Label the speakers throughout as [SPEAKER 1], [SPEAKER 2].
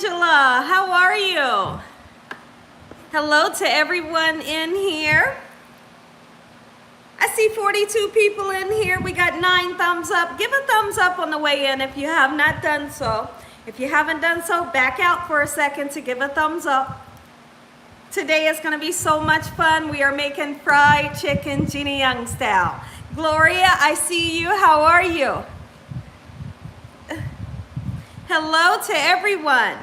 [SPEAKER 1] Angela, how are you? Hello to everyone in here. I see 42 people in here. We got 9 thumbs up. Give a thumbs up on the way in if you have not done so. If you haven't done so, back out for a second to give a thumbs up. Today is going to be so much fun. We are making fried chicken Gina Young style. Gloria, I see you. How are you? Hello to everyone.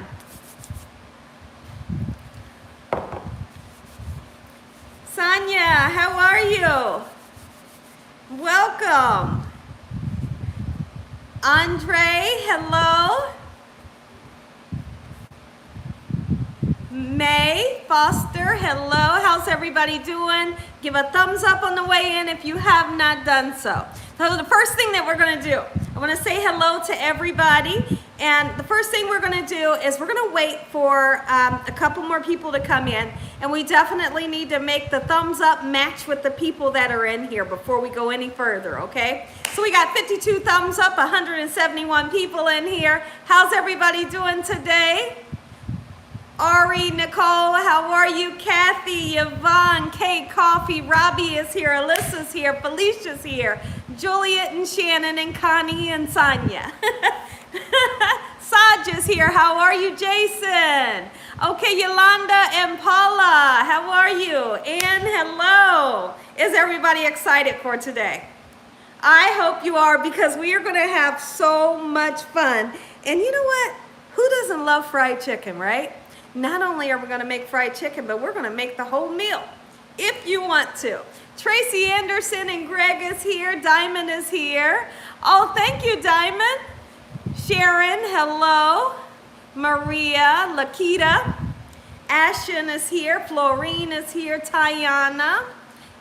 [SPEAKER 1] Sonia, how are you? Welcome. Andre, hello. May Foster, hello. How's everybody doing? Give a thumbs up on the way in if you have not done so. So the first thing that we're going to do, I want to say hello to everybody. And the first thing we're going to do is we're going to wait for a couple more people to come in. And we definitely need to make the thumbs up match with the people that are in here before we go any further, okay? So we got 52 thumbs up, 171 people in here. How's everybody doing today? Ari, Nicole, how are you? Kathy, Yvonne, Kate, Coffee, Robbie is here, Alyssa's here, Felicia's here, Juliet and Shannon and Connie and Sonia. Saj is here. How are you, Jason? Okay, Yolanda and Paula, how are you? And hello. Is everybody excited for today? I hope you are, because we are going to have so much fun. And you know what? Who doesn't love fried chicken, right? Not only are we going to make fried chicken, but we're going to make the whole meal if you want to. Tracy Anderson and Greg is here. Diamond is here. Oh, thank you, Diamond. Sharon, hello. Maria, Lakita. Ashton is here. Florine is here. Tiana.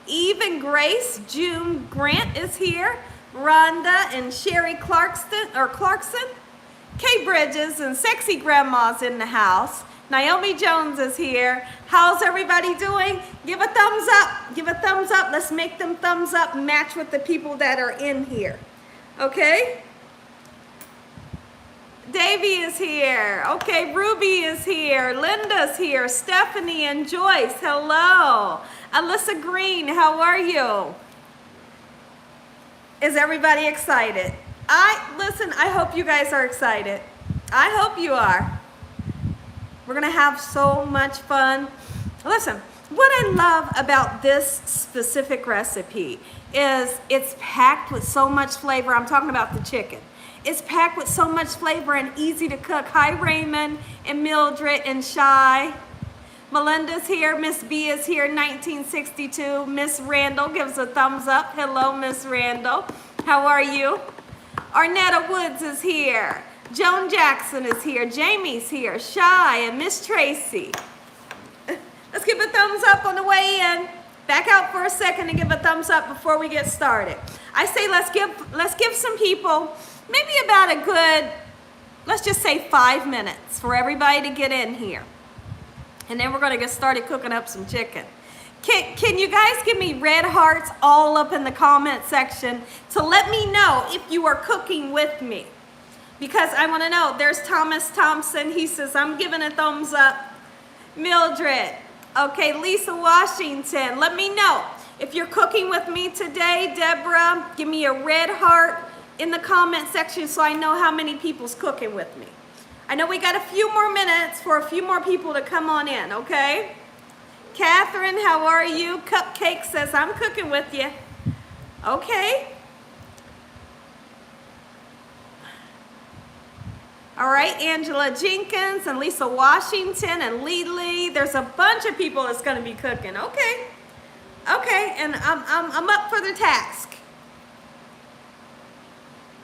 [SPEAKER 1] Eve and Grace. June Grant is here. Rhonda and Sherry Clarkson. Kay Bridges and Sexy Grandma's in the house. Naomi Jones is here. How's everybody doing? Give a thumbs up. Give a thumbs up. Let's make them thumbs up match with the people that are in here. Okay? Davy is here. Okay, Ruby is here. Linda's here. Stephanie and Joyce, hello. Alyssa Green, how are you? Is everybody excited? Listen, I hope you guys are excited. I hope you are. We're gonna have so much fun. Listen, what I love about this specific recipe is it's packed with so much flavor. I'm talking about the chicken. It's packed with so much flavor and easy to cook. Hi, Raymond and Mildred and Shy. Melinda's here. Miss B is here, 1962. Miss Randall gives a thumbs up. Hello, Miss Randall. How are you? Arnetta Woods is here. Joan Jackson is here. Jamie's here. Shy and Miss Tracy. Let's give a thumbs up on the way in. Back out for a second and give a thumbs up before we get started. I say let's give some people maybe about a good, let's just say 5 minutes for everybody to get in here. And then we're going to get started cooking up some chicken. Can you guys give me red hearts all up in the comment section to let me know if you are cooking with me? Because I want to know. There's Thomas Thompson. He says, I'm giving a thumbs up. Mildred. Okay, Lisa Washington. Let me know if you're cooking with me today. Deborah, give me a red heart in the comment section so I know how many people's cooking with me. I know we got a few more minutes for a few more people to come on in, okay? Catherine, how are you? Cupcake says, I'm cooking with you. Okay. All right, Angela Jenkins and Lisa Washington and Lee. There's a bunch of people that's going to be cooking. Okay. Okay, and I'm up for the task.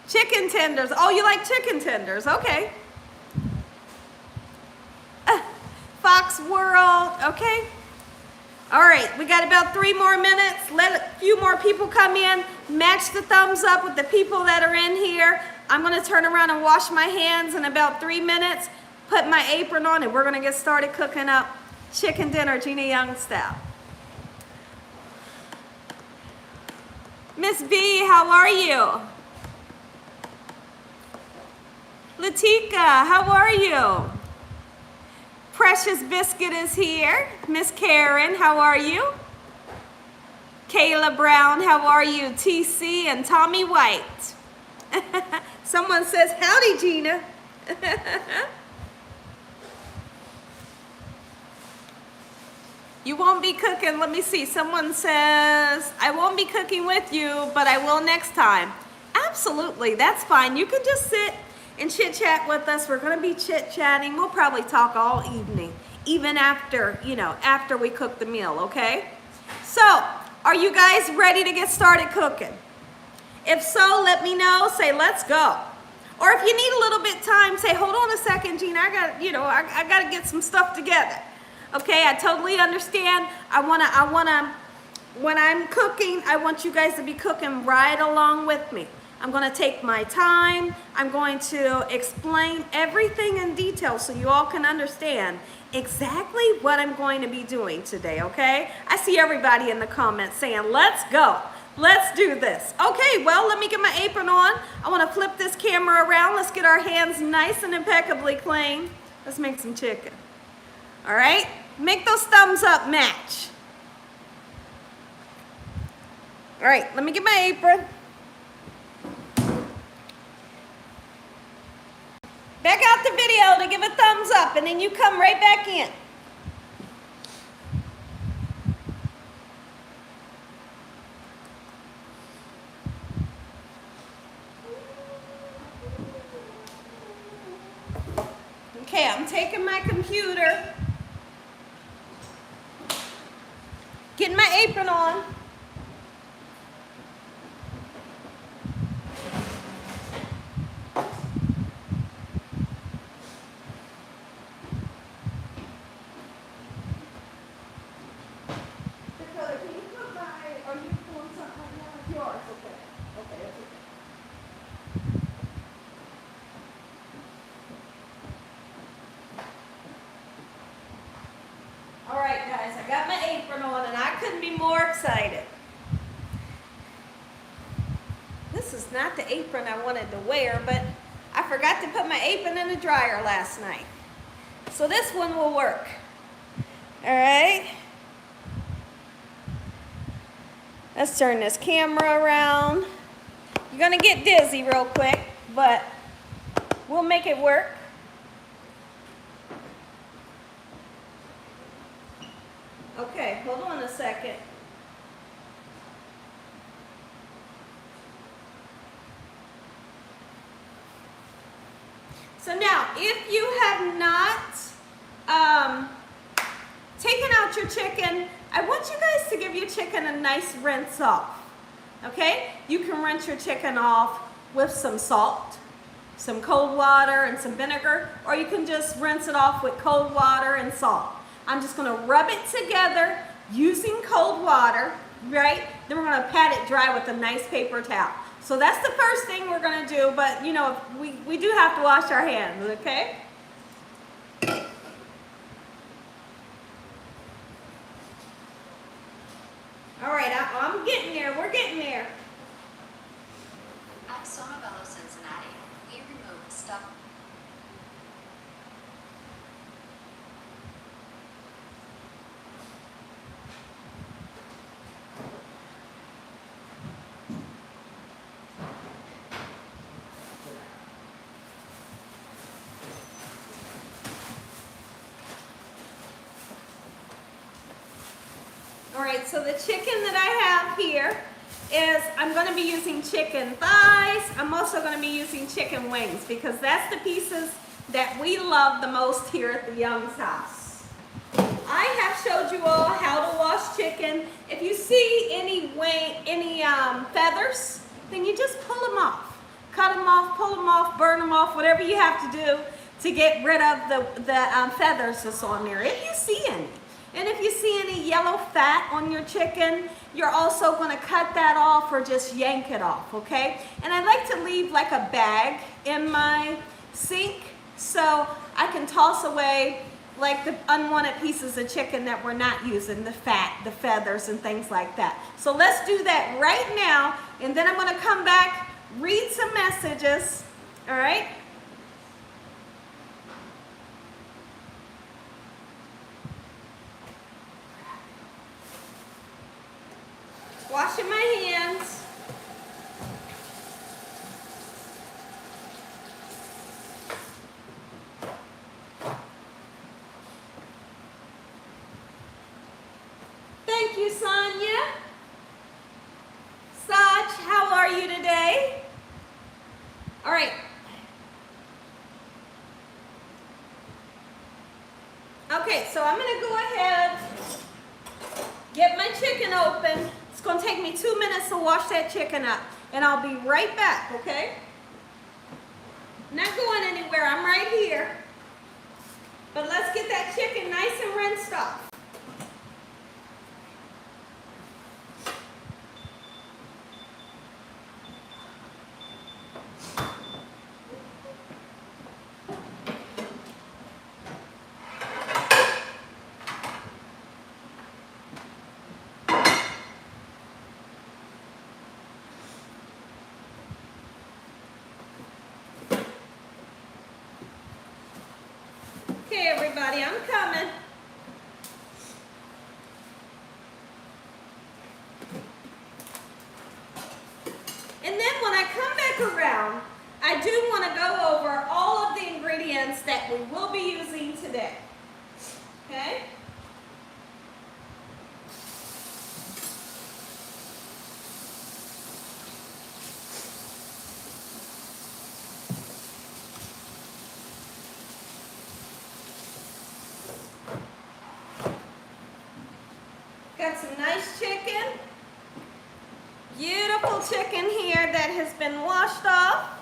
[SPEAKER 1] Chicken tenders. Oh, you like chicken tenders. Okay. Fox World. Okay. All right, we got about 3 more minutes. Let a few more people come in. Match the thumbs up with the people that are in here. I'm going to turn around and wash my hands in about 3 minutes, put my apron on, and we're going to get started cooking up chicken dinner Gina Young style. Miss B, how are you? Latika, how are you? Precious Biscuit is here. Miss Karen, how are you? Kayla Brown, how are you? TC and Tommy White. Someone says, howdy, Gina. You won't be cooking. Let me see. Someone says, I won't be cooking with you, but I will next time. Absolutely. That's fine. You can just sit and chit-chat with us. We're going to be chit-chatting. We'll probably talk all evening, even after, after we cook the meal, okay? So, are you guys ready to get started cooking? If so, let me know. Say, let's go. Or if you need a little bit time, say, hold on a second, Gina. I got to get some stuff together. Okay, I totally understand. When I'm cooking, I want you guys to be cooking right along with me. I'm going to take my time. I'm going to explain everything in detail so you all can understand exactly what I'm going to be doing today, okay? I see everybody in the comments saying, let's go. Let's do this. Okay, well, let me get my apron on. I want to flip this camera around. Let's get our hands nice and impeccably clean. Let's make some chicken. All right? Make those thumbs up match. All right, let me get my apron. Back out the video to give a thumbs up, and then you come right back in. Okay, I'm taking my computer. Getting my apron on. Dakota, can you put are you pulling something right now? It's yours, okay. Okay, that's okay. All right, guys, I got my apron on, and I couldn't be more excited. This is not the apron I wanted to wear, but I forgot to put my apron in the dryer last night. So this one will work. All right. Let's turn this camera around. You're going to get dizzy real quick, but we'll make it work. Okay, hold on a second. So now, if you have not taken out your chicken, I want you guys to give your chicken a nice rinse off. Okay? You can rinse your chicken off with some salt, some cold water, and some vinegar, or you can just rinse it off with cold water and salt. I'm just going to rub it together using cold water, right? Then we're going to pat it dry with a nice paper towel. So that's the first thing we're going to do, but we do have to wash our hands, okay? All right, I'm getting there. We're getting there.
[SPEAKER 2] At Sonobello, Cincinnati, we remove stuff.
[SPEAKER 1] All right, so the chicken that I have here is, I'm going to be using chicken thighs. I'm also going to be using chicken wings because that's the pieces that we love the most here at the Young's house. I have showed you all how to wash chicken. If you see any feathers, then you just pull them off. Cut them off, pull them off, burn them off, whatever you have to do to get rid of the feathers that's on there, if you see any. And if you see any yellow fat on your chicken, you're also going to cut that off or just yank it off, okay? And I like to leave like a bag in my sink so I can toss away like the unwanted pieces of chicken that we're not using, the fat, the feathers, and things like that. So let's do that right now, and then I'm going to come back, read some messages, all right? Okay, so I'm gonna go ahead, get my chicken open. It's gonna take me 2 minutes to wash that chicken up, and I'll be right back, okay? Not going anywhere, I'm right here. But let's get that chicken nice and rinsed off. Okay, everybody, I'm coming. And then when I come back around, I do want to go over all of the ingredients that we will be using today. Okay? Got some nice chicken. Beautiful chicken here that has been washed off.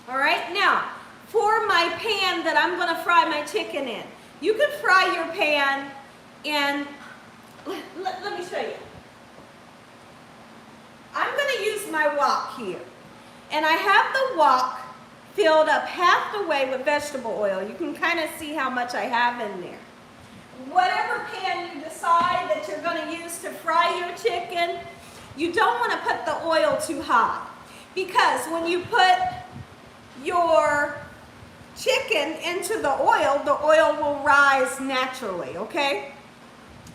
[SPEAKER 1] All right, now for my pan that I'm going to fry my chicken in. You can fry your pan in, let me show you. I'm going to use my wok here. And I have the wok filled up half the way with vegetable oil. You can kind of see how much I have in there. Whatever pan you decide that you're going to use to fry your chicken, you don't want to put the oil too hot, because when you put your chicken into the oil will rise naturally, okay?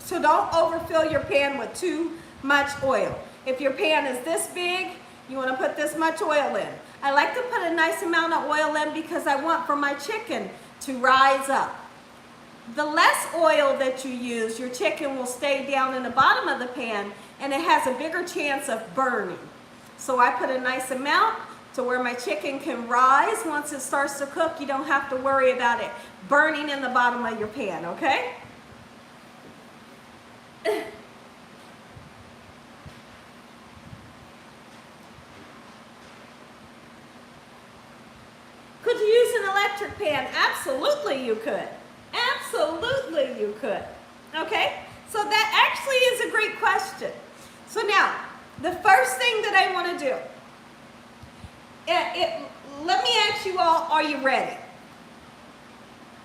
[SPEAKER 1] So don't overfill your pan with too much oil. If your pan is this big, you want to put this much oil in. I like to put a nice amount of oil in because I want for my chicken to rise up. The less oil that you use, your chicken will stay down in the bottom of the pan and it has a bigger chance of burning. So I put a nice amount to where my chicken can rise. Once it starts to cook, you don't have to worry about it burning in the bottom of your pan, okay? Could you use an electric pan? Absolutely you could. Absolutely you could. Okay? So that actually is a great question. So now, the first thing that I want to do, let me ask you all, are you ready?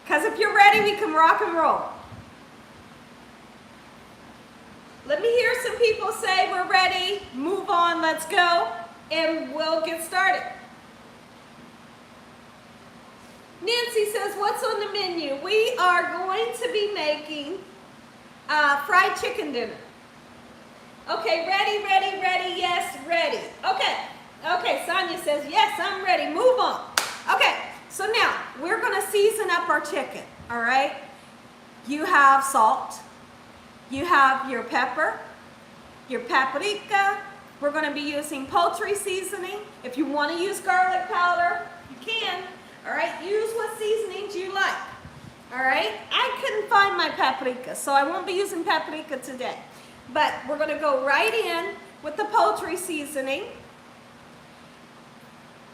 [SPEAKER 1] Because if you're ready, we can rock and roll. Let me hear some people say we're ready, move on, let's go, and we'll get started. Nancy says, what's on the menu? We are going to be making fried chicken dinner. Okay, ready, ready, ready, yes, ready. Okay, Sonia says, yes, I'm ready, move on. Okay, so now we're gonna season up our chicken, all right? You have salt, you have your pepper, your paprika. We're gonna be using poultry seasoning. If you wanna use garlic powder, you can. All right, use what seasonings you like. All right, I couldn't find my paprika, so I won't be using paprika today. But we're gonna go right in with the poultry seasoning.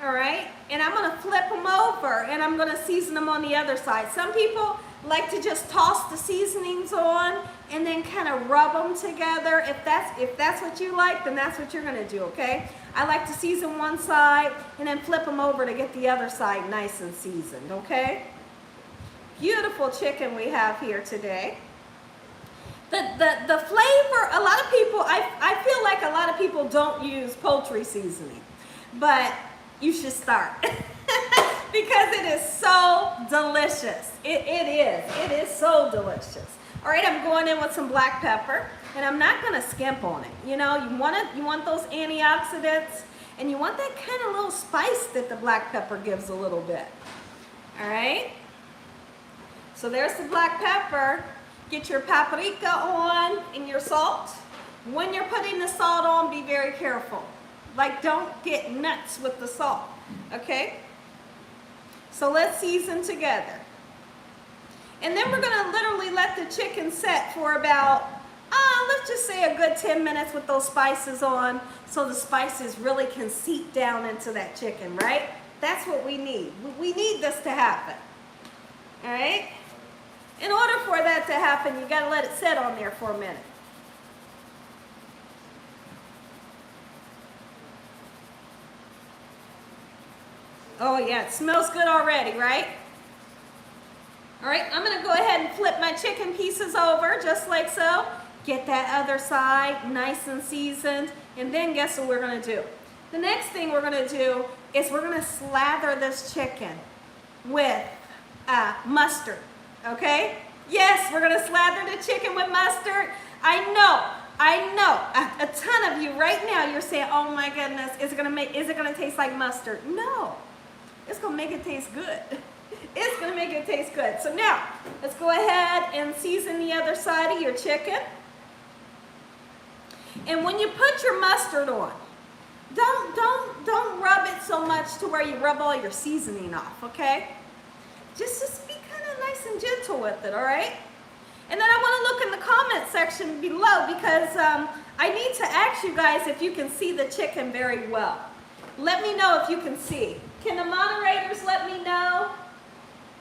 [SPEAKER 1] All right, and I'm gonna flip them over and I'm gonna season them on the other side. Some people like to just toss the seasonings on and then kind of rub them together. If that's what you like, then that's what you're gonna do, okay? I like to season one side and then flip them over to get the other side nice and seasoned, okay? Beautiful chicken we have here today. The flavor, a lot of people, I feel like a lot of people don't use poultry seasoning, but you should start because it is so delicious. It is so delicious. All right, I'm going in with some black pepper, and I'm not gonna skimp on it. You know, you want those antioxidants, and you want that kind of little spice that the black pepper gives a little bit. All right, so there's the black pepper. Get your paprika on and your salt. When you're putting the salt on, be very careful. Like, don't get nuts with the salt, okay? So let's season together. And then we're gonna literally let the chicken set for about, let's just say a good 10 minutes with those spices on, so the spices really can seep down into that chicken, right? That's what we need. We need this to happen, all right? In order for that to happen, you gotta let it sit on there for a minute. Oh yeah, it smells good already, right? All right, I'm gonna go ahead and flip my chicken pieces over just like so. Get that other side nice and seasoned, and then guess what we're gonna do? The next thing we're gonna do is we're gonna slather this chicken with mustard, okay? Yes, we're gonna slather the chicken with mustard. I know, a ton of you right now, you're saying, oh my goodness, is it gonna taste like mustard? No, it's gonna make it taste good. It's gonna make it taste good. So now, let's go ahead and season the other side of your chicken. And when you put your mustard on, don't rub it so much to where you rub all your seasoning off, okay? Just be kind of nice and gentle with it, all right? And then I want to look in the comment section below because I need to ask you guys if you can see the chicken very well. Let me know if you can see. Can the moderators let me know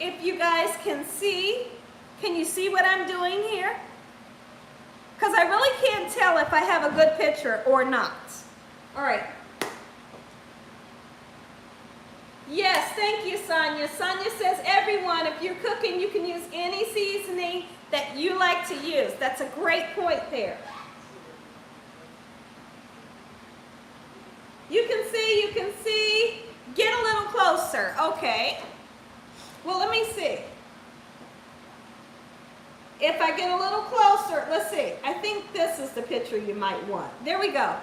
[SPEAKER 1] if you guys can see? Can you see what I'm doing here? Because I really can't tell if I have a good picture or not. All right. Yes, thank you, Sonia. Sonia says, everyone, if you're cooking, you can use any seasoning that you like to use. That's a great point there. You can see. Get a little closer. Okay. Well, let me see. If I get a little closer, let's see. I think this is the picture you might want. There we go.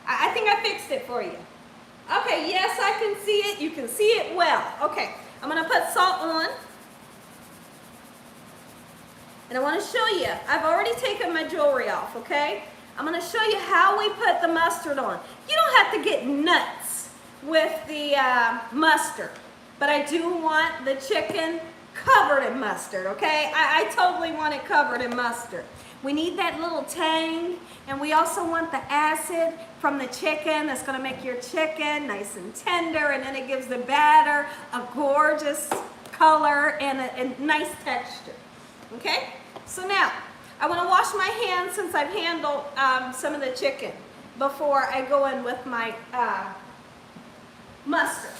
[SPEAKER 1] I think I fixed it for you. Okay, yes, I can see it. You can see it well. Okay, I'm going to put salt on. And I want to show you. I've already taken my jewelry off, okay? I'm going to show you how we put the mustard on. You don't have to get nuts with the mustard. But I do want the chicken covered in mustard, okay? I totally want it covered in mustard. We need that little tang, and we also want the acid from the chicken that's gonna make your chicken nice and tender, and then it gives the batter a gorgeous color and a nice texture, okay? So now, I wanna wash my hands since I've handled some of the chicken before I go in with my mustard.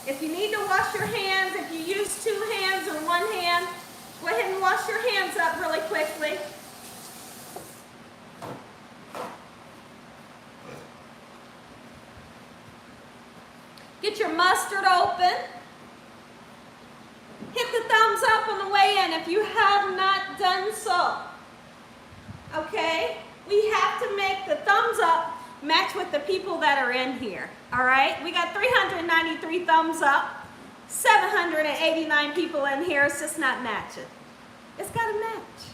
[SPEAKER 1] If you need to wash your hands, if you use 2 hands or 1 hand, go ahead and wash your hands up really quickly. Get your mustard open. Hit the thumbs up on the way in if you have not done so. Okay? We have to make the thumbs up match with the people that are in here. All right? We got 393 thumbs up, 789 people in here. It's just not matching. It's got to match.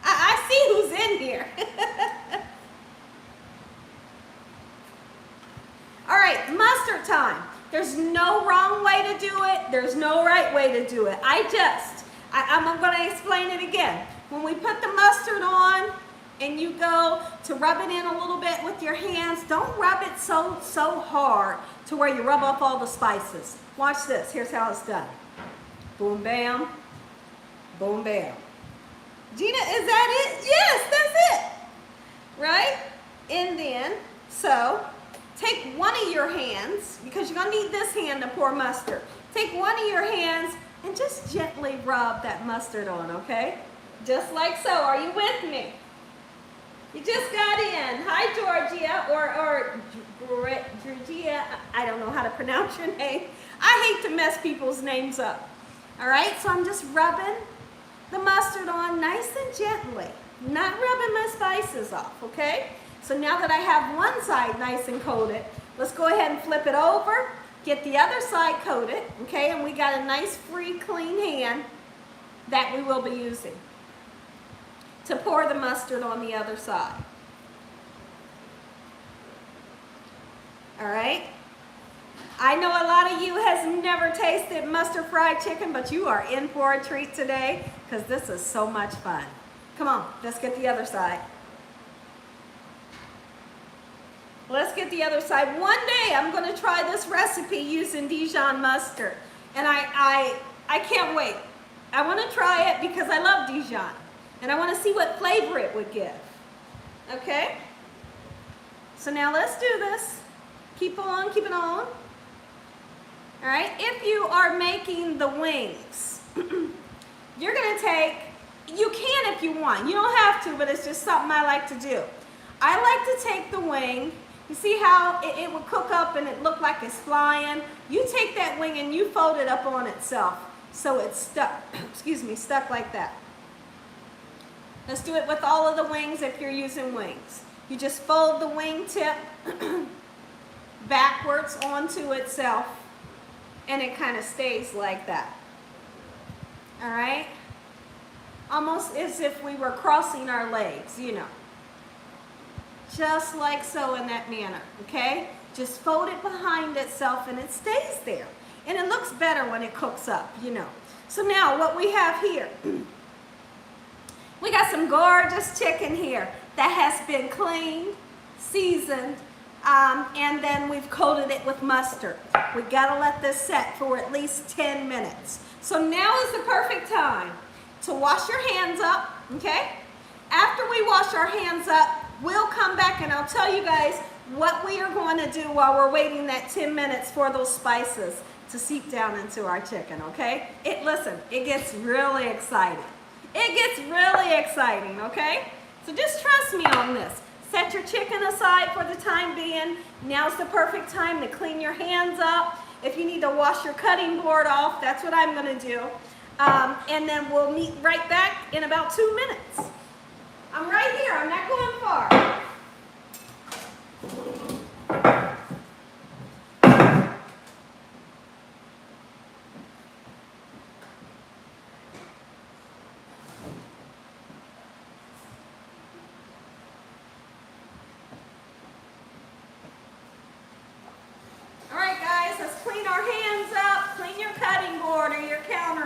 [SPEAKER 1] I see who's in here. All right, mustard time. There's no wrong way to do it. There's no right way to do it. I'm going to explain it again. When we put the mustard on and you go to rub it in a little bit with your hands, don't rub it so hard to where you rub off all the spices. Watch this. Here's how it's done. Boom, bam. Boom, bam. Gina, is that it? Yes, that's it. Right? And then, so, take one of your hands, because you're going to need this hand to pour mustard. Take one of your hands and just gently rub that mustard on, okay? Just like so. Are you with me? You just got in. Hi, Georgia, or Georgia. I don't know how to pronounce your name. I hate to mess people's names up. All right, so I'm just rubbing the mustard on nice and gently, not rubbing my spices off, okay? So now that I have one side nice and coated, let's go ahead and flip it over, get the other side coated, okay? And we got a nice, free, clean hand that we will be using to pour the mustard on the other side. All right? I know a lot of you has never tasted mustard fried chicken, but you are in for a treat today because this is so much fun. Come on, let's get the other side. Let's get the other side. One day I'm going to try this recipe using Dijon mustard, and I can't wait. I want to try it because I love Dijon, and I want to see what flavor it would give. Okay? So now let's do this. Keep on, keep it on. All right, if you are making the wings, you're gonna take, you can if you want. You don't have to, but it's just something I like to do. I like to take the wing. You see how it would cook up and it looked like it's flying? You take that wing and you fold it up on itself so it's stuck, excuse me, stuck like that. Let's do it with all of the wings if you're using wings. You just fold the wing tip backwards onto itself, and it kind of stays like that. All right? Almost as if we were crossing our legs, you know. Just like so, in that manner, okay? Just fold it behind itself and it stays there. And it looks better when it cooks up, you know. So now what we have here, we got some gorgeous chicken here that has been cleaned, seasoned, and then we've coated it with mustard. We gotta let this set for at least 10 minutes. So now is the perfect time to wash your hands up, okay? After we wash our hands up, we'll come back and I'll tell you guys what we are going to do while we're waiting that 10 minutes for those spices to seep down into our chicken, okay? Listen, it gets really exciting. It gets really exciting, okay? So just trust me on this. Set your chicken aside for the time being. Now's the perfect time to clean your hands up. If you need to wash your cutting board off, that's what I'm gonna do. And then we'll meet right back in about 2 minutes. I'm right here, I'm not going far.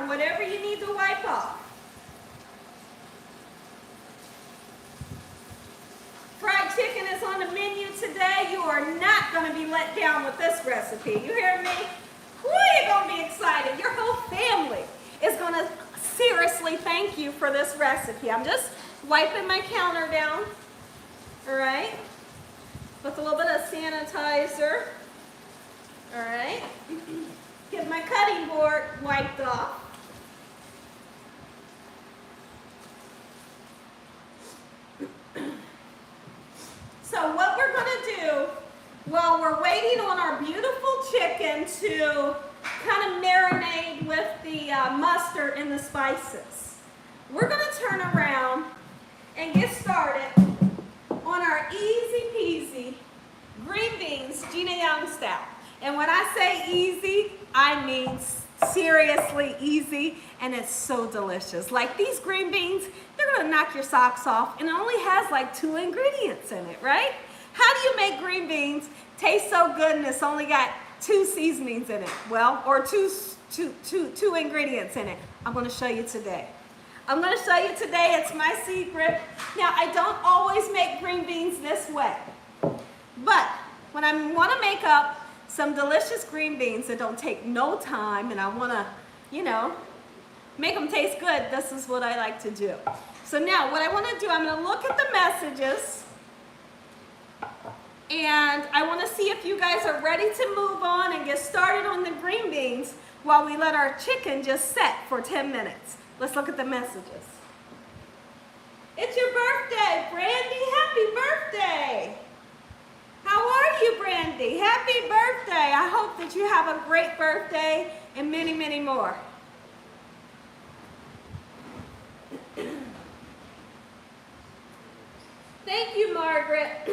[SPEAKER 1] Whatever you need to wipe off. Fried chicken is on the menu today. You are not going to be let down with this recipe. You hear me? Woo, you're going to be excited. Your whole family is going to seriously thank you for this recipe. I'm just wiping my counter down. All right? With a little bit of sanitizer. All right? Get my cutting board wiped off. So what we're going to do while we're waiting on our beautiful chicken to kind of marinate with the mustard and the spices, we're going to turn around and get started on our easy peasy green beans Gina Young style. And when I say easy, I mean seriously easy, and it's so delicious. Like these green beans, they're gonna knock your socks off, and it only has like 2 ingredients in it, right? How do you make green beans taste so good and it's only got 2 seasonings in it? Well, or two ingredients in it. I'm gonna show you today. I'm gonna show you today, it's my secret. Now, I don't always make green beans this way, but when I wanna make up some delicious green beans that don't take no time, and I want to, you know, make them taste good, this is what I like to do. So now what I want to do, I'm going to look at the messages, and I want to see if you guys are ready to move on and get started on the green beans while we let our chicken just set for 10 minutes. Let's look at the messages. It's your birthday, Brandy. Happy birthday. How are you, Brandy? Happy birthday. I hope that you have a great birthday and many, many more. Thank you, Margaret.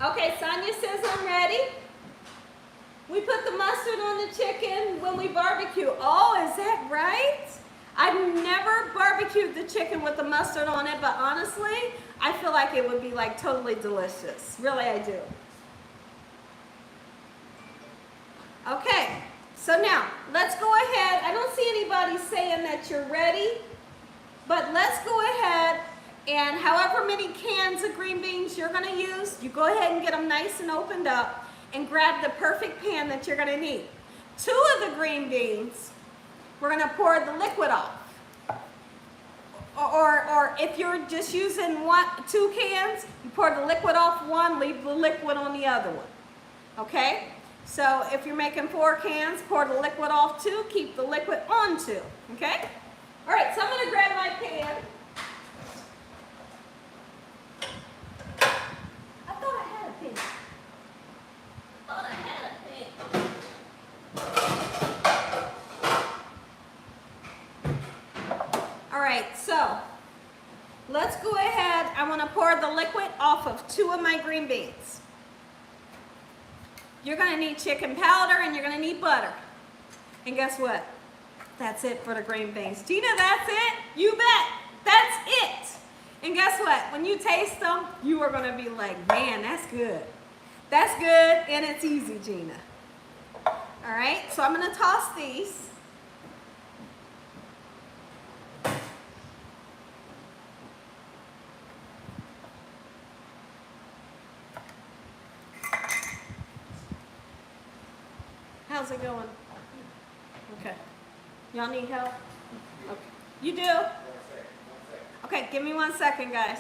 [SPEAKER 1] Okay, Sonia says I'm ready. We put the mustard on the chicken when we barbecue. Oh, is that right? I've never barbecued the chicken with the mustard on it, but honestly, I feel like it would be like totally delicious. Really, I do. Okay, so now let's go ahead. I don't see anybody saying that you're ready, but let's go ahead and however many cans of green beans you're gonna use, you go ahead and get them nice and opened up and grab the perfect pan that you're gonna need. 2 of the green beans, we're gonna pour the liquid off. Or if you're just using 2 cans, you pour the liquid off one, leave the liquid on the other one. Okay? So if you're making 4 cans, pour the liquid off 2, keep the liquid on 2. Okay? All right, so I'm gonna grab my pan. I thought I had a pan. All right, so let's go ahead. I want to pour the liquid off of 2 of my green beans. You're going to need chicken powder and you're going to need butter. And guess what? That's it for the green beans. Gina, that's it? You bet. That's it. And guess what? When you taste them, you are going to be like, man, that's good. That's good and it's easy, Gina. All right, so I'm going to toss these. How's it going? Okay. Y'all need help? Okay. You do? Okay, give me 1 second, guys.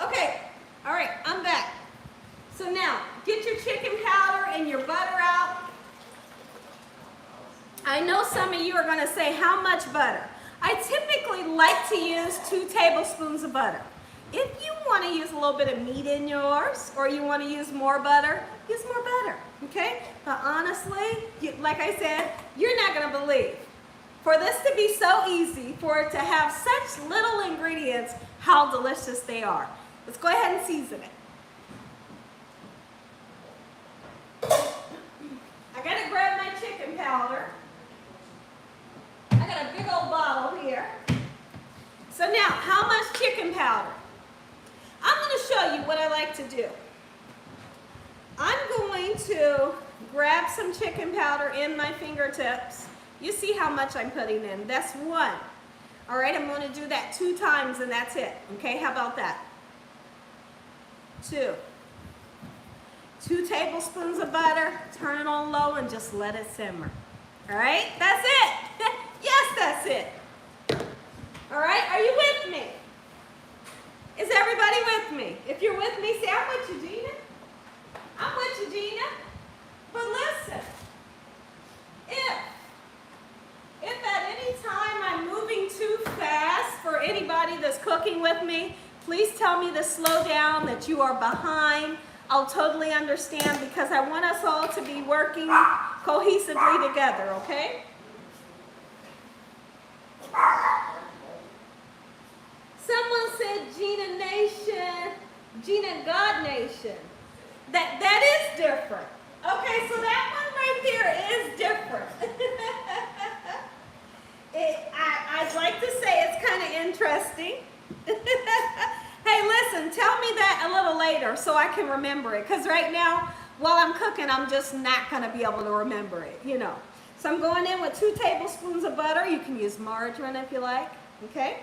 [SPEAKER 1] Okay, all right, I'm back. So now, get your chicken powder and your butter out. I know some of you are gonna say, how much butter? I typically like to use 2 tablespoons of butter. If you wanna use a little bit of meat in yours, or you wanna use more butter, use more butter, okay? But honestly, like I said, you're not gonna believe. For this to be so easy, for it to have such little ingredients, how delicious they are. Let's go ahead and season it. I gotta grab my chicken powder. I got a big old bottle here. So now, how much chicken powder? I'm gonna show you what I like to do. I'm going to grab some chicken powder in my fingertips. You see how much I'm putting in. That's 1. All right, I'm gonna do that 2 times and that's it. Okay, how about that? 2. 2 tablespoons of butter, turn it on low and just let it simmer. All right, that's it. Yes, that's it. All right, are you with me? Is everybody with me? If you're with me, say, I'm with you, Gina. I'm with you, Gina. But listen, if at any time I'm moving too fast for anybody that's cooking with me, please tell me to slow down, that you are behind. I'll totally understand because I want us all to be working cohesively together, okay? Someone said Gina Nation, Gina God Nation. That is different. Okay, so that one right there is different. I'd like to say it's kind of interesting. Hey, listen, tell me that a little later so I can remember it. Because right now, while I'm cooking, I'm just not going to be able to remember it, you know. So I'm going in with 2 tablespoons of butter. You can use margarine if you like, okay?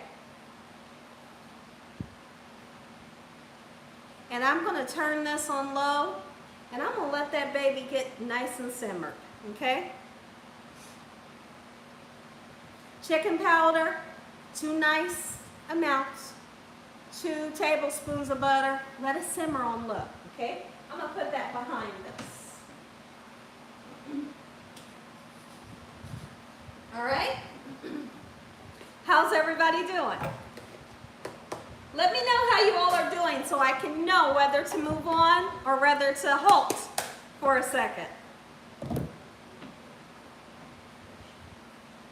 [SPEAKER 1] And I'm gonna turn this on low, and I'm gonna let that baby get nice and simmered, okay? Chicken powder, 2 nice amounts, 2 tablespoons of butter. Let it simmer on low, okay? I'm gonna put that behind us. All right? How's everybody doing? Let me know how you all are doing so I can know whether to move on or whether to halt for a second.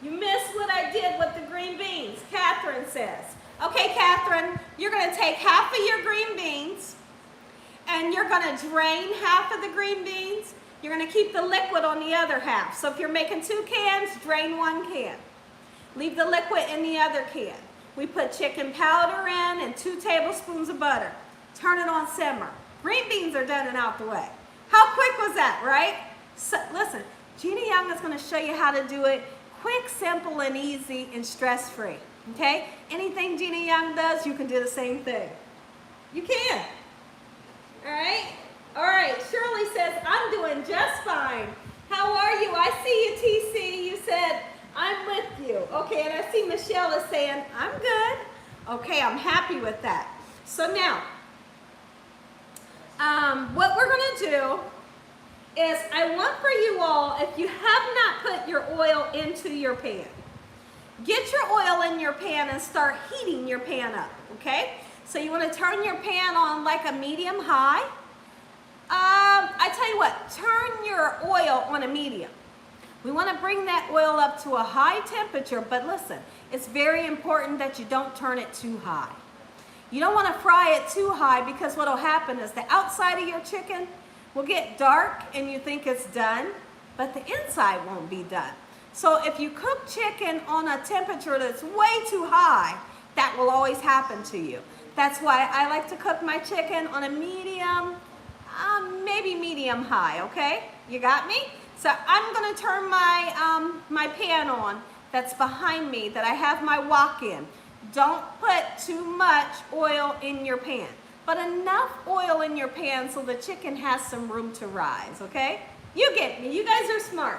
[SPEAKER 1] You missed what I did with the green beans, Catherine says. Okay, Catherine, you're going to take half of your green beans and you're going to drain half of the green beans. You're going to keep the liquid on the other half. So if you're making 2 cans, drain 1 can. Leave the liquid in the other can. We put chicken powder in and 2 tablespoons of butter. Turn it on simmer. Green beans are done and out the way. How quick was that, right? So, listen, Gina Young is going to show you how to do it quick, simple, and easy, and stress-free, okay? Anything Gina Young does, you can do the same thing. You can, all right? All right, Shirley says, I'm doing just fine. How are you? I see you, TC. You said, I'm with you. Okay, and I see Michelle is saying, I'm good. Okay, I'm happy with that. So now, what we're going to do is I want for you all, if you have not put your oil into your pan, get your oil in your pan and start heating your pan up, okay? So you want to turn your pan on like a medium high. I tell you what, turn your oil on a medium. We want to bring that oil up to a high temperature, but listen, it's very important that you don't turn it too high. You don't want to fry it too high because what will happen is the outside of your chicken will get dark and you think it's done, but the inside won't be done. So if you cook chicken on a temperature that's way too high, that will always happen to you. That's why I like to cook my chicken on a medium, maybe medium high, okay? You got me? So I'm gonna turn my, my pan on that's behind me that I have my wok in. Don't put too much oil in your pan, but enough oil in your pan so the chicken has some room to rise, okay? You get me, you guys are smart.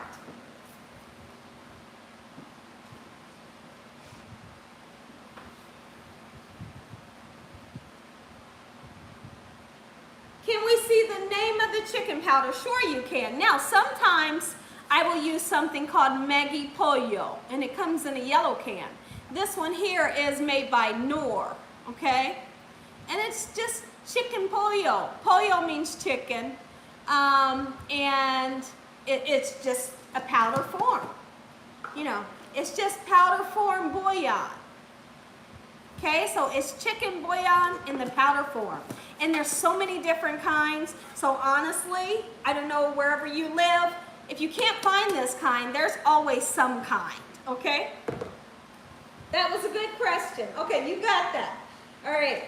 [SPEAKER 1] Can we see the name of the chicken powder? Sure you can. Now sometimes I will use something called Maggi Pollo, and it comes in a yellow can. This one here is made by Knorr, okay? And it's just chicken pollo. Pollo means chicken, and it's just a powder form. You know, it's just powder form bouillon. Okay, so it's chicken bouillon in the powder form. And there's so many different kinds. So honestly, I don't know wherever you live, if you can't find this kind, there's always some kind, okay? That was a good question. Okay, you got that. All right.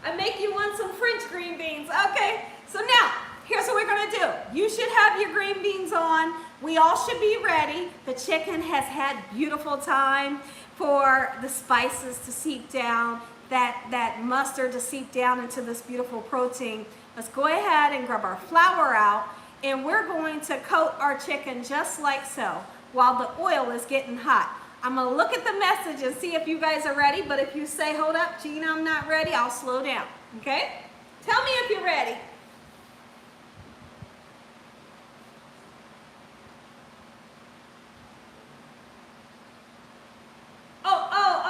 [SPEAKER 1] I make you want some French green beans. Okay, so now, here's what we're gonna do. You should have your green beans on. We all should be ready. The chicken has had beautiful time for the spices to seep down, that mustard to seep down into this beautiful protein. Let's go ahead and grab our flour out, and we're going to coat our chicken just like so while the oil is getting hot. I'm gonna look at the message and see if you guys are ready, but if you say, hold up, Gina, I'm not ready, I'll slow down, okay? Tell me if you're ready.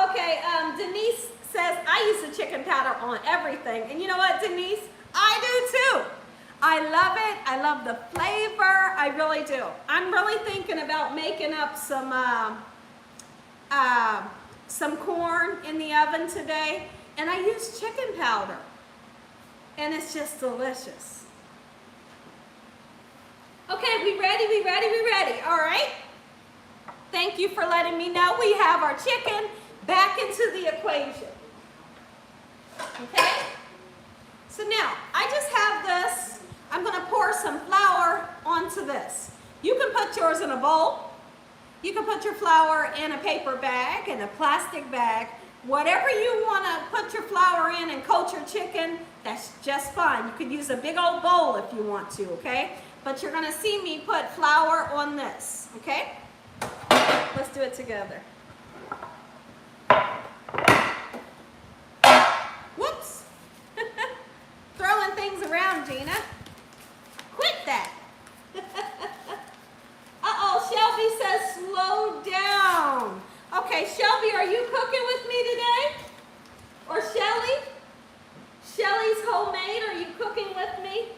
[SPEAKER 1] Okay, Denise says, I use the chicken powder on everything. And you know what, Denise? I do too. I love it. I love the flavor. I really do. I'm really thinking about making up some corn in the oven today. And I use chicken powder. And it's just delicious. Okay, we ready? We ready? We ready? All right. Thank you for letting me know we have our chicken back into the equation. Okay? So now, I just have this. I'm going to pour some flour onto this. You can put yours in a bowl. You can put your flour in a paper bag, in a plastic bag, Whatever you want to put your flour in and coat your chicken, that's just fine. You could use a big old bowl if you want to, okay? But you're going to see me put flour on this, okay? Let's do it together. Whoops. Throwing things around, Gina. Quit that. Uh-oh, Shelby says slow down. Okay, Shelby, are you cooking with me today? Or Shelly? Shelly's homemade, are you cooking with me?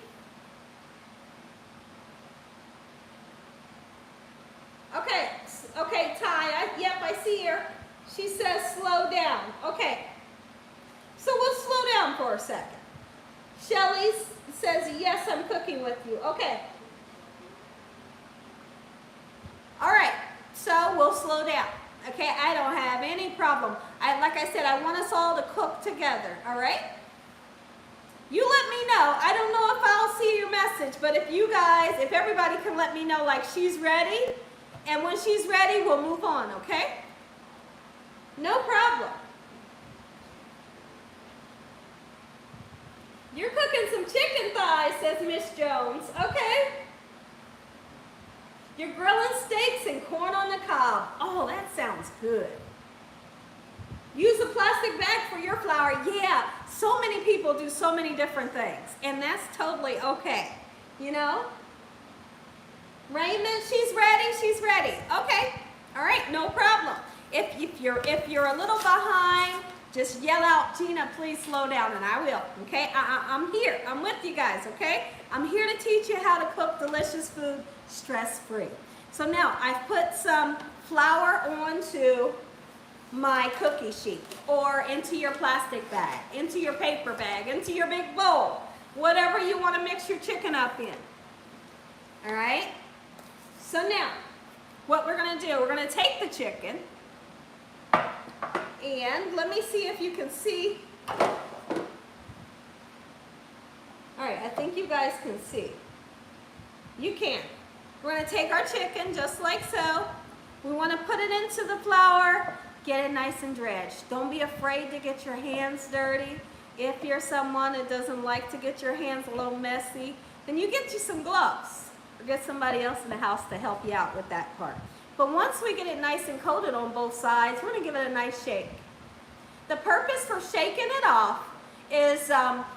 [SPEAKER 1] Okay, Ty, yep, I see her. She says slow down. Okay, so we'll slow down for a second. Shelly says, yes, I'm cooking with you. Okay. All right, so we'll slow down. Okay, I don't have any problem. Like I said, I want us all to cook together, all right? You let me know. I don't know if I'll see your message, but if everybody can let me know like she's ready, and when she's ready, we'll move on, okay? No problem. You're cooking some chicken thighs, says Miss Jones. Okay. You're grilling steaks and corn on the cob. Oh, that sounds good. Use a plastic bag for your flour. Yeah, so many people do so many different things, and that's totally okay, you know? Raymond, she's ready. Okay, all right, no problem. If you're a little behind, just yell out, Gina, please slow down, and I will, okay? I'm here, I'm with you guys, okay? I'm here to teach you how to cook delicious food stress-free. So now I've put some flour onto my cookie sheet, or into your plastic bag, into your paper bag, into your big bowl, whatever you want to mix your chicken up in. All right? So now, what we're going to do, we're going to take the chicken, and let me see if you can see. All right, I think you guys can see. You can. We're going to take our chicken just like so. We want to put it into the flour, get it nice and dredged. Don't be afraid to get your hands dirty. If you're someone that doesn't like to get your hands a little messy, then you get you some gloves or get somebody else in the house to help you out with that part. But once we get it nice and coated on both sides, we're going to give it a nice shake. The purpose for shaking it off is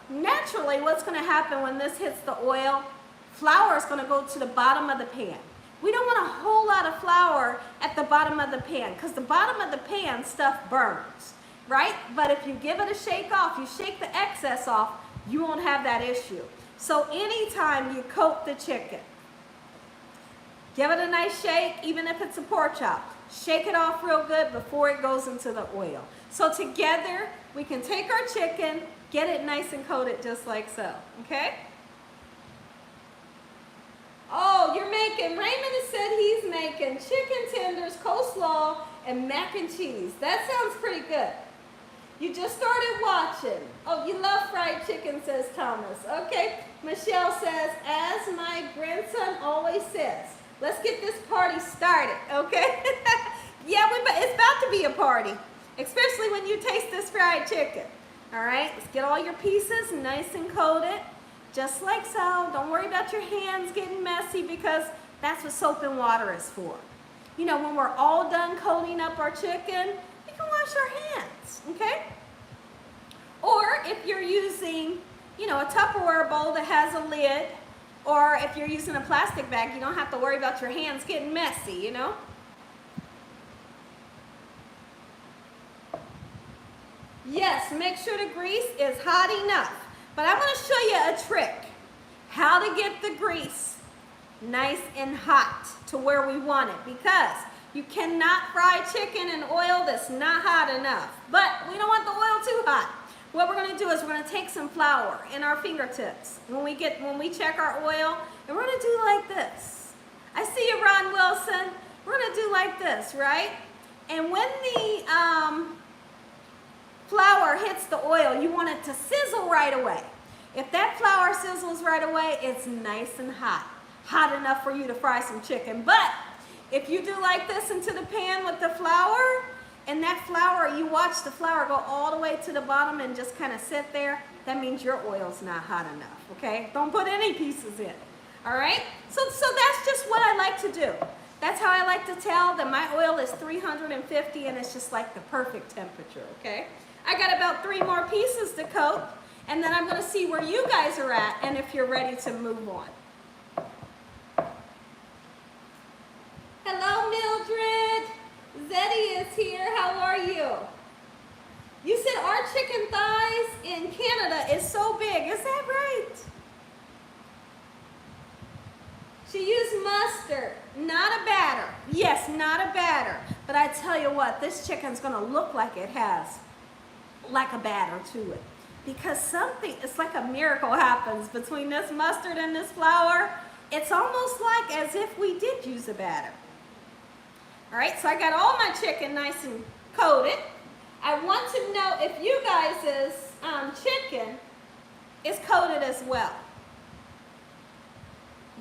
[SPEAKER 1] naturally what's going to happen when this hits the oil, flour is going to go to the bottom of the pan. We don't want a whole lot of flour at the bottom of the pan because the bottom of the pan stuff burns, right? But if you give it a shake off, you shake the excess off, you won't have that issue. So anytime you coat the chicken, give it a nice shake, even if it's a pork chop. Shake it off real good before it goes into the oil. So together, we can take our chicken, get it nice and coated just like so, okay? Oh, you're making, Raymond has said he's making chicken tenders, coleslaw, and mac and cheese. That sounds pretty good. You just started watching. Oh, you love fried chicken, says Thomas. Okay, Michelle says, as my grandson always says, let's get this party started, okay? Yeah, it's about to be a party, especially when you taste this fried chicken. All right, let's get all your pieces nice and coated, just like so. Don't worry about your hands getting messy because that's what soap and water is for. You know, when we're all done coating up our chicken, we can wash our hands, okay? Or if you're using, you know, a Tupperware bowl that has a lid, or if you're using a plastic bag, you don't have to worry about your hands getting messy, you know? Yes, make sure the grease is hot enough. But I'm going to show you a trick, how to get the grease nice and hot to where we want it, because you cannot fry chicken in oil that's not hot enough. But we don't want the oil too hot. What we're going to do is we're going to take some flour in our fingertips when we check our oil, and we're going to do like this. I see you, Ron Wilson. We're going to do like this, right? And when the flour hits the oil, you want it to sizzle right away. If that flour sizzles right away, it's nice and hot. Hot enough for you to fry some chicken. But if you do like this into the pan with the flour, and that flour, you watch the flour go all the way to the bottom and just kind of sit there, that means your oil's not hot enough, okay? Don't put any pieces in, all right? So that's just what I like to do. That's how I like to tell that my oil is 350 and it's just like the perfect temperature, okay? I got about 3 more pieces to coat, and then I'm gonna see where you guys are at and if you're ready to move on. Hello, Mildred. Zeddy is here. How are you? You said our chicken thighs in Canada is so big. Is that right? She used mustard, not a batter. Yes, not a batter. But I tell you what, this chicken's gonna look like it has like a batter to it. Because something, it's like a miracle happens between this mustard and this flour. It's almost like as if we did use a batter. All right, so I got all my chicken nice and coated. I want to know if you guys' chicken is coated as well.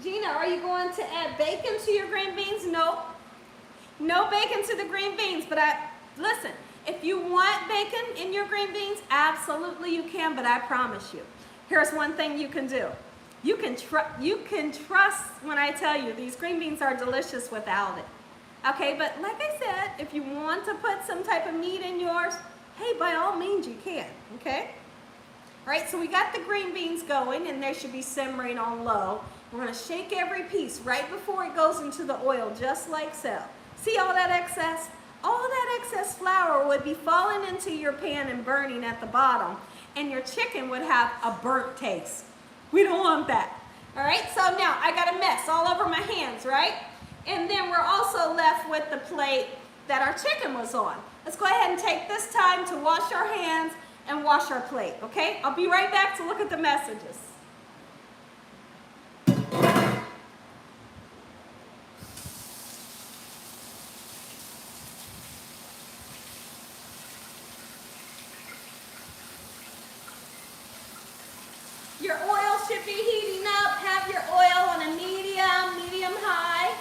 [SPEAKER 1] Gina, are you going to add bacon to your green beans? No. No bacon to the green beans, but listen, if you want bacon in your green beans, absolutely you can, but I promise you, here's one thing you can do. You can trust when I tell you these green beans are delicious without it. Okay, but like I said, if you want to put some type of meat in yours, hey, by all means you can, okay? All right, so we got the green beans going and they should be simmering on low. We're gonna shake every piece right before it goes into the oil, just like so. See all that excess? All that excess flour would be falling into your pan and burning at the bottom, and your chicken would have a burnt taste. We don't want that. All right, so now I got a mess all over my hands, right? And then we're also left with the plate that our chicken was on. Let's go ahead and take this time to wash our hands and wash our plate, okay? I'll be right back to look at the messages. Your oil should be heating up. Have your oil on a medium high,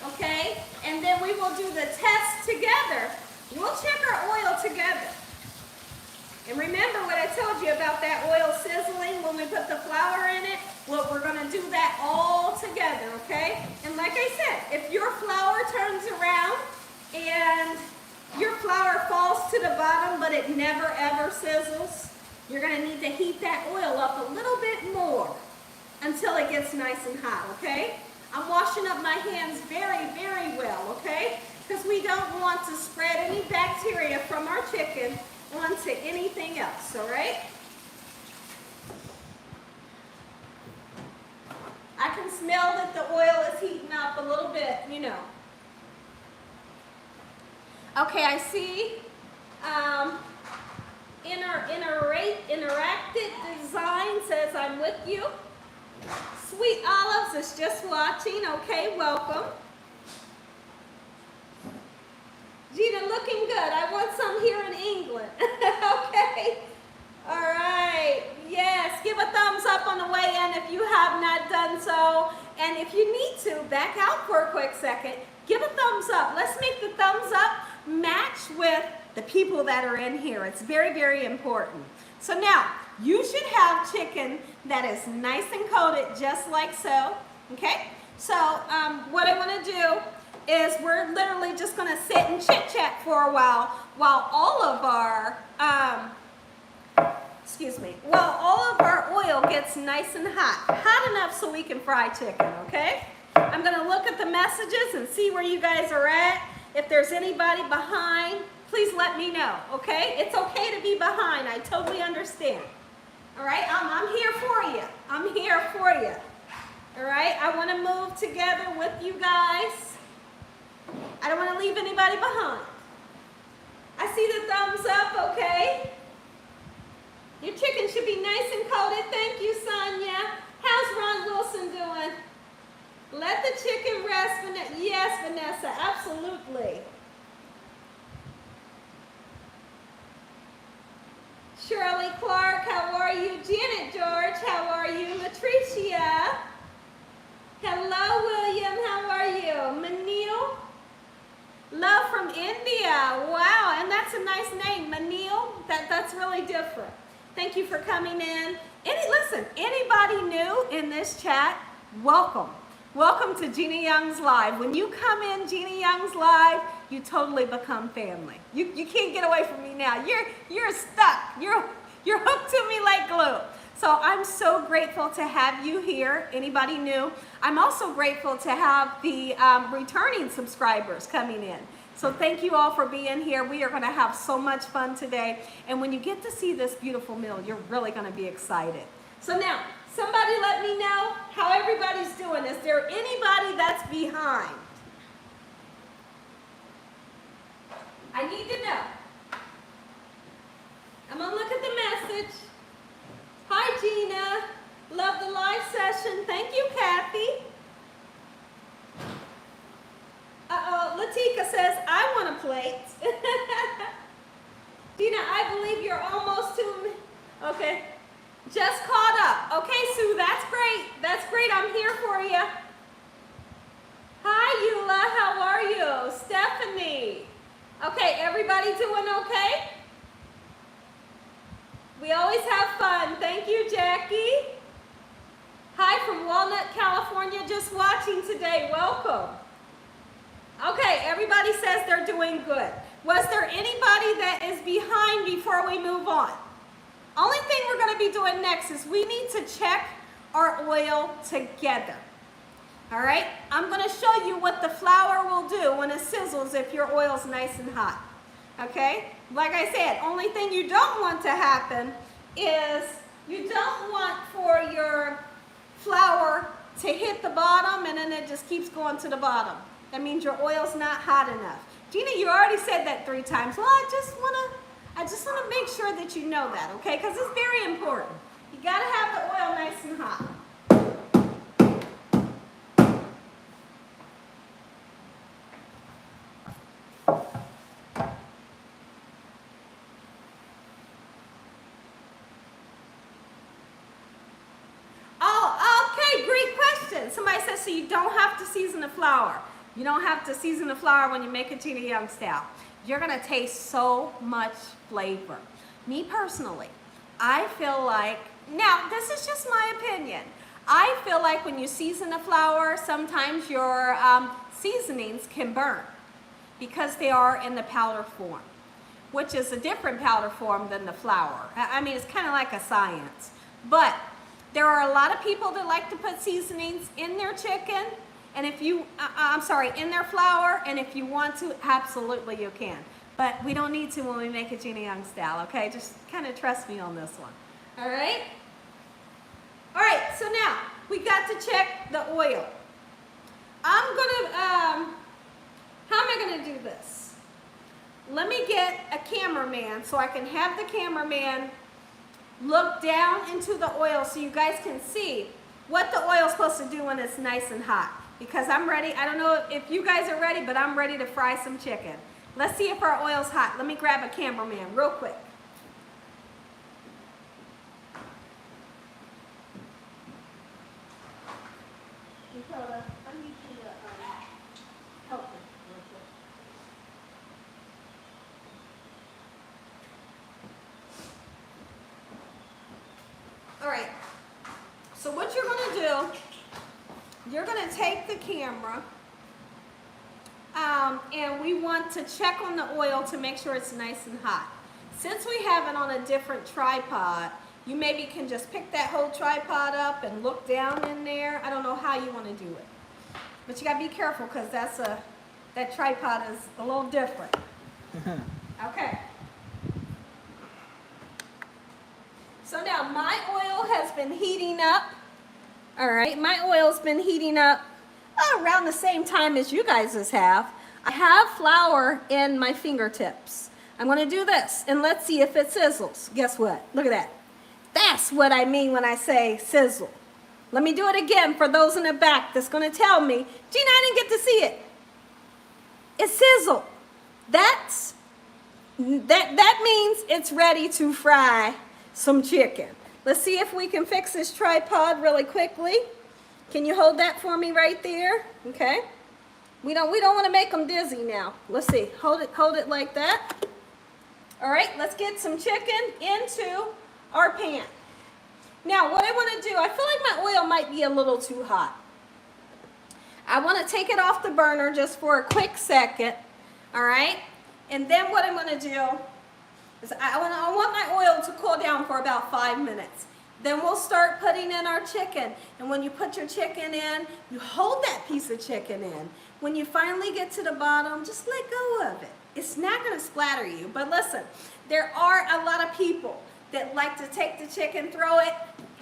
[SPEAKER 1] okay? And then we will do the test together. We'll check our oil together. And remember what I told you about that oil sizzling when we put the flour in it? Well, we're gonna do that all together, okay? And like I said, if your flour turns around and your flour falls to the bottom but it never ever sizzles, you're gonna need to heat that oil up a little bit more until it gets nice and hot, okay? I'm washing up my hands very, very well, okay? Because we don't want to spread any bacteria from our chicken onto anything else, all right? I can smell that the oil is heating up a little bit, you know. Okay, I see interactive design says I'm with you. Sweet Olives is just watching. Okay, welcome. Gina, looking good. I want some here in England. Okay. All right. Yes, give a thumbs up on the way in if you have not done so. And if you need to, back out for a quick second. Give a thumbs up. Let's make the thumbs up match with the people that are in here. It's very, very important. So now, you should have chicken that is nice and coated just like so, okay? So what I want to do is we're literally just going to sit and chit-chat for a while all of our, while all of our oil gets nice and hot enough so we can fry chicken, okay? I'm going to look at the messages and see where you guys are at. If there's anybody behind, please let me know, okay? It's okay to be behind. I totally understand. All right, I'm here for you. I'm here for you. All right, I want to move together with you guys. I don't want to leave anybody behind. I see the thumbs up, okay? Your chicken should be nice and coated. Thank you, Sonia. How's Ron Wilson doing? Let the chicken rest, Vanessa. Yes, Vanessa, absolutely. Shirley Clark, how are you? Janet George, how are you? Latricia. Hello, William, how are you? Manil. Love from India. Wow, that's a nice name, Manil. That's really different. Thank you for coming in. Listen, anybody new in this chat, welcome. Welcome to Gina Young's Live. When you come in Gina Young's Live, you totally become family. You can't get away from me now. You're stuck. You're hooked to me like glue. So I'm so grateful to have you here. Anybody new? I'm also grateful to have the returning subscribers coming in. So thank you all for being here. We are going to have so much fun today. And when you get to see this beautiful meal, you're really going to be excited. So now, somebody let me know how everybody's doing. Is there anybody that's behind? I need to know. I'm going to look at the message. Hi, Gina. Love the live session. Thank you, Kathy. Latika says, I want a plate. Gina, I believe you're almost to me. Okay. Just caught up. Okay, Sue, that's great. That's great. I'm here for you. Hi, Eula. How are you? Stephanie. Okay, everybody doing okay? We always have fun. Thank you, Jackie. Hi from Walnut, California. Just watching today. Welcome. Okay, everybody says they're doing good. Was there anybody that is behind before we move on? Only thing we're going to be doing next is we need to check our oil together. All right? I'm going to show you what the flour will do when it sizzles if your oil's nice and hot. Okay? Like I said, only thing you don't want to happen is you don't want for your flour to hit the bottom and then it just keeps going to the bottom. That means your oil's not hot enough. Gina, you already said that 3 times. Well, I just want to make sure that you know that, okay? Because it's very important. You got to have the oil nice and hot. Oh, okay, great question. Somebody says, so you don't have to season the flour. You don't have to season the flour when you make a Gina Young style. You're going to taste so much flavor. Me personally, I feel like, now this is just my opinion, I feel like when you season the flour, sometimes your seasonings can burn because they are in the powder form, which is a different powder form than the flour. I mean, it's kind of like a science. But there are a lot of people that like to put seasonings in their chicken, and if you, in their flour, and if you want to, absolutely you can. But we don't need to when we make a Gina Young style, okay? Just kind of trust me on this one, all right? All right, so now we got to check the oil. I'm gonna, how am I gonna do this? Let me get a cameraman so I can have the cameraman look down into the oil so you guys can see what the oil's supposed to do when it's nice and hot. Because I'm ready. I don't know if you guys are ready, but I'm ready to fry some chicken. Let's see if our oil's hot. Let me grab a cameraman real quick. Dakota, I need you to help me real quick. All right. So what you're going to do, you're going to take the camera, and we want to check on the oil to make sure it's nice and hot. Since we have it on a different tripod, you maybe can just pick that whole tripod up and look down in there. I don't know how you want to do it. But you got to be careful because that tripod is a little different. Okay. So now my oil has been heating up. All right, my oil's been heating up around the same time as you guys have. I have flour in my fingertips. I'm going to do this, and let's see if it sizzles. Guess what? Look at that. That's what I mean when I say sizzle. Let me do it again for those in the back that's going to tell me, Gina, I didn't get to see it. It sizzled. That means it's ready to fry some chicken. Let's see if we can fix this tripod really quickly. Can you hold that for me right there? Okay. We don't want to make them dizzy now. Let's see. Hold it like that. All right, let's get some chicken into our pan. Now, what I want to do, I feel like my oil might be a little too hot. I want to take it off the burner just for a quick second, all right? And then what I'm going to do is I want my oil to cool down for about 5 minutes. Then we'll start putting in our chicken. And when you put your chicken in, you hold that piece of chicken in. When you finally get to the bottom, just let go of it. It's not going to splatter you. But listen, there are a lot of people that like to take the chicken, throw it,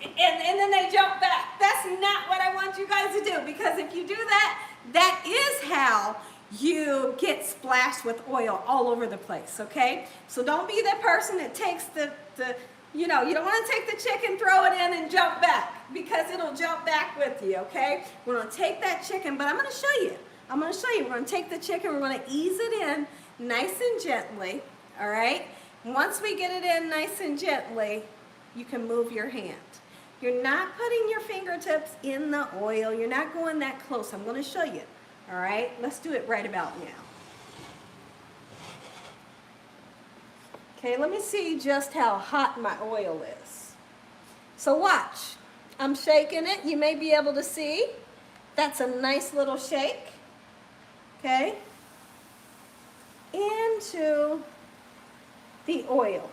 [SPEAKER 1] and then they jump back. That's not what I want you guys to do, because if you do that, that is how you get splashed with oil all over the place, okay? So don't be that person that takes you don't want to take the chicken, throw it in, and jump back, because it'll jump back with you, okay? We're going to take that chicken, but I'm going to show you. We're going to take the chicken, we're going to ease it in nice and gently, all right? Once we get it in nice and gently, you can move your hand. You're not putting your fingertips in the oil. You're not going that close. I'm going to show you, all right? Let's do it right about now. Okay, let me see just how hot my oil is. So watch. I'm shaking it. You may be able to see. That's a nice little shake. Okay? Into the oil.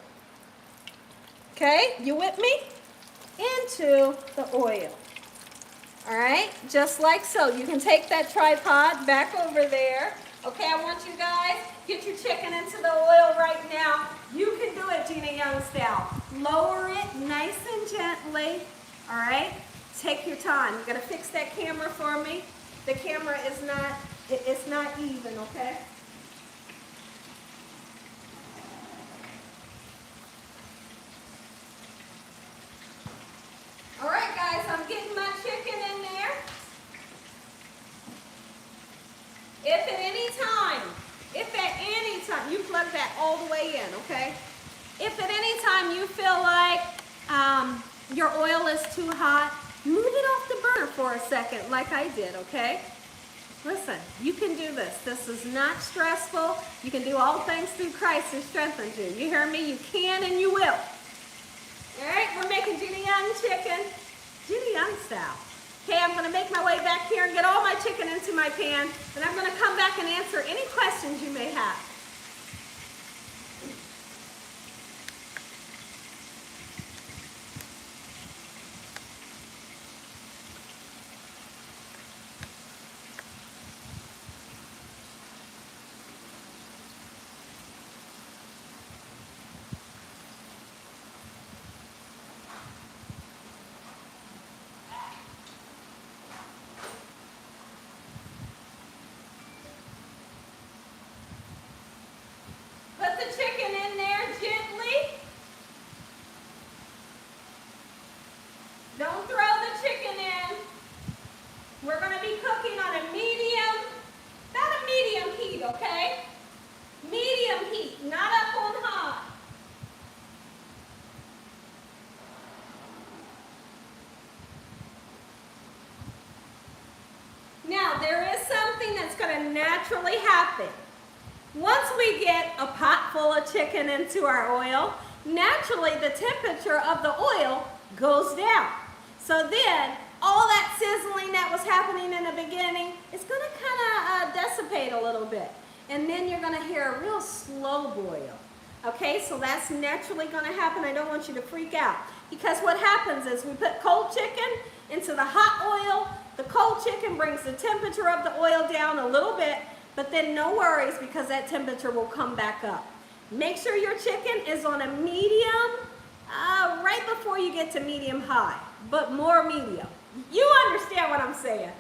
[SPEAKER 1] Okay, you with me? Into the oil. All right, just like so. You can take that tripod back over there. Okay, I want you guys, get your chicken into the oil right now. You can do it Gina Young style. Lower it nice and gently. All right, take your time. You gotta fix that camera for me. The camera is it's not even, okay? All right, guys, I'm getting my chicken in there. If at any time, you plug that all the way in, okay? If at any time you feel like your oil is too hot, move it off the burner for a second like I did, okay? Listen, you can do this. This is not stressful. You can do all things through Christ who strengthens you. You hear me? You can and you will. All right, we're making Gina Young chicken, Gina Young style. Okay, I'm going to make my way back here and get all my chicken into my pan, and I'm going to come back and answer any questions you may have. Put the chicken in there gently. Don't throw the chicken in. We're going to be cooking on a medium, about a medium heat, okay? Medium heat, not up on high. Now, there is something that's going to naturally happen. Once we get a pot full of chicken into our oil, naturally the temperature of the oil goes down. So then all that sizzling that was happening in the beginning is going to kind of dissipate a little bit. And then you're going to hear a real slow boil. Okay, so that's naturally going to happen. I don't want you to freak out. Because what happens is we put cold chicken into the hot oil. The cold chicken brings the temperature of the oil down a little bit. But then no worries, because that temperature will come back up. Make sure your chicken is on a medium, right before you get to medium high, but more medium. You understand what I'm saying.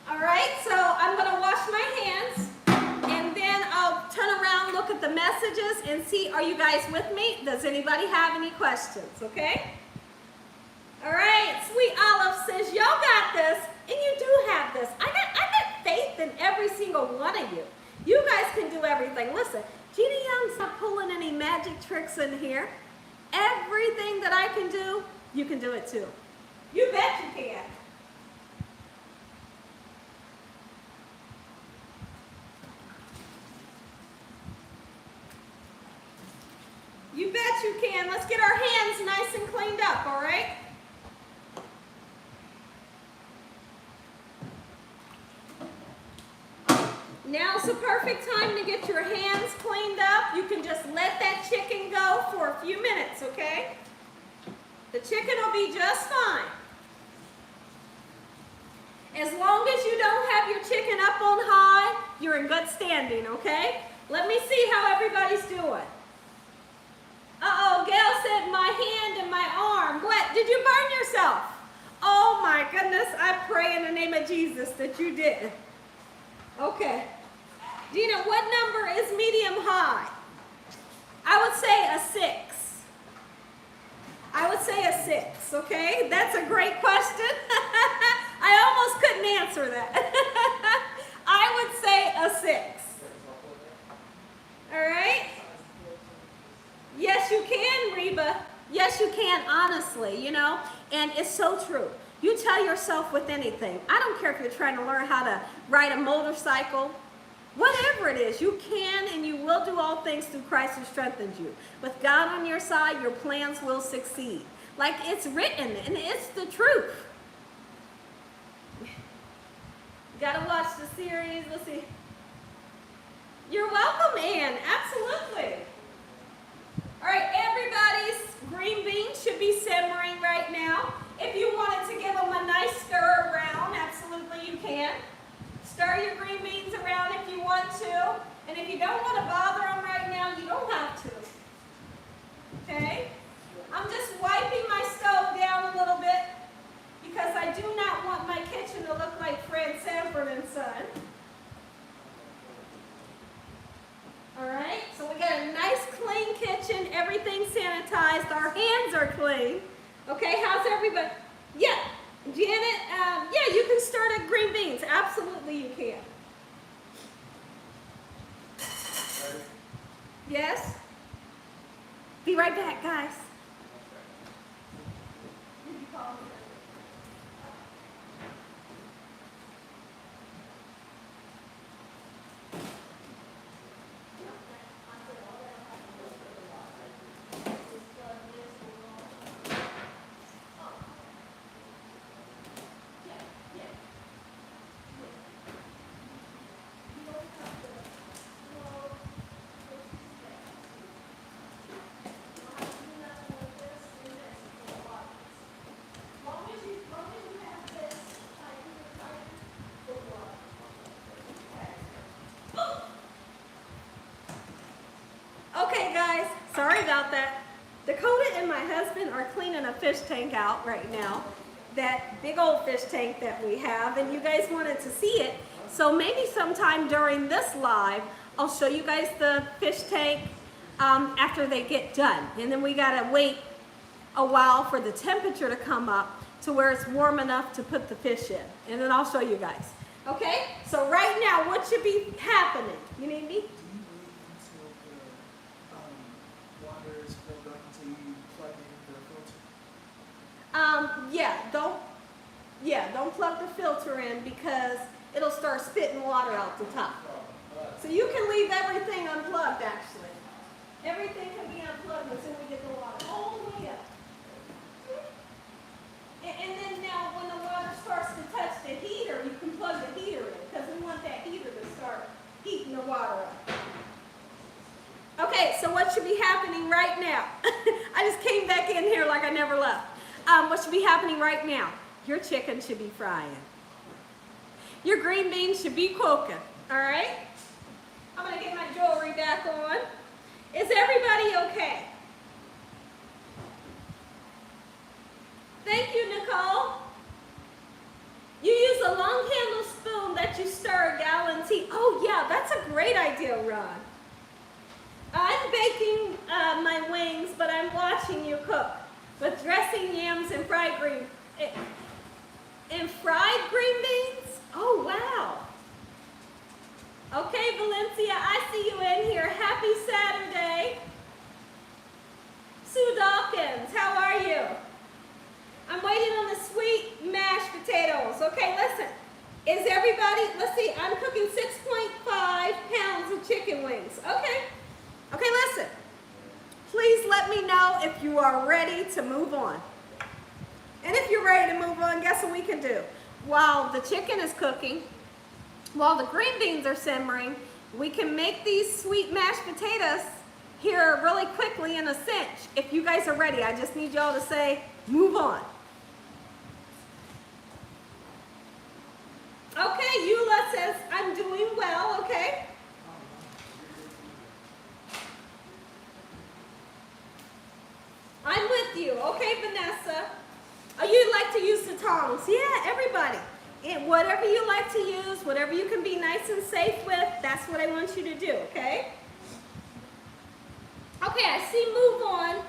[SPEAKER 1] All right, so I'm going to wash my hands, and then I'll turn around, look at the messages, and see, are you guys with me? Does anybody have any questions, okay? All right, Sweet Olive says, y'all got this, and you do have this. I got faith in every single one of you. You guys can do everything. Listen, Gina Young's not pulling any magic tricks in here. Everything that I can do, you can do it too. You bet you can. You bet you can. Let's get our hands nice and cleaned up, all right? Now's the perfect time to get your hands cleaned up. You can just let that chicken go for a few minutes, okay? The chicken will be just fine. As long as you don't have your chicken up on high, you're in good standing, okay? Let me see how everybody's doing. Uh-oh, Gail said my hand and my arm. What, did you burn yourself? Oh my goodness, I pray in the name of Jesus that you didn't. Okay. Gina, what number is medium high? I would say a 6. I would say a 6, okay? That's a great question. I almost couldn't answer that. I would say a 6. All right? Yes, you can, Reba. Yes, you can, honestly, you know? And it's so true. You tell yourself with anything. I don't care if you're trying to learn how to ride a motorcycle. Whatever it is, you can and you will do all things through Christ who strengthens you. With God on your side, your plans will succeed. Like it's written, and it's the truth. Gotta watch the series. Let's see. You're welcome, Ann. Absolutely. All right, everybody's green beans should be simmering right now. If you wanted to give them a nice stir around, absolutely you can. Stir your green beans around if you want to. And if you don't want to bother them right now, you don't have to. Okay? I'm just wiping my stove down a little bit because I do not want my kitchen to look like Fred Sanford and Son. All right, so we got a nice clean kitchen, everything sanitized, our hands are clean. Okay, how's everybody? Yeah, Janet, yeah, you can start at green beans. Absolutely you can. Yes? Be right back, guys. Okay guys, sorry about that. Dakota and my husband are cleaning a fish tank out right now. That big old fish tank that we have, and you guys wanted to see it. So maybe sometime during this live, I'll show you guys the fish tank after they get done. And then we gotta wait a while for the temperature to come up to where it's warm enough to put the fish in. And then I'll show you guys. Okay, so right now, what should be happening? You need me? Don't plug the filter in because it'll start spitting water out the top. So you can leave everything unplugged actually. Everything can be unplugged until we get the water all the way up. And then now when the water starts to touch the heater, you can plug the heater in because we want that heater to start heating the water up. Okay, so what should be happening right now? I just came back in here like I never left. What should be happening right now? Your chicken should be frying. Your green beans should be cooking, all right? I'm gonna get my jewelry back on. Is everybody okay? Thank you, Nicole. You use a long handle spoon that you stir a gallon tea. Oh yeah, that's a great idea, Ron. I'm baking my wings, but I'm watching you cook with dressing yams and fried green beans. Oh wow. Okay, Valencia, I see you in here. Happy Saturday. Sue Dawkins, how are you? I'm waiting on the sweet mashed potatoes. Okay, listen. Is everybody, let's see, I'm cooking 6.5 pounds of chicken wings. Okay. Okay, listen. Please let if you are ready to move on. And if you're ready to move on, guess what we can do? While the chicken is cooking, while the green beans are simmering, we can make these sweet mashed potatoes here really quickly in a cinch. If you guys are ready, I just need y'all to say, move on. Okay, Eula says, I'm doing well, okay? I'm with you. Okay, Vanessa. Oh, you like to use the tongs. Yeah, everybody. Whatever you like to use, whatever you can be nice and safe with, that's what I want you to do, okay? Okay, I see move on.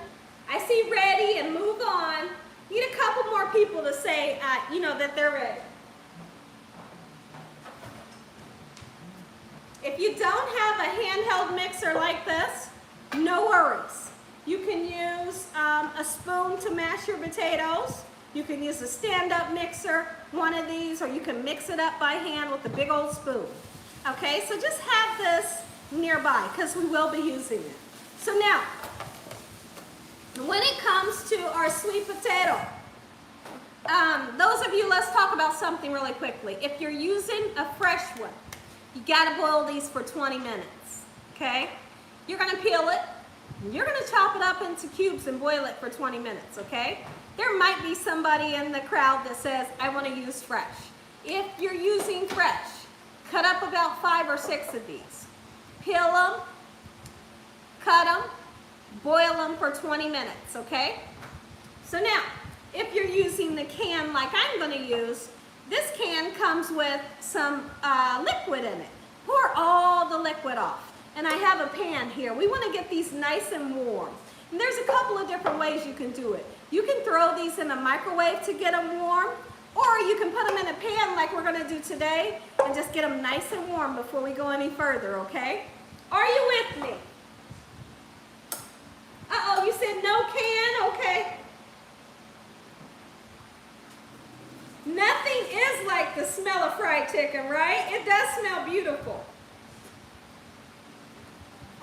[SPEAKER 1] I see ready and move on. Need a couple more people to say, that they're ready. If you don't have a handheld mixer like this, no worries. You can use a spoon to mash your potatoes. You can use a stand-up mixer, one of these, or you can mix it up by hand with a big old spoon. Okay, so just have this nearby because we will be using it. So now, when it comes to our sweet potato, those of you, let's talk about something really quickly. If you're using a fresh one, you gotta boil these for 20 minutes, okay? You're gonna peel it, and you're gonna chop it up into cubes and boil it for 20 minutes, okay? There might be somebody in the crowd that says, I wanna use fresh. If you're using fresh, cut up about 5 or 6 of these. Peel them, cut them, boil them for 20 minutes, okay? So now, if you're using the can like I'm gonna use, this can comes with some liquid in it. Pour all the liquid off. And I have a pan here. We want to get these nice and warm. And there's a couple of different ways you can do it. You can throw these in a microwave to get them warm, or you can put them in a pan like we're going to do today and just get them nice and warm before we go any further, okay? Are you with me? Uh-oh, you said no can? Okay. Nothing is like the smell of fried chicken, right? It does smell beautiful.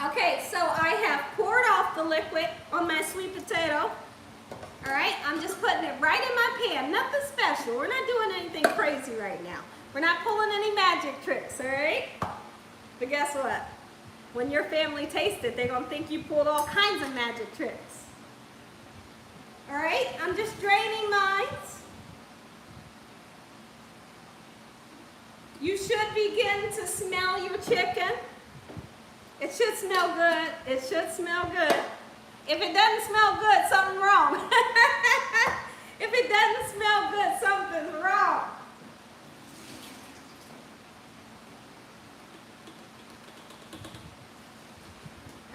[SPEAKER 1] Okay, so I have poured off the liquid on my sweet potato. All right, I'm just putting it right in my pan. Nothing special. We're not doing anything crazy right now. We're not pulling any magic tricks, all right? But guess what? When your family tastes it, they're going to think you pulled all kinds of magic tricks. All right, I'm just draining mine. You should begin to smell your chicken. It should smell good. It should smell good. If it doesn't smell good, something's wrong. If it doesn't smell good, something's wrong.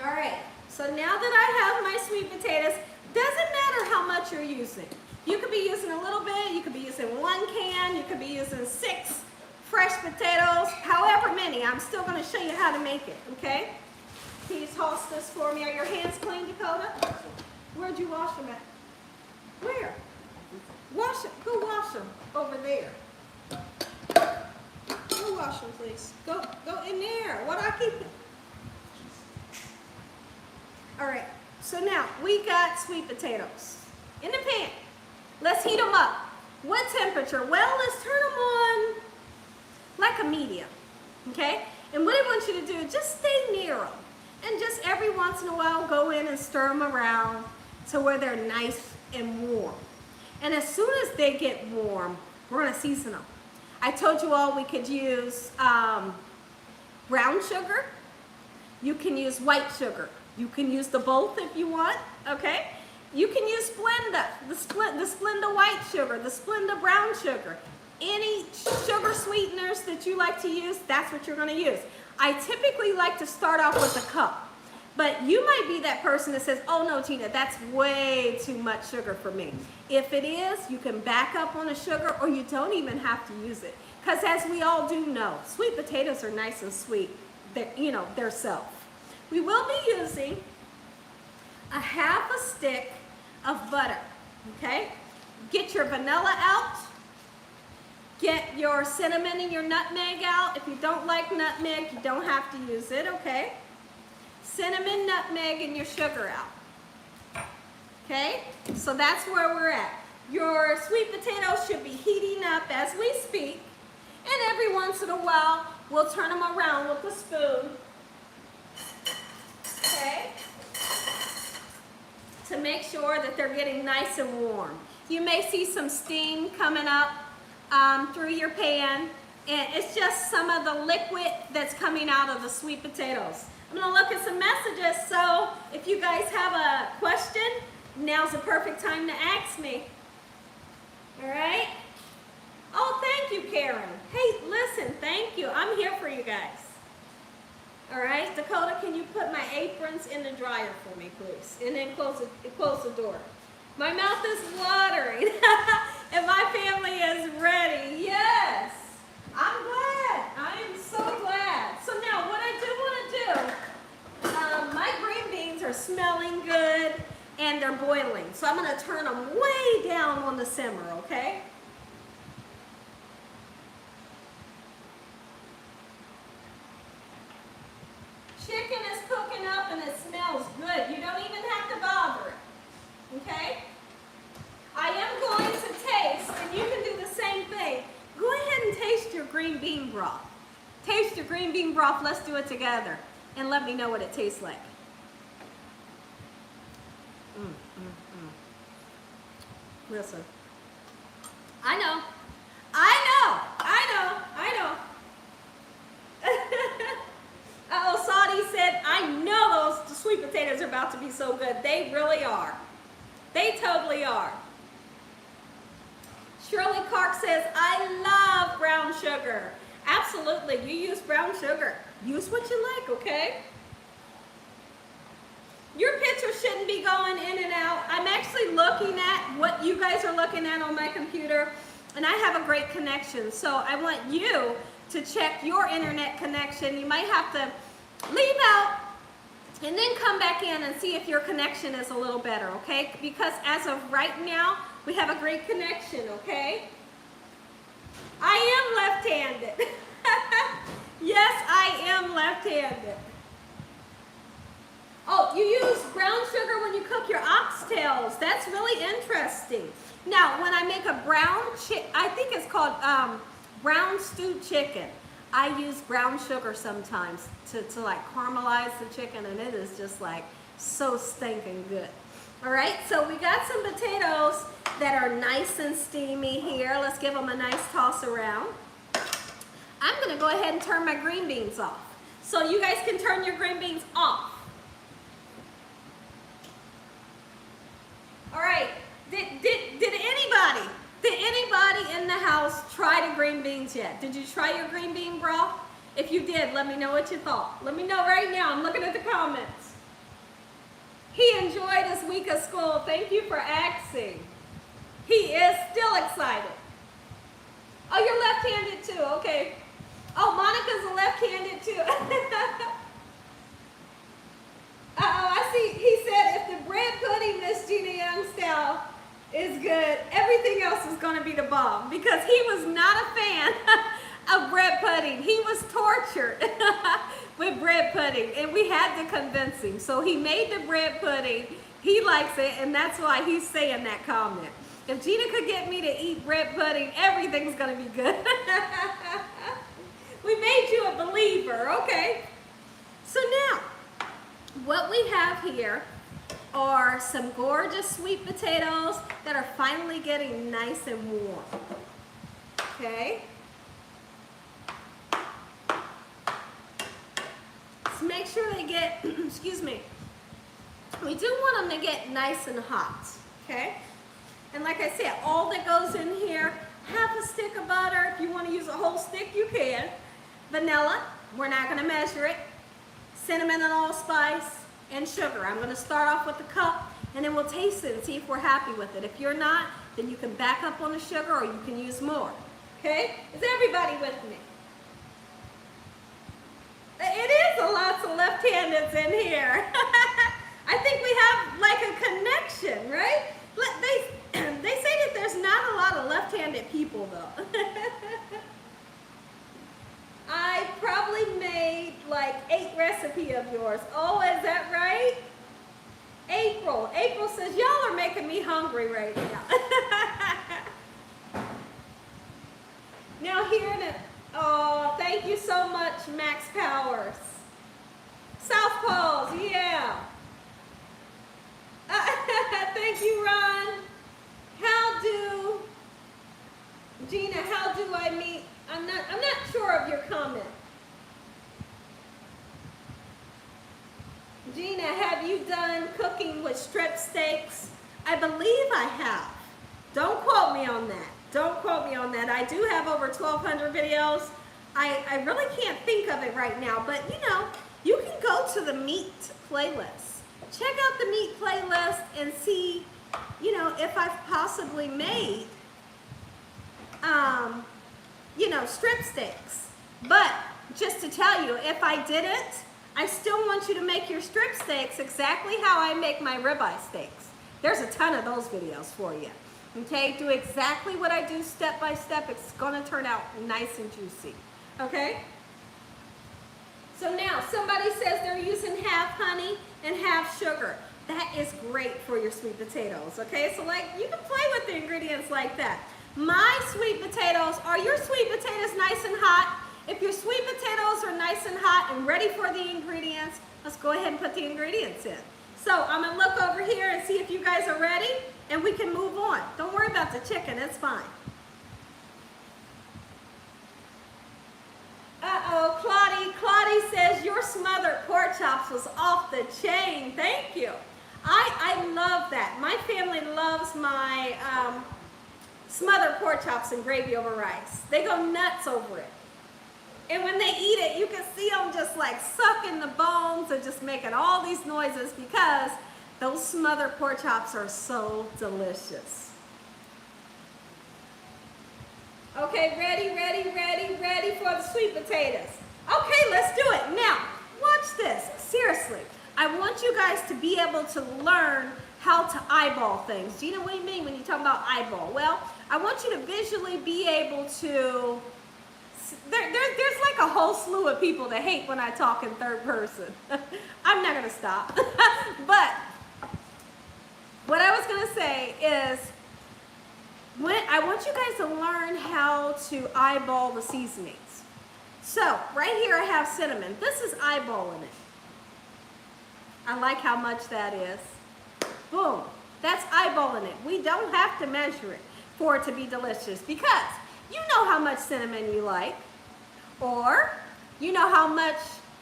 [SPEAKER 1] All right, so now that I have my sweet potatoes, doesn't matter how much you're using. You could be using a little bit, you could be using 1 can, you could be using 6 fresh potatoes, however many. I'm still going to show you how to make it, okay? Can you toss this for me? Are your hands clean, Dakota? Where'd you wash them at? Where? Wash them. Go wash them over there. Go wash them, please. Go in there. What do I keep it? All right. So now we got sweet potatoes in the pan. Let's heat them up. What temperature? Well, let's turn them on like a medium, okay? And what I want you to do, just stay near them. And just every once in a while, go in and stir them around to where they're nice and warm. And as soon as they get warm, we're gonna season them. I told you all we could use brown sugar. You can use white sugar. You can use the both if you want, okay? You can use Splenda, the Splenda white sugar, the Splenda brown sugar. Any sugar sweeteners that you like to use, that's what you're going to use. I typically like to start off with a cup, but you might be that person that says, oh no, Gina, that's way too much sugar for me. If it is, you can back up on the sugar, or you don't even have to use it. Because as we all do know, sweet potatoes are nice and sweet, they're self. We will be using a half a stick of butter, okay? Get your vanilla out. Get your cinnamon and your nutmeg out. If you don't like nutmeg, you don't have to use it, okay? Cinnamon, nutmeg, and your sugar out. Okay, so that's where we're at. Your sweet potatoes should be heating up as we speak. And every once in a while, we'll turn them around with a spoon. Okay? To make sure that they're getting nice and warm. You may see some steam coming up through your pan. And it's just some of the liquid that's coming out of the sweet potatoes. I'm going to look at some messages. So if you guys have a question, now's the perfect time to ask me. All right? Oh, thank you, Karen. Hey, listen, thank you. I'm here for you guys. All right, Dakota, can you put my aprons in the dryer for me, please? And then close the door. My mouth is watering, and my family is ready. Yes, I'm glad. I am so glad. So now, what I do want to do, my green beans are smelling good, and they're boiling. So I'm going to turn them way down on the simmer, okay? Chicken is cooking up and it smells good. You don't even have to bother it. Okay? I am going to taste, and you can do the same thing. Go ahead and taste your green bean broth. Taste your green bean broth. Let's do it together. And let me know what it tastes like. Listen. I know. Uh-oh, Saudi said, I know those sweet potatoes are about to be so good. They really are. They totally are. Shirley Clark says, I love brown sugar. Absolutely, you use brown sugar. Use what you like, okay? Your picture shouldn't be going in and out. I'm actually looking at what you guys are looking at on my computer, and I have a great connection. So I want you to check your internet connection. You might have to leave out and then come back in and see if your connection is a little better, okay? Because as of right now, we have a great connection, okay? I am left-handed. Yes, I am left-handed. Oh, you use brown sugar when you cook your oxtails. That's really interesting. Now, when I make a I think it's called brown stewed chicken. I use brown sugar sometimes to like caramelize the chicken, and it is just like so stinking good. All right, so we got some potatoes that are nice and steamy here. Let's give them a nice toss around. I'm gonna go ahead and turn my green beans off. So you guys can turn your green beans off. All right, did anybody in the house try the green beans yet? Did you try your green bean broth? If you did, let me know what you thought. Let me know right now. I'm looking at the comments. He enjoyed his week of school. Thank you for asking. He is still excited. Oh, you're left-handed too. Okay. Oh, Monica's a left-handed too. I see. He said if the bread pudding, Miss Gina Young style, is good, everything else is going to be the bomb, because he was not a fan of bread pudding. He was tortured with bread pudding, and we had to convince him. So he made the bread pudding. He likes it, and that's why he's saying that comment. If Gina could get me to eat bread pudding, everything's going to be good. We made you a believer, okay? So now, what we have here are some gorgeous sweet potatoes that are finally getting nice and warm. Okay? So make sure they get, excuse me, we do want them to get nice and hot. Okay? And like I said, all that goes in here, half a stick of butter. If you want to use a whole stick, you can. Vanilla, we're not going to measure it. Cinnamon and allspice, and sugar. I'm going to start off with a cup, and then we'll taste it and see if we're happy with it. If you're not, then you can back up on the sugar, or you can use more. Okay? Is everybody with me? It is a lots of left-handeds in here. I think we have like a connection, right? They say that there's not a lot of left-handed people, though. I probably made like 8 recipes of yours. Oh, is that right? April says, y'all are hungry right now. Now here it, oh, thank you so much, Max Powers. Southpaws, yeah. Thank you, Ron. Gina, how do I meet? I'm not sure of your comment. Gina, have you done cooking with strip steaks? I believe I have. Don't quote me on that. Don't quote me on that. I do have over 1,200 videos. I really can't think of it right now, but you know, you can go to the meat playlist. Check out the meat playlist and see, you know, if I've possibly made, you know, strip steaks. But just to tell you, if I didn't, I still want you to make your strip steaks exactly how I make my ribeye steaks. There's a ton of those videos for you. Okay, do exactly what I do step by step. It's gonna turn out nice and juicy. Okay? So now somebody says they're using half honey and half sugar. That is great for your sweet potatoes. Okay, so like you can play with the ingredients like that. My sweet potatoes, are your sweet potatoes nice and hot? If your sweet potatoes are nice and hot and ready for the ingredients, let's go ahead and put the ingredients in. So I'm gonna look over here and see if you guys are ready and we can move on. Don't worry about the chicken, it's fine. Uh-oh, Claudie says your smothered pork chops was off the chain. Thank you. I love that. My family loves my smothered pork chops and gravy over rice. They go nuts over it. And when they eat it, you can see them just like sucking the bones and just making all these noises because those smothered pork chops are so delicious. Okay, ready for the sweet potatoes. Okay, let's do it. Now, watch this. Seriously, I want you guys to be able to learn how to eyeball things. Gina, what do you mean when you talk about eyeball? Well, I want you to visually be able to... There's like a whole slew of people that hate when I talk in third person. I'm not going to stop. But what I was going to say is, I want you guys to learn how to eyeball the seasonings. So right here I have cinnamon. This is eyeballing it. I like how much that is. Boom. That's eyeballing it. We don't have to measure it for it to be delicious because you know how much cinnamon you like, or you know how much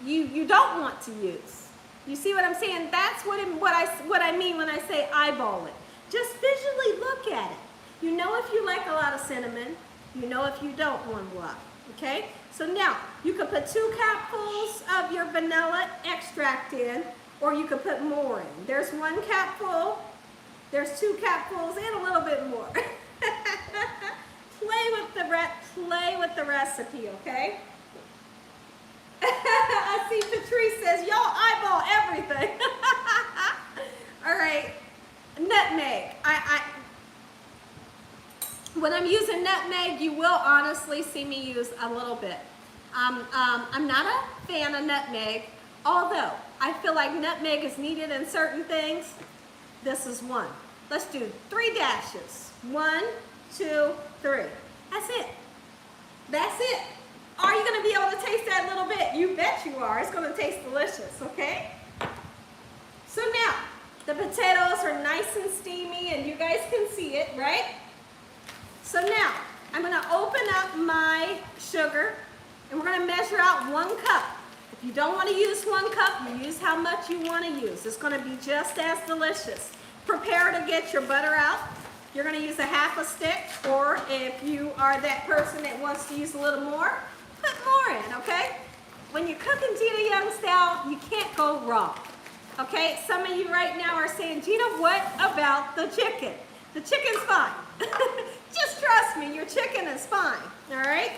[SPEAKER 1] you don't want to use. You see what I'm saying? That's what I mean when I say eyeball it. Just visually look at it. You know if you like a lot of cinnamon, you know if you don't want a lot, okay? So now, you can put 2 capfuls of your vanilla extract in, or you can put more in. There's 1 capful, there's 2 capfuls, and a little bit more. Play with the recipe, okay? I see Patrice says, y'all eyeball everything. All right, nutmeg. When I'm using nutmeg, you will honestly see me use a little bit. I'm not a fan of nutmeg, although I feel like nutmeg is needed in certain things. This is 1. Let's do 3 dashes. 1, 2, 3. That's it. That's it. Are you going to be able to taste that little bit? You bet you are. It's going to taste delicious, okay? So now, the potatoes are nice and steamy, and you guys can see it, right? So now, I'm going to open up my sugar, and we're going to measure out 1 cup. If you don't want to use 1 cup, you use how much you want to use. It's going to be just as delicious. Prepare to get your butter out. You're going to use a half a stick, or if you are that person that wants to use a little more, put more in, okay? When you're cooking Gina Young style, you can't go wrong, okay? Some of you right now are saying, Gina, what about the chicken? The chicken's fine. Just trust me, your chicken is fine, all right?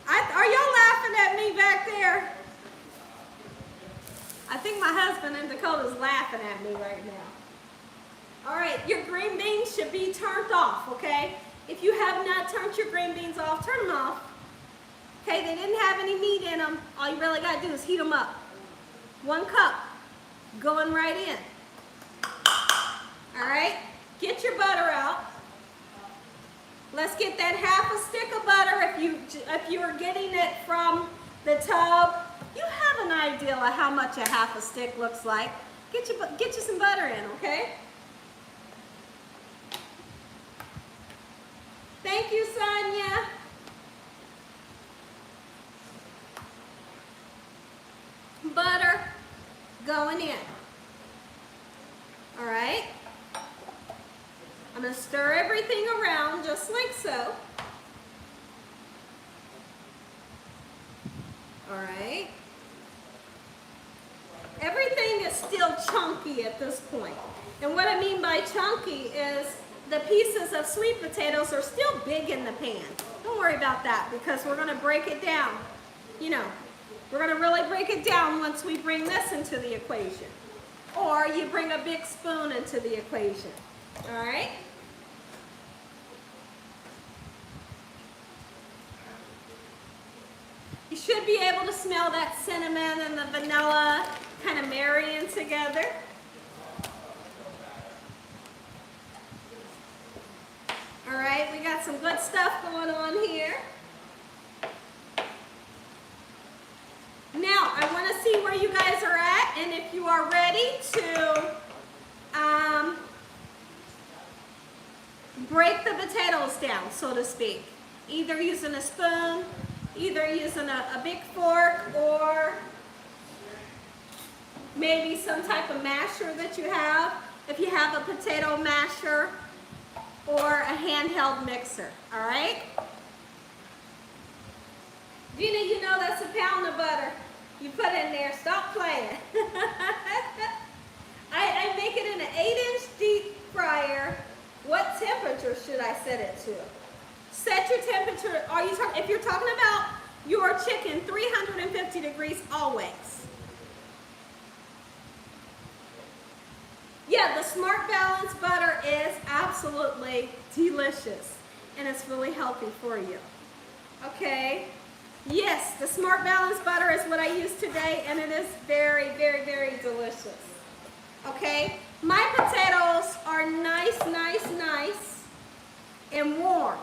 [SPEAKER 1] Are y'all laughing at me back there? I think my husband in Dakota is laughing at me right now. All right, your green beans should be turned off, okay? If you have not turned your green beans off, turn them off. Okay, they didn't have any meat in them. All you really got to do is heat them up. 1 cup. going right in. All right, get your butter out. Let's get that half a stick of butter. If you are getting it from the tub, you have an idea of how much a half a stick looks like. Get you some butter in, okay? Thank you, Sonia. Butter going in. All right. I'm going to stir everything around just like so. All right. Everything is still chunky at this point. And what I mean by chunky is the pieces of sweet potatoes are still big in the pan. Don't worry about that because we're going to break it down. You know, we're going to really break it down once we bring this into the equation. Or you bring a big spoon into the equation. All right? You should be able to smell that cinnamon and the vanilla kind of marrying together. All right, we got some good stuff going on here. Now, I want to see where you guys are at and if you are ready to break the potatoes down, so to speak. Either using a spoon, either using a big fork, or maybe some type of masher that you have. If you have a potato masher or a handheld mixer, all right? Gina, you know that's a pound of butter you put in there. Stop playing. I make it in an 8-inch deep fryer. What temperature should I set it to? Set your temperature. If you're talking about your chicken, 350 degrees always. Yeah, the Smart Balance butter is absolutely delicious and it's really healthy for you. Okay. Yes, the Smart Balance butter is what I use today, and it is very, very, very delicious. Okay, my potatoes are nice, nice, nice, and warm.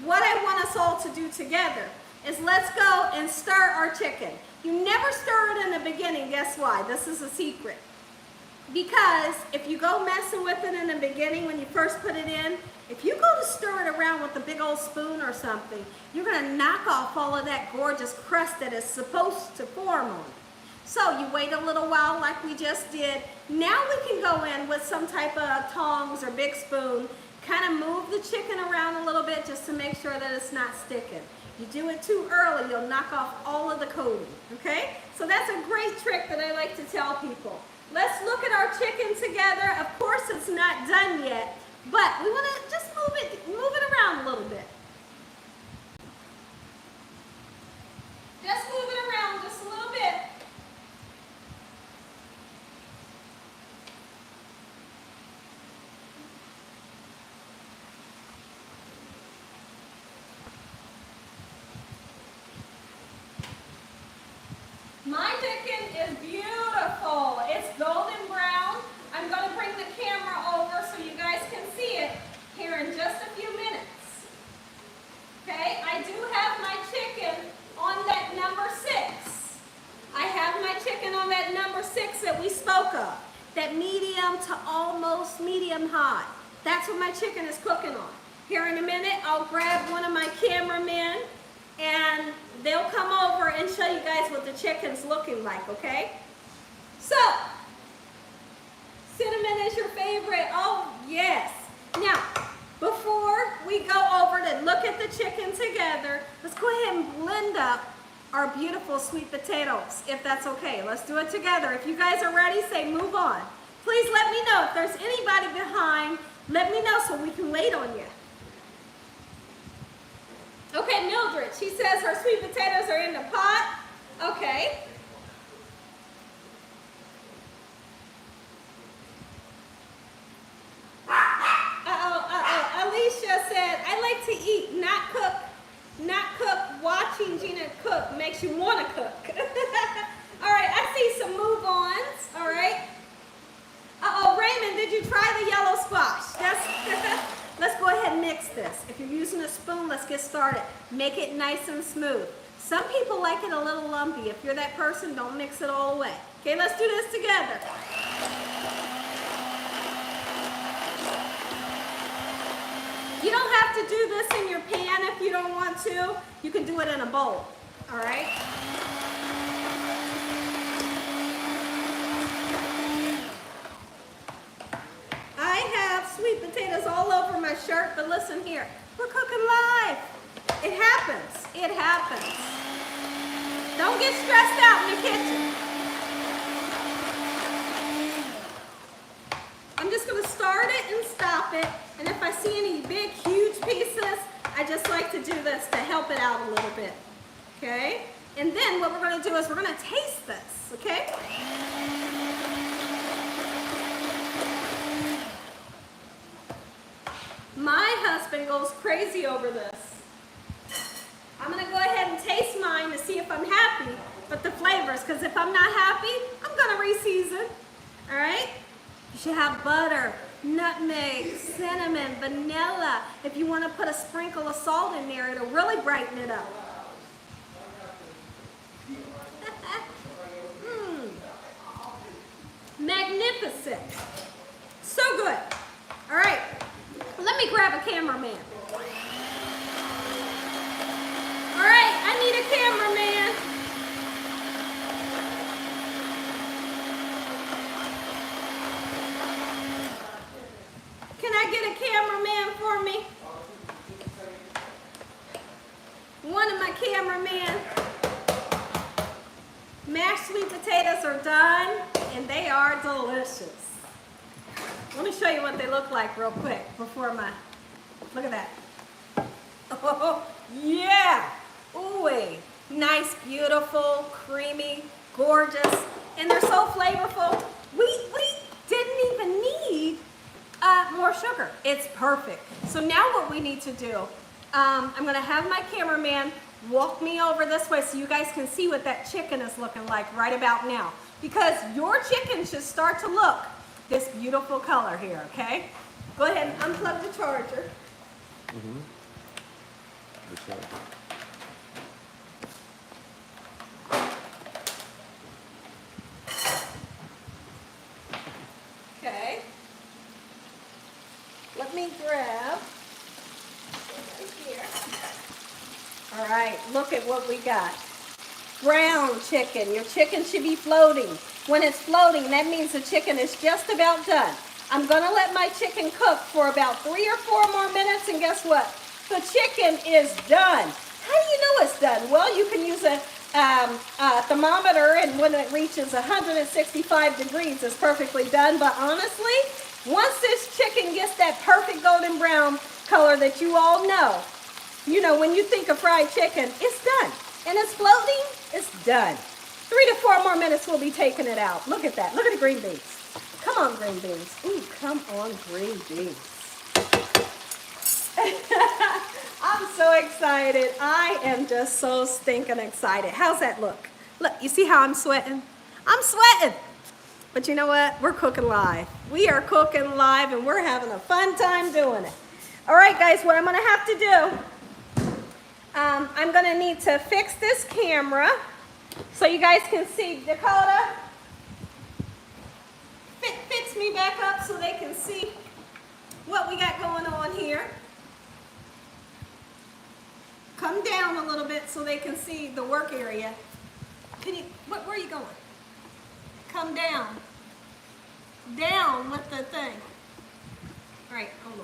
[SPEAKER 1] What I want us all to do together is let's go and stir our chicken. You never stir it in the beginning. Guess why? This is a secret. Because if you go messing with it in the beginning when you first put it in, if you go to stir it around with a big old spoon or something, you're going to knock off all of that gorgeous crust that is supposed to form on it. So you wait a little while like we just did. Now we can go in with some type of tongs or big spoon, kind of move the chicken around a little bit just to make sure that it's not sticking. You do it too early, you'll knock off all of the coating, okay? So that's a great trick that I like to tell people. Let's look at our chicken together. Of course, it's not done yet, but we want to just move it around a little bit. Just move it around just a little bit. My chicken is beautiful. It's golden brown. I'm going to bring the camera over so you guys can see it here in just a few minutes. Okay, I do have my chicken on that number 6. I have my chicken on that number 6 that we spoke of. That medium to almost medium high. That's what my chicken is cooking on. Here in a minute, I'll grab one of my cameramen and they'll come over and show you guys what the chicken's looking like, okay? So, cinnamon is your favorite. Oh, yes. Now, before we go over to look at the chicken together, let's go ahead and blend up our beautiful sweet potatoes, if that's okay. Let's do it together. If you guys are ready, say move on. Please let me know. If there's anybody behind, let me know so we can wait on you. Okay, Mildred, she says her sweet potatoes are in the pot. Okay. Alicia said, I like to eat, not cook. Not cook. Watching Gina cook makes you want to cook. All right, I see some move-ons. All right. let's get started. Make it nice and smooth. Some people like it a little lumpy. If you're that person, don't mix it all away. Okay, let's do this together. You don't have to do this in your pan if you don't want to. You can do it in a bowl, all right? I have sweet potatoes all over my shirt, but listen here, we're cooking live. It happens, it happens. Don't get stressed out in the kitchen. I'm just gonna start it and stop it, and if I see any big, huge pieces, I just like to do this to help it out a little bit, okay? And then what we're gonna do is we're gonna taste this, okay? My husband goes crazy over this. I'm gonna go ahead and taste mine to see if I'm happy with the flavors, because if I'm not happy, I'm gonna re-season, all right? You should have butter, nutmeg, cinnamon, vanilla. If you want to put a sprinkle of salt in there, it'll really brighten it up. Magnificent. So good. All right, let me grab a cameraman. All right, I need a cameraman. Can I get a cameraman for me? One of my cameramen. Mashed sweet potatoes are done, and they are delicious. Let me show you what they look like real quick before my, look at that. Oh, yeah. Ooh, nice, beautiful, creamy, gorgeous, and they're so flavorful. We didn't even need more sugar. It's perfect. So now what we need to do, I'm gonna have my cameraman walk me over this way so you guys can see what that chicken is looking like right about now. Because your chicken should start to look this beautiful color here, okay? Go ahead and unplug the charger. Okay. Let me grab right here. All right, look at what we got. Brown chicken. Your chicken should be floating. When it's floating, that means the chicken is just about done. I'm gonna let my chicken cook for about 3 or 4 more minutes, and guess what? The chicken is done. How do you know it's done? Well, you can use a thermometer, and when it reaches 165 degrees, it's perfectly done. But honestly, once this chicken gets that perfect golden brown color that you all know, you know, when you think of fried chicken, it's done. And it's floating, it's done. 3 to 4 more minutes, we'll be taking it out. Look at that. Look at the green beans. Come on, green beans. Ooh, come on, green beans. I'm so excited. I am just so stinking excited. How's that look? Look, you see how I'm sweating? I'm sweating. But you know what? We're cooking live. We are cooking live, and we're having a fun time doing it. All right, guys, what I'm going to have to do, I'm going to need to fix this camera so you guys can see. Dakota, fix me back up so they can see what we got going on here. Come down a little bit so they can see the work area. Can you, where are you going? Come down. Down with the thing. All right, hold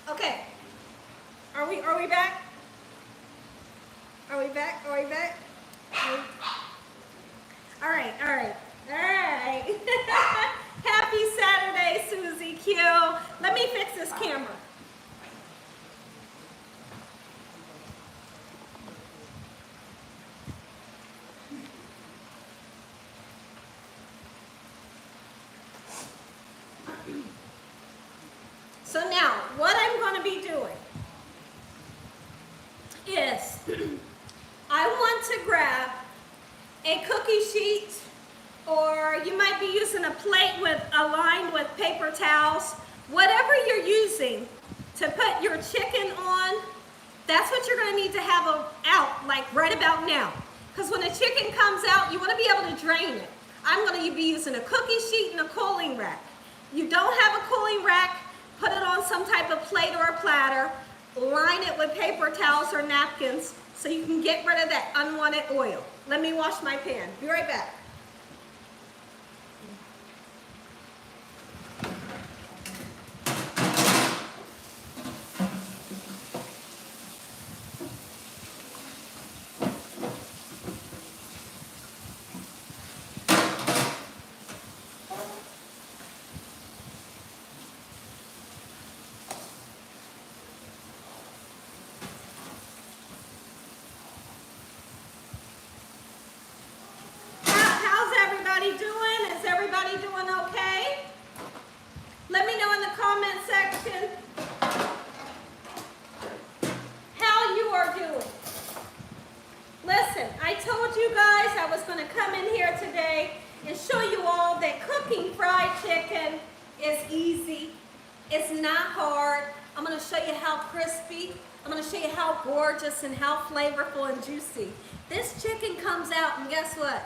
[SPEAKER 1] on. Okay. Are we back? Are we back? Are we back? All right. Happy Saturday, Susie Q. Let me fix this camera. So now, what I'm going to be doing is I want to grab a cookie sheet, or you might be using a plate aligned with paper towels, whatever you're using to put your chicken on, that's what you're gonna need to have out like right about now. Because when the chicken comes out, you wanna be able to drain it. I'm gonna be using a cookie sheet and a cooling rack. You don't have a cooling rack, put it on some type of plate or a platter, line it with paper towels or napkins so you can get rid of that unwanted oil. Let me wash my pan. Be right back. Doing? Is everybody doing okay? Let me know in the comment section how you are doing. Listen, I told you guys I was going to come in here today and show you all that cooking fried chicken is easy. It's not hard. I'm going to show you how crispy. I'm going to show you how gorgeous and how flavorful and juicy. This chicken comes out, and guess what?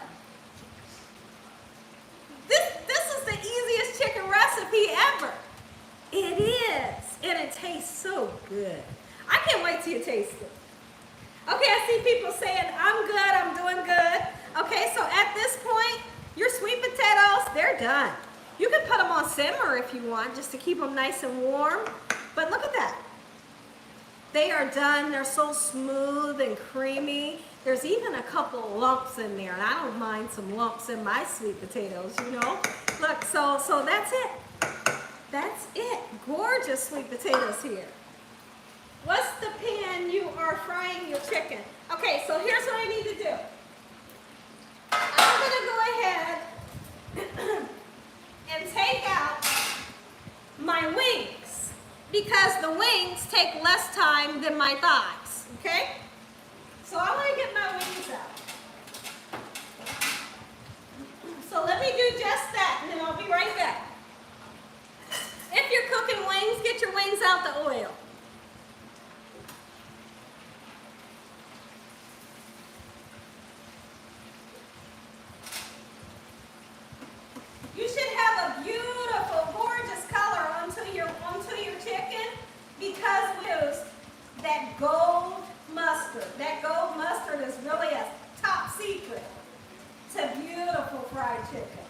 [SPEAKER 1] This is the easiest chicken recipe ever. It is, and it tastes so good. I can't wait till you taste it. Okay, I see people saying, I'm good, I'm doing good. Okay, so at this point, your sweet potatoes, they're done. You can put them on simmer if you want, just to keep them nice and warm. But look at that. They are done. They're so smooth and creamy. There's even a couple of lumps in there, and I don't mind some lumps in my sweet potatoes, you know. Look, so that's it. That's it. Gorgeous sweet potatoes here. What's the pan you are frying your chicken? Okay, so here's what I need to do. I'm gonna go ahead and take out my wings, because the wings take less time than my thighs, okay? So I want to get my wings out. So let me do just that, and then I'll be right back. If you're cooking wings, get your wings out the oil. You should have a beautiful, gorgeous color onto your chicken, because we use that gold mustard. That gold mustard is really a top secret to beautiful fried chicken.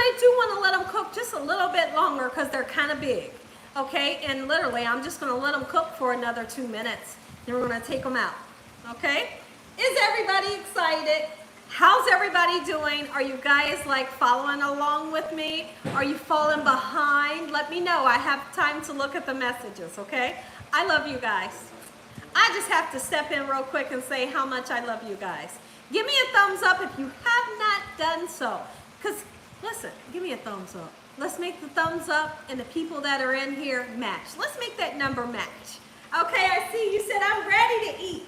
[SPEAKER 1] I do want to let them cook just a little bit longer because they're kind of big, okay? And literally, I'm just going to let them cook for another 2 minutes. Then we're going to take them out, okay? Is everybody excited? How's everybody doing? Are you guys like following along with me? Are you falling behind? Let me know. I have time to look at the messages, okay? I love you guys. I just have to step in real quick and say how much I love you guys. Give me a thumbs up if you have not done so. Because, listen, give me a thumbs up. Let's make the thumbs up and the people that are in here match. Let's make that number match. Okay, I see you said I'm ready to eat.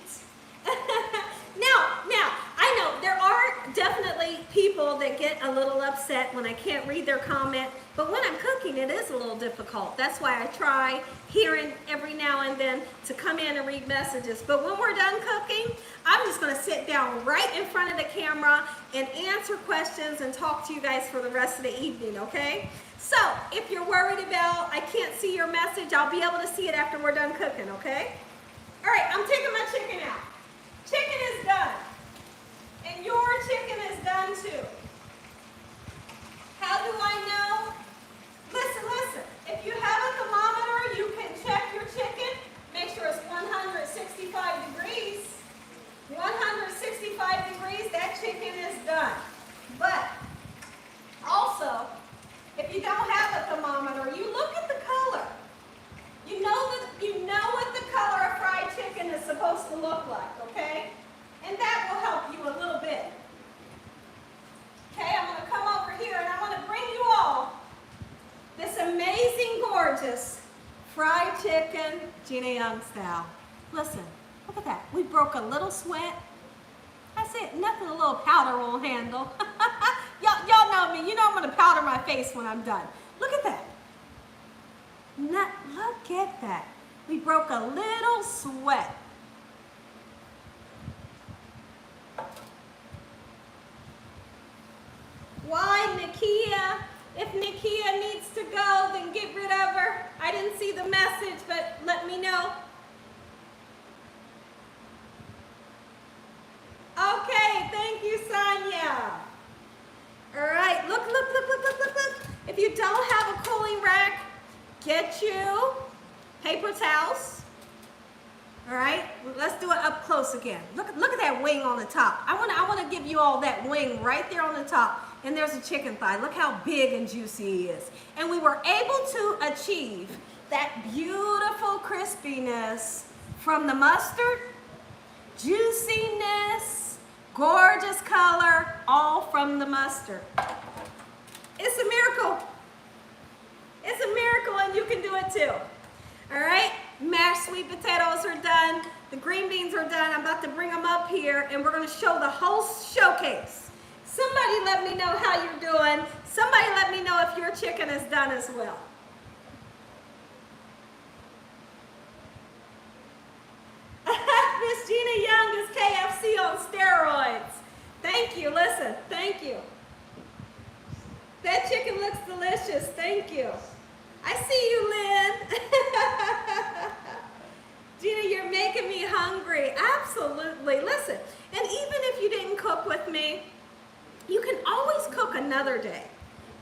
[SPEAKER 1] Now, I know there are definitely people that get a little upset when I can't read their comment, but when I'm cooking, it is a little difficult. That's why I try hearing every now and then to come in and read messages. But when we're done cooking, I'm just gonna sit down right in front of the camera and answer questions and talk to you guys for the rest of the evening, okay? So, if you're worried about I can't see your message, I'll be able to see it after we're done cooking, okay? All right, I'm taking my chicken out. Chicken is done. And your chicken is done too. How do I know? Listen. If you have a thermometer, you can check your chicken. Make sure it's 165 degrees. 165 degrees, that chicken is done. But also, if you don't have a thermometer, you look at the color. You know what the color of fried chicken is supposed to look like, okay? And that will help you a little bit. gorgeous fried chicken, Gina Young style. Listen, look at that. We broke a little sweat. That's it, nothing a little powder won't handle. Y'all know me, you know I'm gonna powder my face when I'm done. Look at that. Look at that. We broke a little sweat. Why, Nakia? If Nakia needs to go, then get rid of her. I didn't see the message, but let me know. Okay, thank you, Sonia. All right, look. If you don't have a cooling rack, get you paper towels. All right, let's do it up close again. Look at that wing on the top. I want to give you all that wing right there on the top. And there's a chicken thigh. Look how big and juicy it is. And we were able to achieve that beautiful crispiness from the mustard, juiciness, gorgeous color, all from the mustard. It's a miracle. It's a miracle, and you can do it too. All right, mashed sweet potatoes are done. The green beans are done. I'm about to bring them up here, and we're going to show the whole showcase. Somebody let me know how you're doing. Somebody let me know if your chicken is done as well. Miss Gina Young is KFC on steroids. Thank you. Listen, thank you. That chicken looks delicious. Thank you. I see you, Lynn. Gina, you're making me hungry. Absolutely. Listen, and even if you didn't cook with me, you can always cook another day.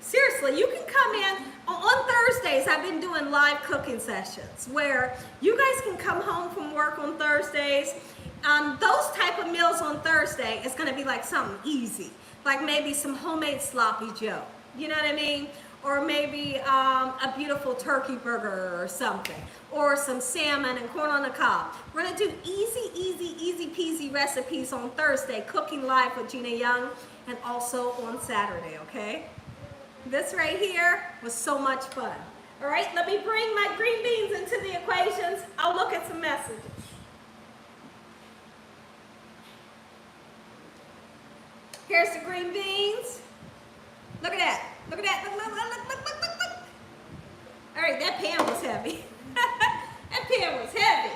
[SPEAKER 1] Seriously, you can come in. On Thursdays, I've been doing live cooking sessions where you guys can come home from work on Thursdays. Those type of meals on Thursday is going to be like something easy, like maybe some homemade sloppy joe. You know what I mean? Or maybe a beautiful turkey burger or something, or some salmon and corn on the cob. We're gonna do easy peasy recipes on Thursday, cooking live with Gina Young, and also on Saturday, okay? This right here was so much fun. All right, let me bring my green beans into the equations. I'll look at some messages. Here's the green beans. Look at that. Look at that. Look. All right, that pan was heavy. That pan was heavy.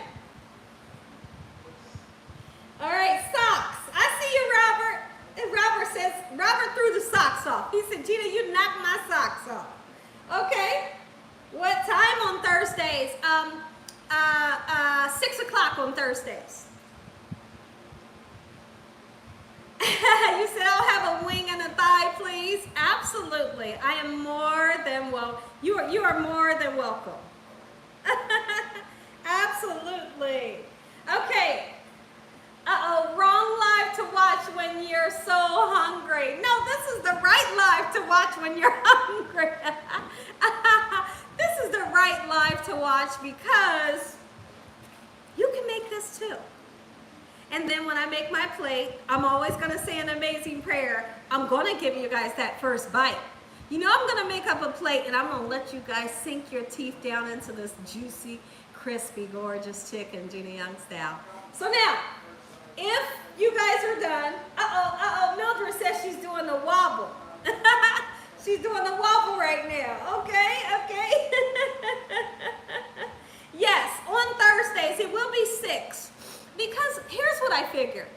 [SPEAKER 1] All right, socks. I see you, Robert. And Robert threw the socks off. He said, Gina, you knocked my socks off. Okay. What time on Thursdays? 6 o'clock on Thursdays. You said I'll have a wing and a thigh, please. Absolutely. I am more than well. You are more than welcome. Absolutely. Okay. Wrong live to watch when you're so hungry. No, this is the right live to watch when you're hungry. This is the right live to watch because you can make this too. And then when I make my plate, I'm always going to say an amazing prayer. I'm going to give you guys that first bite. You know, I'm going to make up a plate and I'm going to let you guys sink your teeth down into this juicy, crispy, gorgeous chicken, Gina Young style. So now, if you guys are done, Mildred says she's doing the wobble. She's doing the wobble right now. Okay. Yes, on Thursdays, it will be 6. Because here's what I figured.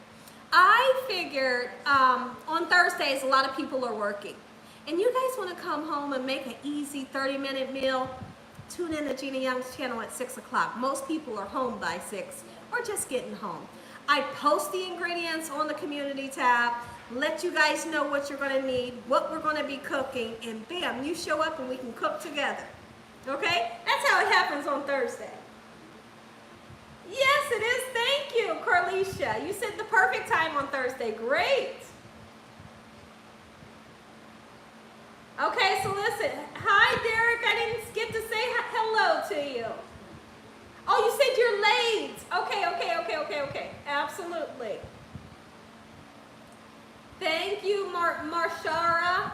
[SPEAKER 1] I figured on Thursdays, a lot of people are working. And you guys want to come home and make an easy 30-minute meal, tune in to Gina Young's channel at 6 o'clock. Most people are home by 6 or just getting home. I post the ingredients on the community tab, let you guys know what you're going to need, what we're going to be cooking, and bam, you show up and we can cook together. Okay? That's how it happens on Thursday. Yes, it is. Thank you, Carlicia. You said the perfect time on Thursday. Great. Okay, so listen. Hi, Derek. I didn't get to say hello to you. Oh, you said you're late. Okay. Absolutely. Thank you, Mashara.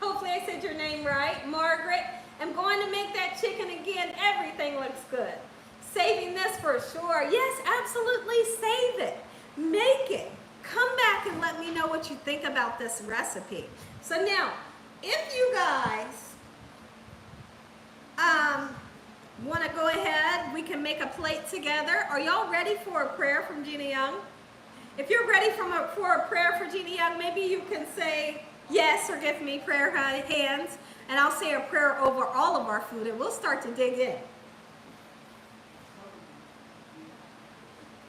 [SPEAKER 1] Hopefully I said your name right. Margaret. I'm going to make that that chicken again. Everything looks good. Saving this for sure. Yes, absolutely save it. Make it. Come back and let me know what you think about this recipe. So now, if you guys want to go ahead, we can make a plate together. Are y'all ready for a prayer from Gina Young? If you're ready for a prayer for Gina Young, maybe you can say yes or give me prayer hands, and I'll say a prayer over all of our food, and we'll start to dig in.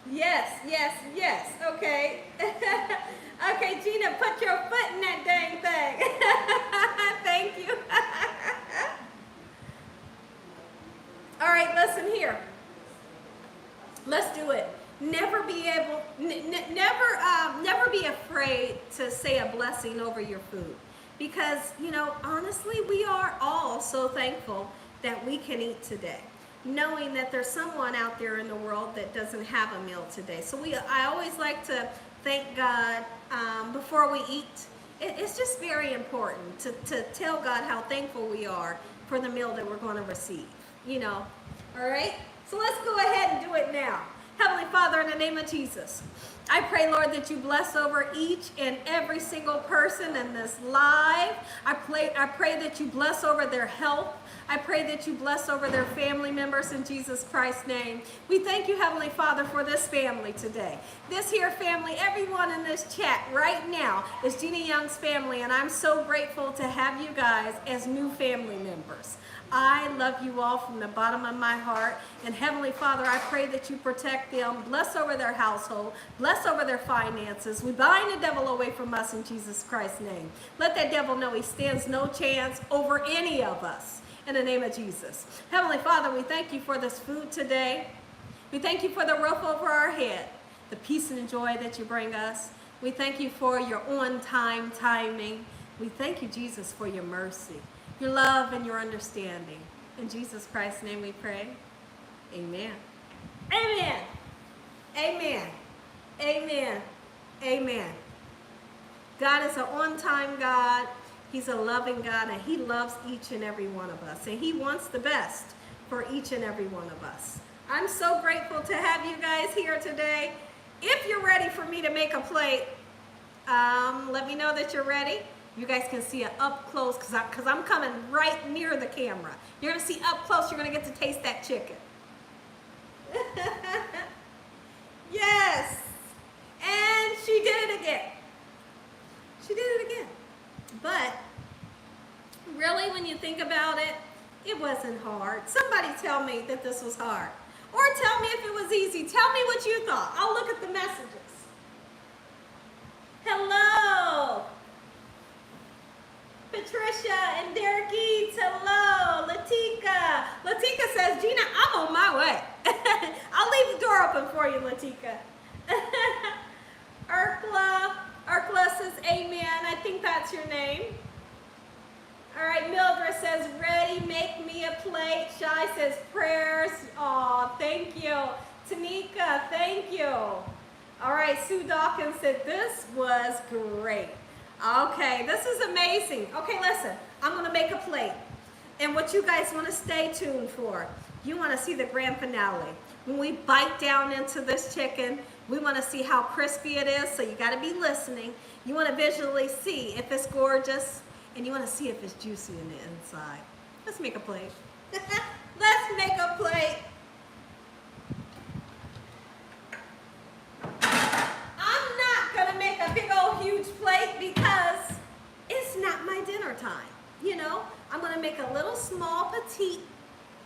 [SPEAKER 1] Yes, yes, yes. Okay. Okay, Gina, put your foot in that dang thing. Thank you. All right, listen here. Let's do it. Never be afraid to say a blessing over your food, because honestly, we are all so thankful that we can eat today, knowing that there's someone out there in the world that doesn't have a meal today. So I always like to thank God before we eat. It's just very important to tell God how thankful we are for the meal that we're going to receive. All right? So let's go ahead and do it now. Heavenly Father, in the name of Jesus, I pray, Lord, that you bless over each and every single person in this live. I pray that you bless over their health. I pray that you bless over their family members in Jesus Christ's name. We thank you, Heavenly Father, for this family today. This here family, everyone in this chat right now is Gina Young's family, and I'm so grateful to have you guys as new family members. I love you all from the bottom of my heart. And Heavenly Father, I pray that you protect them, bless over their household, bless over their finances. We bind the devil away from us in Jesus Christ's name. Let that devil know he stands no chance over any of us in the name of Jesus. Heavenly Father, we thank you for this food today. We thank you for the roof over our head, the peace and joy that you bring us. We thank you for your on-time timing. We thank you, Jesus, for your mercy, your love, and your understanding. In Jesus Christ's name we pray. Amen. Amen. Amen. Amen. Amen. God is an on-time God. He's a loving God, and he loves each and every one of us. And he wants the best for each and every one of us. I'm so grateful to have you guys here today. If you're ready for me to make a plate, let me know that you're ready. You guys can see it up close because I'm coming right near the camera. You're going to see up close. You're going to get to taste that chicken. Yes. And she did it again. She did it again. But really, when you think about it, it wasn't hard. Somebody tell me that this was hard. Or tell me if it was easy. Tell me what you thought. I'll look at the messages. Hello. Patricia and Derek Eats, hello. Latika. Latika says, Gina, I'm on my way. I'll leave the door open for you, Latika. Urkla says, amen. I think that's your name. All right, Mildred says, ready, make me a plate. Shai says, prayers. Aw, thank you. Tanika, thank you. All right, Sue Dawkins said, this was great. Okay, this is amazing. Okay, listen, I'm going to make a plate. And what you guys want to stay tuned for, you want to see the grand finale. When we bite down into this chicken, we want to see how crispy it is, so you got to be listening. You want to visually see if it's gorgeous, and you want to see if it's juicy in the inside. Let's make a plate. Let's make a plate. I'm not going to make a big old huge plate because it's not my dinner time. I'm going to make a little small petite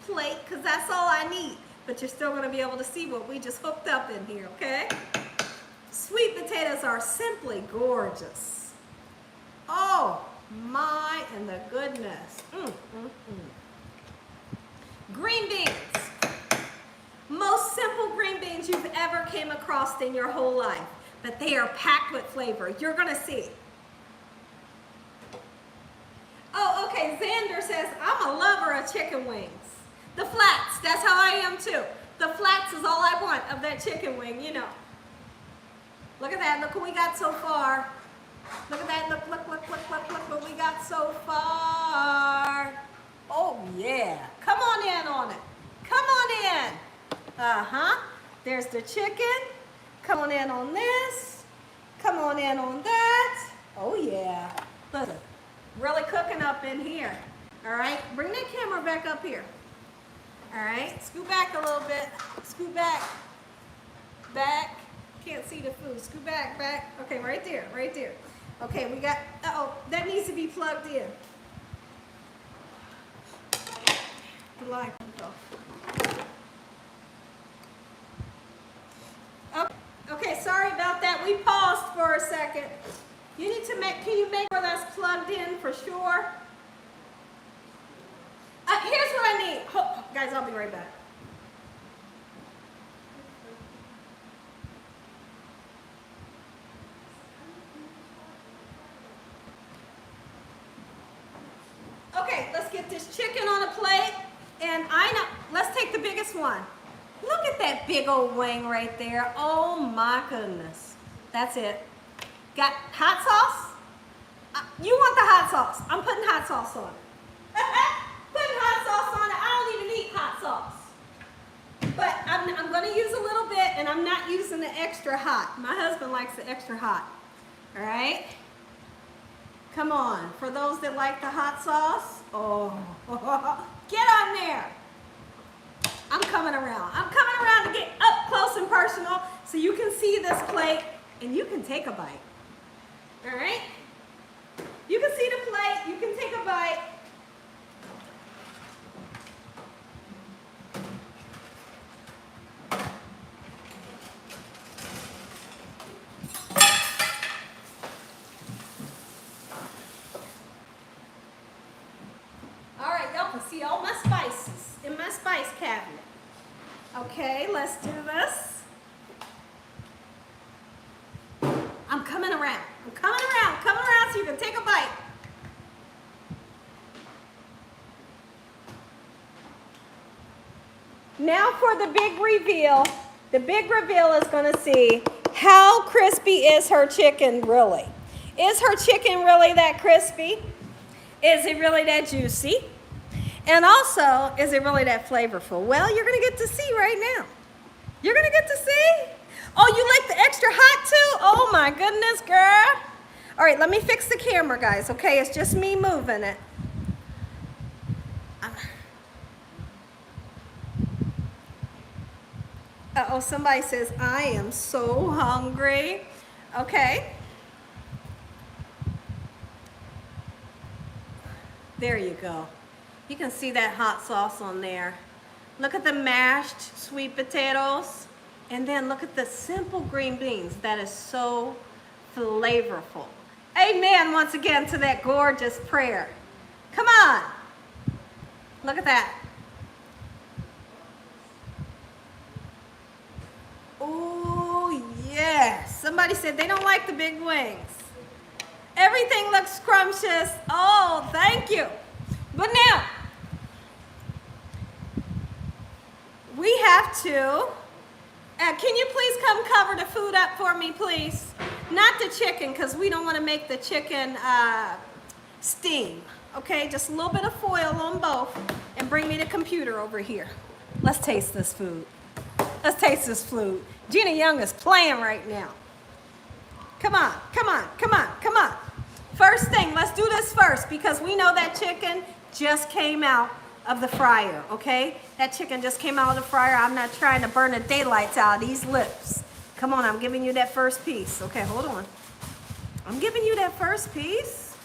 [SPEAKER 1] plate because that's all I need. But you're still going to be able to see what we just hooked up in here, okay? Sweet potatoes are simply gorgeous. Oh, my, and the goodness. Green beans. Most simple green beans you've ever came across in your whole life. But they are packed with flavor. You're going to see. Oh, okay. Xander says, I'm a lover of chicken wings. The flats, that's how I am too. The flats is all I want of that chicken wing, Look at that. Look what we got so far. Look at that. Look what we got so far. Oh, yeah. Come on Uh-huh. There's the chicken. Come on in on this. Come on in on that. Oh, yeah. Listen, really cooking up in here. All right, bring that camera back up here. All right, scoot back a little bit. Scoot back. Back. Can't see the food. Scoot back, back. Okay, right there, right there. Okay, we got, uh-oh, that needs to be plugged in. The line comes off. Okay, sorry about that. We paused for a second. You need to make, can you make sure that's plugged in for sure? Here's what I need. Guys, I'll be right back. Okay, let's get this chicken on a plate. And let's take the biggest one. Look at that big old wing right there. Oh my goodness. That's it. Got hot sauce? You want the hot sauce. I'm putting hot sauce on it. Putting hot sauce on it. I don't even eat hot sauce. But I'm going to use a little bit, and I'm not using the extra hot. My husband likes the extra hot. All right? Come on. For those that like the hot sauce, oh, get on there. I'm coming around. I'm coming around to get up close and personal so you can see this plate and you can take a bite. All right? You can see the plate. You can take a bite. All right, y'all can see all my spices in my spice cabinet. Okay, let's do this. I'm coming around. I'm coming around so you can take a bite. Now for the big reveal. The big reveal is going to see how crispy is her chicken really. Is her chicken really that crispy? Is it really that juicy? And also, is it really that flavorful? Well, you're going to get to see right now. You're going to get to see. Oh, you like the extra hot too? Oh my goodness, girl. All right, let me fix the camera, guys, okay? It's just me moving it. Uh-oh, somebody says, I am so hungry. Okay. There you go. You can see that hot sauce on there. Look at the mashed sweet potatoes. And then look at the simple green beans. That is so flavorful. Amen once again to that gorgeous prayer. Come on. Look at that. Oh, yes. Somebody said they don't like the big wings. Everything looks scrumptious. Oh, thank you. But now, we have to, can you please come cover the food up for me, please? Not the chicken, because we don't want to make the chicken steam. Okay, just a little bit of foil on both, and bring me the computer over here. Let's taste this food. Let's taste this food. Gina Young is playing right now. Come on, come on, come on, come on. First thing, let's do this first, because we know that chicken just came out of the fryer, okay? That chicken just came out of the fryer. I'm not trying to burn the daylights out of these lips. Come on, I'm giving you that first piece. Okay, hold on. I'm giving you that first piece.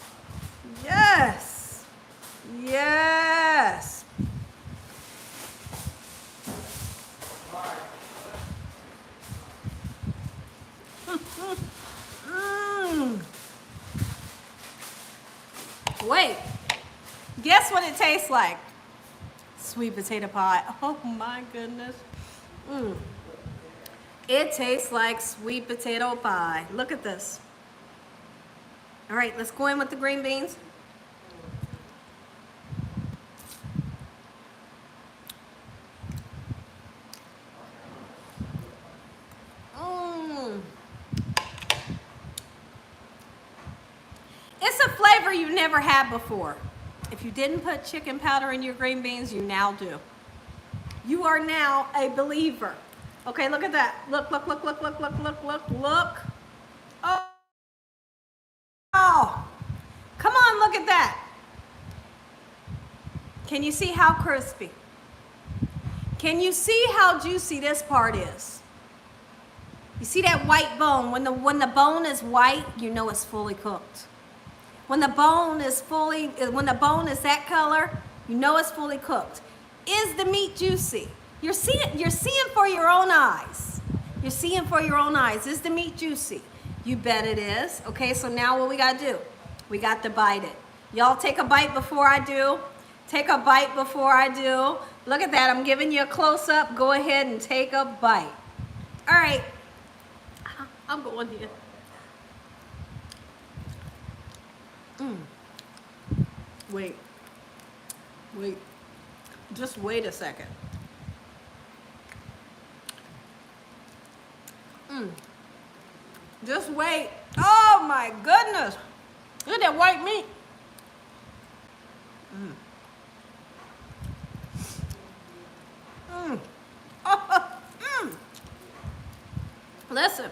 [SPEAKER 1] Yes. Yes. Wait, guess what it tastes like? Sweet potato pie. Oh my goodness. It tastes like sweet potato pie. Look at this. All right, let's go in with the green beans. It's a flavor you've never had before. If you didn't put chicken powder in your green beans, you now do. You are now a believer. Okay, look at that. Look, look, look, look, look, look, look, look, look. Oh, oh. Come on, look at that. Can you see how crispy? Can you see how juicy this part is? You see that white bone? When the bone is white, you know it's fully cooked. When the bone is that color, you know it's fully cooked. Is the meat juicy? You're seeing for your own eyes. You're seeing for your own eyes. Is the meat juicy? You bet it is. Okay, so now what we gotta do? We got to bite it. Y'all take a bite before I do. Take a bite before I do. Look at that, I'm giving you a close-up. Go ahead and take a bite. All right, I'm going here. Wait, just wait a second. Just wait. Oh my goodness. Look at that white meat. Listen.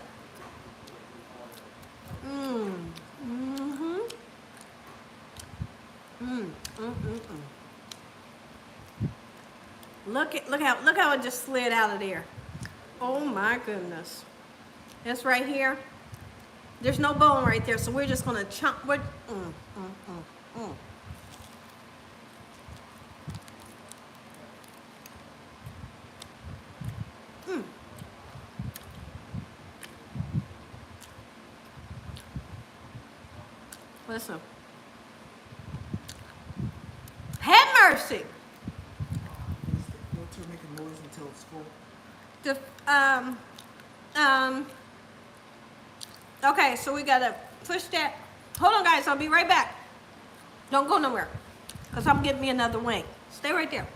[SPEAKER 1] Look how it just slid out of there. Oh my goodness. That's right here. There's no bone right there, so we're just gonna chomp. Listen. Have mercy.
[SPEAKER 3] Is the filter making noise until it's full?
[SPEAKER 1] Okay, so we gotta push that. Hold on, guys. I'll be right back. Don't go nowhere, because I'm getting me another wing. Stay right there.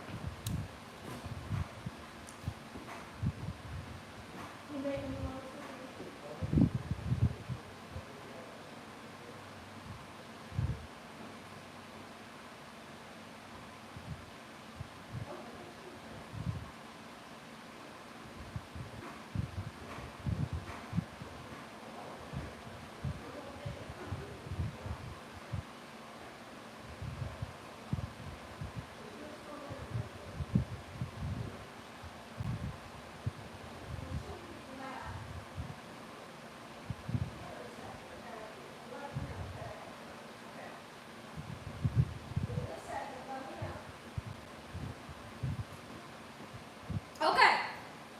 [SPEAKER 1] Okay,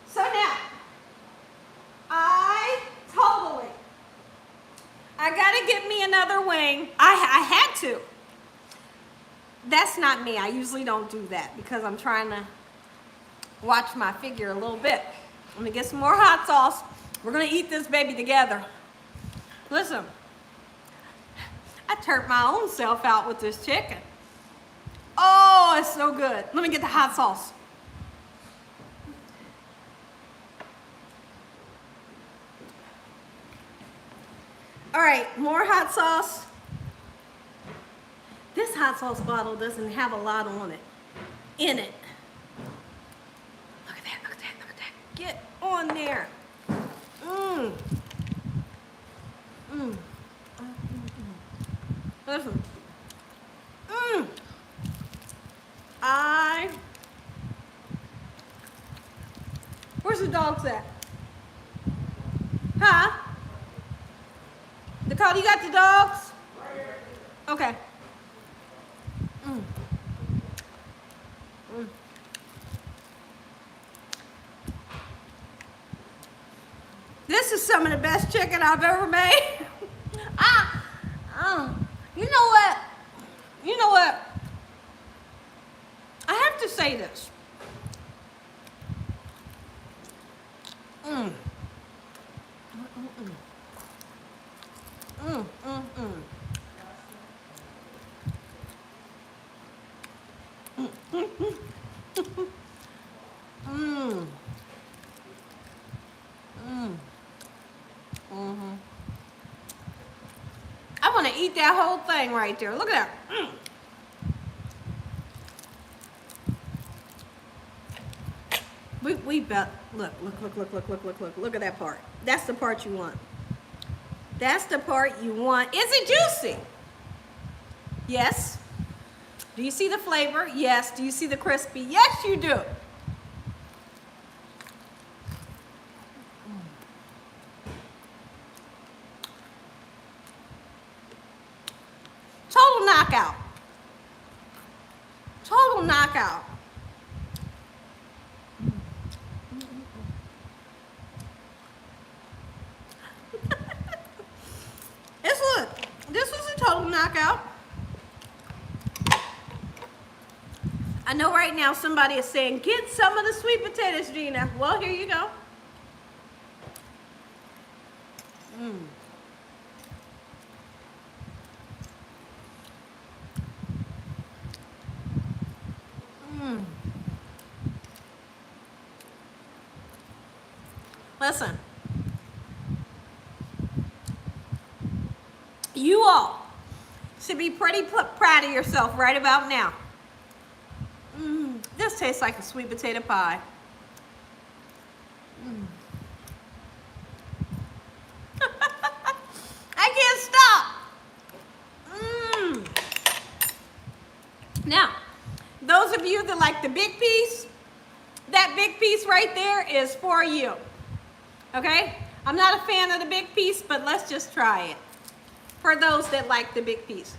[SPEAKER 1] so now, I gotta get me another wing. I had to. That's not me. I usually don't do that because I'm trying to watch my figure a little bit. Let me get some more hot sauce. We're gonna eat this baby together. Listen, I turned my own self out with this chicken. Oh, it's so good. Let me get the hot sauce. All right, more hot sauce. This hot sauce bottle doesn't have a lot on it, in it. Look at that, look at that, look at that. Get on there. Listen. Where's the dogs at? Huh? Dakota, you got the dogs? Okay. This is some of the best chicken I've ever made. You know what? You know what? I have to say this. I want to eat that whole thing right there. Look at that. We bet. Look at that part. That's the part you want. That's the part you want. Is it juicy? Yes. Do you see the flavor? Yes. Do you see the crispy? Yes, you do. Total knockout. Total knockout. This was a total knockout. I know right now somebody is saying, get some of the sweet potatoes, Gina. Well, here you go. Listen. You all should be pretty proud of yourself right about now. This tastes like a sweet potato pie. I can't stop. Now, those of you that like the big piece, that big piece right there is for you. Okay? I'm not a fan of the big piece, but let's just try it. For those that like the big piece.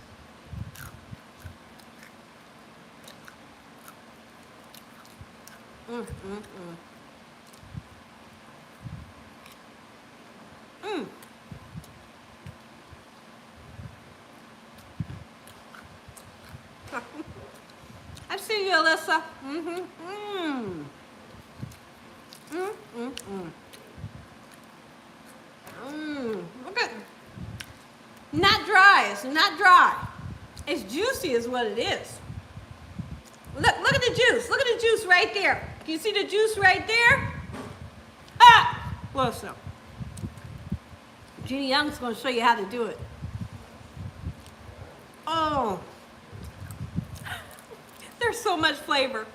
[SPEAKER 1] I see you, Alyssa. Look at, not dry. It's not dry. It's juicy, is what it is. Look at the juice. Look at the juice right there. Can you see the juice right there? Ah, listen. Gina Young's going to show you how to do it. Oh, there's so much flavor.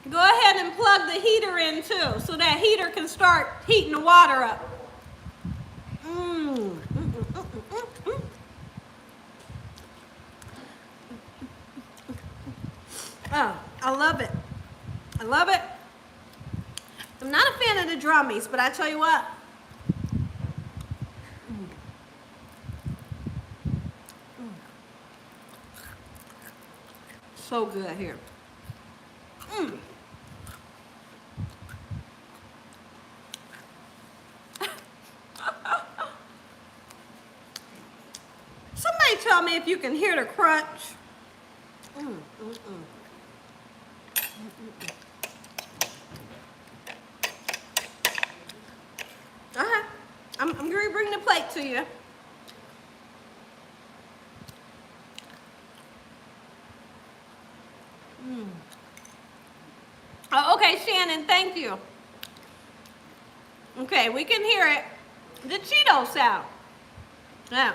[SPEAKER 1] Go ahead and plug the heater in too, so that heater can start heating the water up. Oh, I love it. I love it. I'm not a fan of the drummies, but I tell you what. So good here. Somebody tell me if you can hear the crunch. I'm going to bring the plate to you. Oh, okay, Shannon, thank you. Okay, we can hear it. The Cheeto sound. Yeah.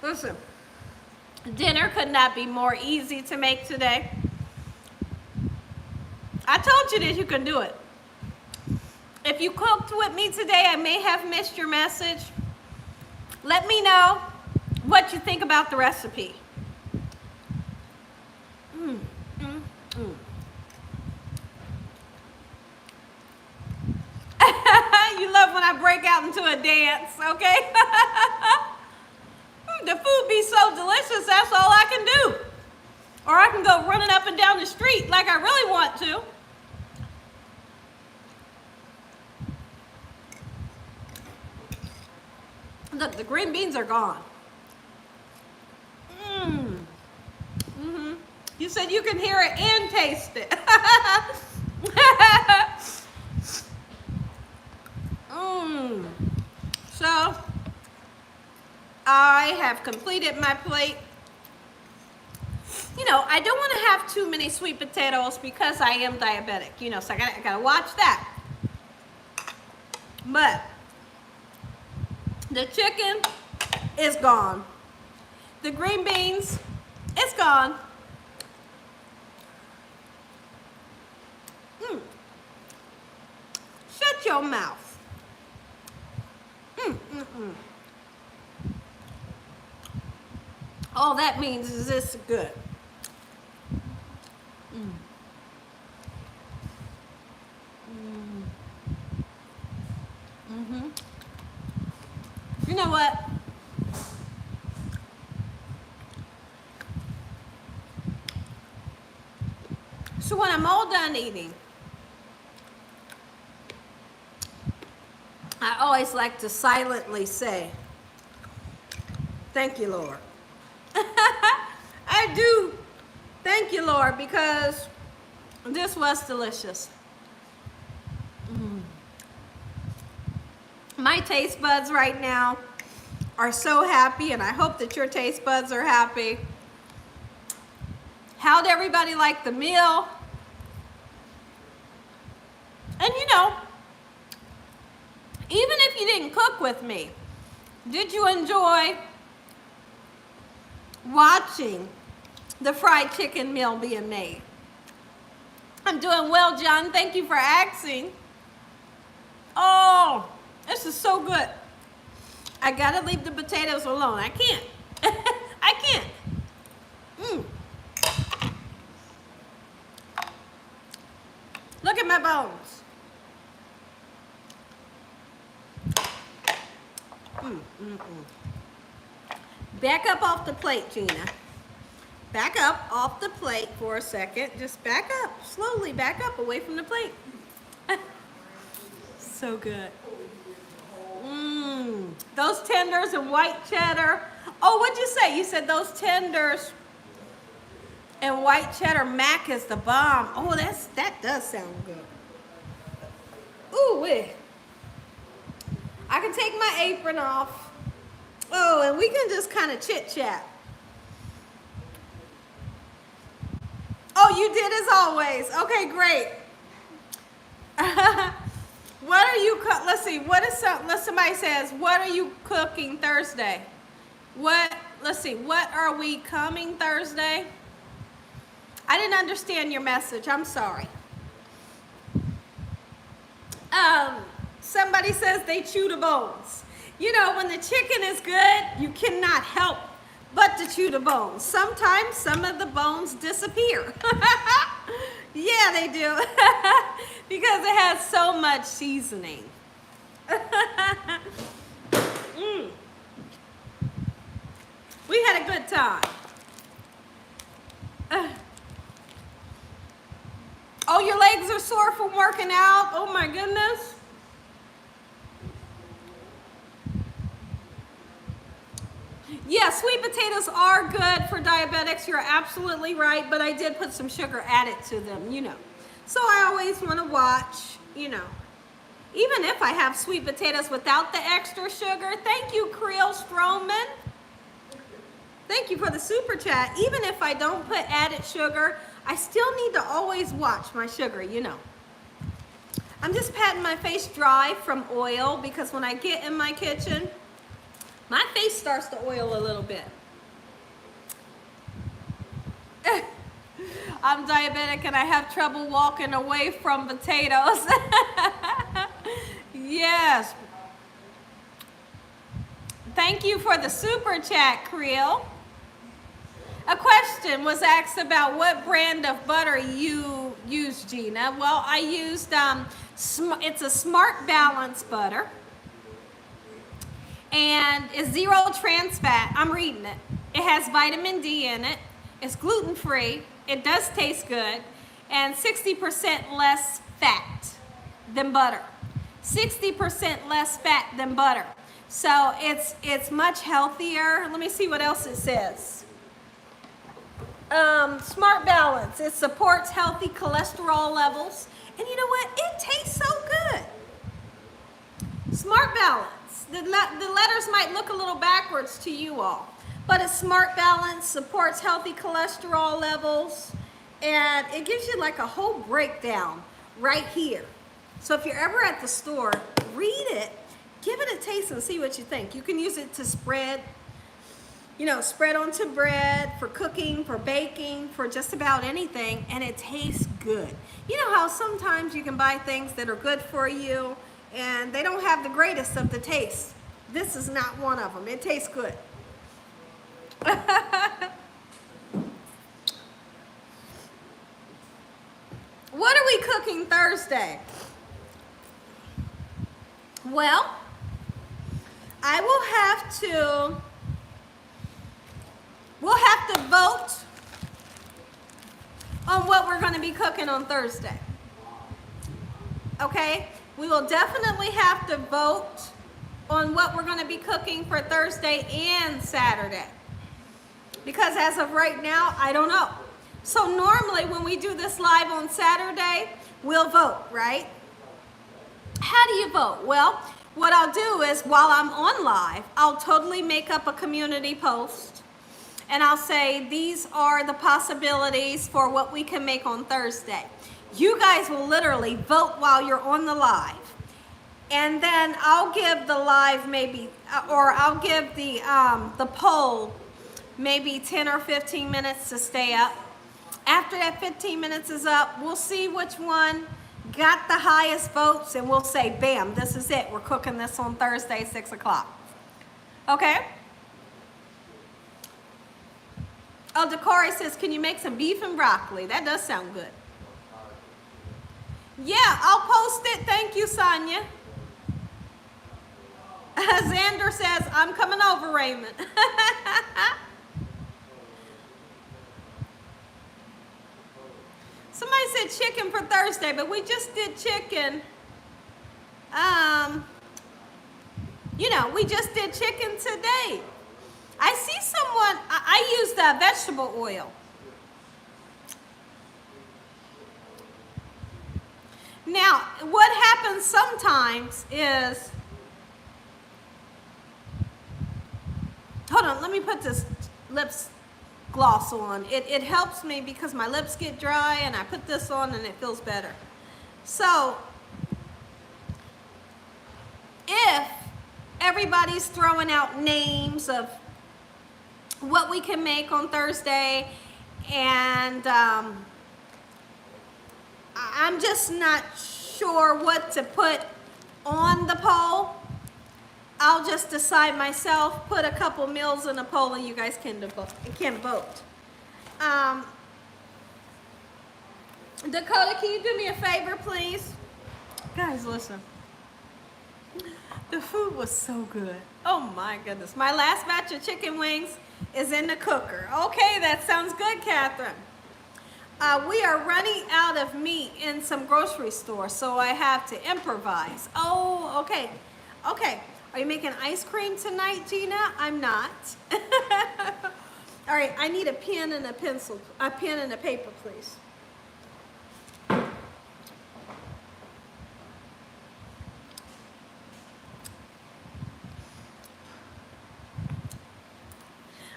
[SPEAKER 1] Listen, dinner could not be more easy to make today. I told you that you could do it. If you cooked with me today, I may have missed your message. Let me know what you think about the recipe. You love when I break out into a dance, okay? The food be so delicious, that's all I can do. Or I can go running up and down the street like I really want to. Look, the green beans are gone. You said you can hear it and taste it. So, I have completed my plate. You know, I don't want to have too many sweet potatoes because I am diabetic, you know, so I gotta watch that. But the chicken is gone. The green beans, it's gone. Shut your mouth. All that means is this good. You know what? So when I'm all done eating, I always like to silently say, thank you, Lord. I do. Thank you, Lord, because this was delicious. My taste buds right now are so happy, and I hope that your taste buds are happy. How'd everybody like the meal? And you know, even if you didn't cook with me, did you enjoy watching the fried chicken meal being made? I'm doing well, John. Thank you for asking. Oh, this is so good. I gotta leave the potatoes alone. I can't. I can't. Look at my bones. Back up off the plate, Gina. Back up off the plate for a second. Just back up. Slowly back up away from the plate. So good. Those tenders and white cheddar. Oh, what'd you say? You said those tenders and white cheddar mac is the bomb. Oh, that does sound good. Ooh, wait. I can take my apron off. Oh, and we can just kind of chit chat. Oh, you did as always. Okay, great. What are you let's see, somebody says, what are you cooking Thursday? Let's see, what are we coming Thursday? I didn't understand your message, I'm sorry. Somebody says they chew the bones. You know, when the chicken is good, you cannot help but to chew the bones. Sometimes some of the bones disappear. Yeah, they do. Because it has so much seasoning. We had a good time. Oh, your legs are sore from working out? Oh my goodness. Yeah, sweet potatoes are good for diabetics. You're absolutely right, but I did put some sugar added to them, you know. So I always want to watch, you know. Even if I have sweet potatoes without the extra sugar. Thank you, Creel Stroman. Thank you for the super chat. Even if I don't put added sugar, I still need to always watch my sugar, you know. I'm just patting my face dry from oil because when I get in my kitchen, my face starts to oil a little bit. I'm diabetic and I have trouble walking away from potatoes. Yes. Thank you for the super chat, Creel. A question was asked about what brand of butter you use, Gina. Well, I used, it's a Smart Balance butter. And it's 0 trans fat. I'm reading it. It has vitamin D in it. It's gluten-free. It does taste good. And 60% less fat than butter. 60% less fat than butter. So it's much healthier. Let me see what else it says. Smart Balance. It supports healthy cholesterol levels. And you know what? It tastes so good. Smart Balance. The letters might look a little backwards to you all, but a Smart Balance supports healthy cholesterol levels, and it gives you like a whole breakdown right here. So if you're ever at the store, read it, give it a taste and see what you think. You can use it to spread you know, spread onto bread, for cooking, for baking, for just about anything, and it tastes good. You know how sometimes you can buy things that are good for you and they don't have the greatest of the taste. This is not one of them. It tastes good. What are we cooking Thursday? Well, I we'll have to vote on what we're going to be cooking on Thursday. Okay? We will definitely have to vote on what we're going to be cooking for Thursday and Saturday. Because as of right now, I don't know. So normally when we do this live on Saturday, we'll vote, right? How do you vote? Well, what I'll do is while I'm on live, I'll totally make up a community post and I'll say these are the possibilities for what we can make on Thursday. You guys will literally vote while you're on the live. And then I'll give the live maybe, or I'll give the poll maybe 10 or 15 minutes to stay up. After that 15 minutes is up, we'll see which one got the highest votes and we'll say, bam, this is it. We're cooking this on Thursday, 6 o'clock. Okay? Oh, Dakari says, can you make some beef and broccoli? That does sound good. Yeah, I'll post it. Thank you, Sonia. Xander says, I'm coming over, Raymond. Somebody said chicken for Thursday, but we just did chicken. You know, we just did chicken today. I see someone, I used vegetable oil. Now, what happens sometimes is, hold on, let me put this lips gloss on. It helps me because my lips get dry and I put this on and it feels better. So, if everybody's throwing out names of what we can make on Thursday and I'm just not sure what to put on the poll, I'll just decide myself, put a couple meals in a poll and you guys can vote. Dakota, can you do me a favor, please? Guys, listen. The food was so good. Oh my goodness. My last batch of chicken wings is in the cooker. Okay, that sounds good, Catherine. We are running out of meat in some grocery stores, so I have to improvise. Oh, okay. Okay. Are you making ice cream tonight, Gina? I'm not. All right, I need a pen and a pencil, a pen and a paper, please.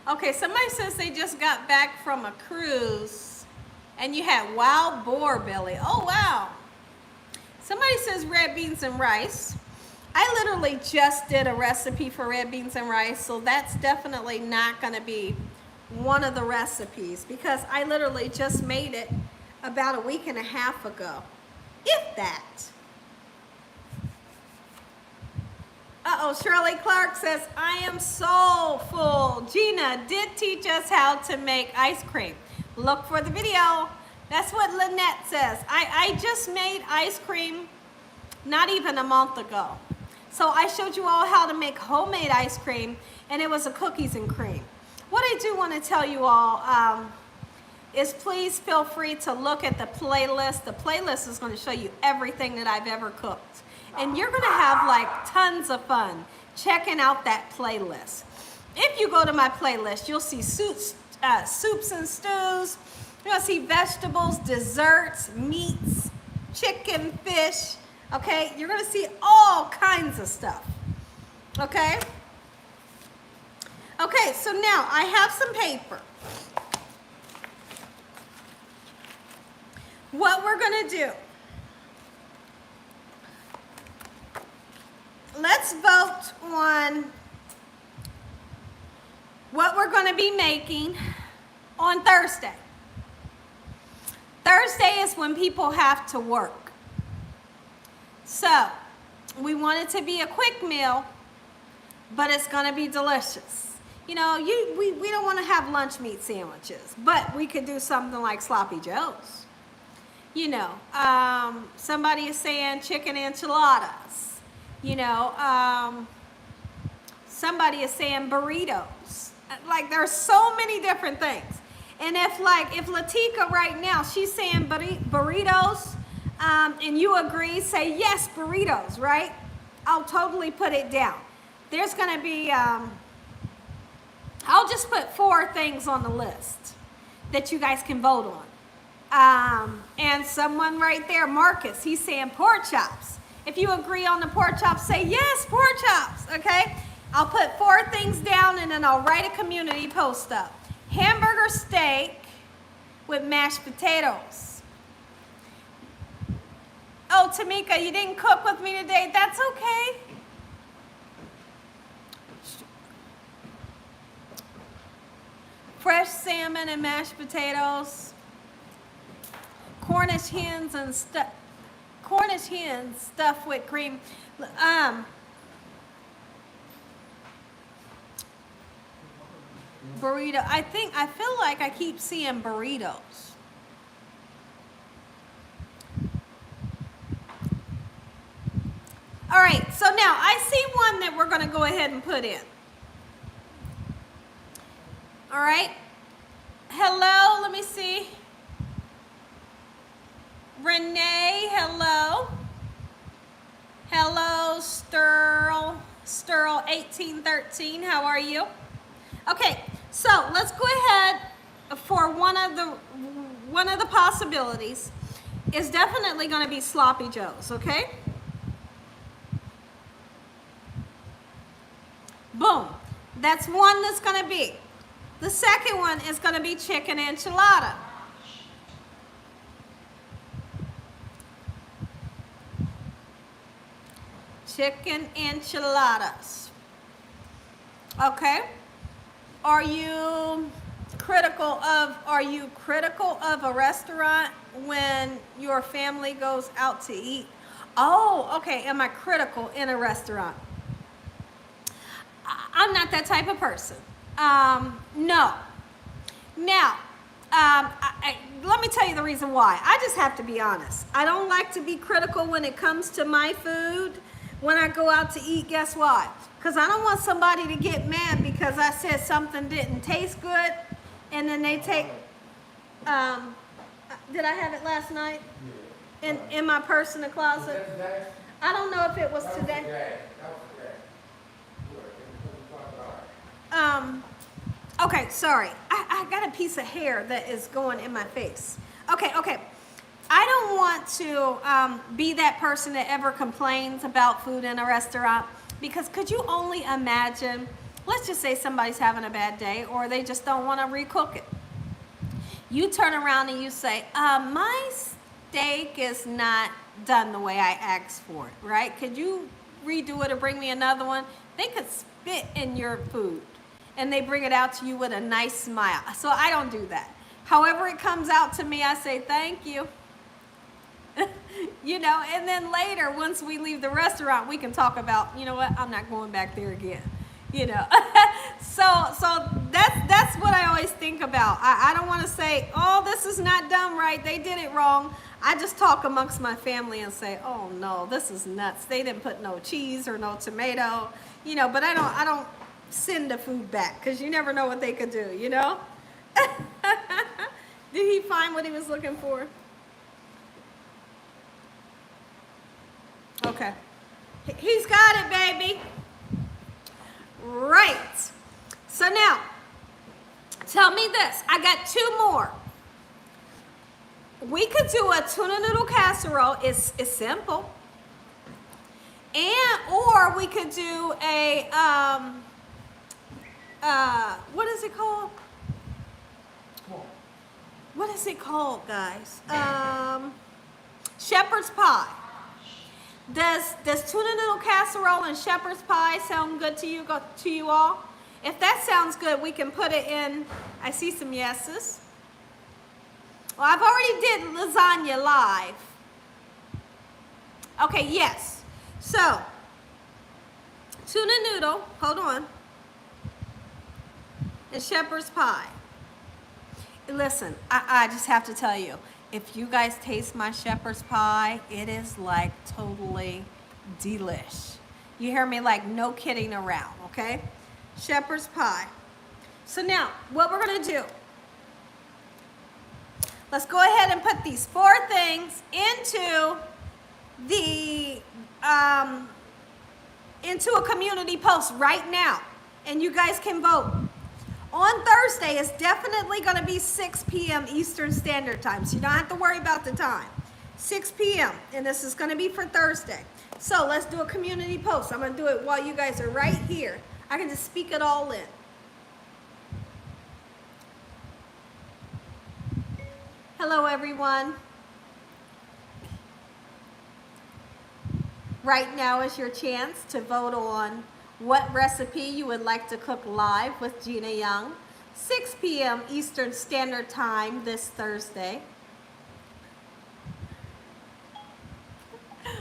[SPEAKER 1] Okay, somebody says they just got back from a cruise and you had wild boar belly. Oh, wow. Somebody says red beans and rice. I literally just did a recipe for red beans and rice, so that's definitely not going to be one of the recipes because I literally just made it about a week and a half ago, if that. Uh-oh, Shirley Clark says, I am so full. Gina did teach us how to make ice cream. Look for the video. That's what Lynette says. I just made ice cream not even a month ago. So I showed you all how to make homemade ice cream, and it was a cookies and cream. What I do want to tell you all is please feel free to look at the playlist. The playlist is going to show you everything that I've ever cooked. And you're going to have like tons of fun checking out that playlist. If you go to my playlist, you'll see soups and stews. You'll see vegetables, desserts, meats, chicken, fish. Okay, you're going to see all kinds of stuff. Okay? Okay, so now I have some paper. What we're going to do, let's vote on what we're going to be making on Thursday. Thursday is when people have to work. So, we want it to be a quick meal, but it's going to be delicious. You know, we don't want to have lunch meat sandwiches, but we could do something like sloppy joes. You know, somebody is saying chicken enchiladas. You know, somebody is saying burritos. Like, there's so many different things. And if Latika right now, she's saying burritos, and you agree, say yes, burritos, right? I'll totally put it down. There's going to be, I'll just put 4 things on the list that you guys can vote on. And someone right there, Marcus, he's saying pork chops. If you agree on the pork chops, say yes, pork chops, okay? I'll put 4 things down and then I'll write a community post up. Hamburger steak with mashed potatoes. Oh, Tamika, you didn't cook with me today. That's okay. Fresh salmon and mashed potatoes. Cornish hens stuffed with cream. Burrito. I feel like I keep seeing burritos. All right, so now I see one that we're going to go ahead and put in. All right. Hello, let me see. Renee, hello. Hello, Sterl 1813, how are you? Okay, so let's go ahead for one of the possibilities is definitely going to be sloppy joes, okay? Boom. That's one that's going to be. The second one is going to be chicken enchilada. Chicken enchiladas. Okay? Are you critical of a restaurant when your family goes out to eat? Oh, okay. Am I critical in a restaurant? I'm not that type of person. No. Now, let me tell you the reason why. I just have to be honest. I don't like to be critical when it comes to my food. When I go out to eat, guess what? Because I don't want somebody to get mad because I said something didn't taste good, and then they take. Did I have it last night? In my purse in the closet? I don't know if it was today. Okay, sorry. I got a piece of hair that is going in my face. Okay. I don't want to be that person that ever complains about food in a restaurant, because could you only imagine, let's just say somebody's having a bad day or they just don't want to recook it. You turn around and you say, my steak is not done the way I asked for it, right? Could you redo it or bring me another one? They could spit in your food and they bring it out to you with a nice smile. So I don't do that. However it comes out to me, I say, thank you. You know, and then later, once we leave the restaurant, we can talk about, you know what, I'm not going back there again. You know, so that's what I always think about. I don't want to say, oh, this is not done right. They did it wrong. I just talk amongst my family and say, oh no, this is nuts. They didn't put no cheese or no tomato, you know, but I don't send the food back because you never know what they could do, you know? Did he find what he was looking for? Okay. He's got it, baby. Right. So now, tell me this. I got 2 more. We could do a tuna noodle casserole. It's simple. Or we could do a, what is it called? What is it called, guys? Shepherd's pie. Does tuna noodle casserole and shepherd's pie sound good to you all? If that sounds good, we can put it in. I see some yeses. Well, I've already did lasagna live. Okay, yes. So, tuna noodle, hold on, and shepherd's pie. Listen, I just have to tell you, if you guys taste my shepherd's pie, it is like totally delish. You hear me? Like no kidding around, okay? Shepherd's pie. So now, what we're gonna do, let's go ahead and put these 4 things into the, into a community post right now, and you guys can vote. On Thursday, it's definitely going to be 6 p.m. Eastern Standard Time, so you don't have to worry about the time. 6 p.m., and this is going to be for Thursday. So let's do a community post. I'm going to do it while you guys are right here. I can just speak it all in. Hello, everyone. Right now is your chance to vote on what recipe you would like to cook live with Gina Young. 6 p.m. Eastern Standard Time this Thursday.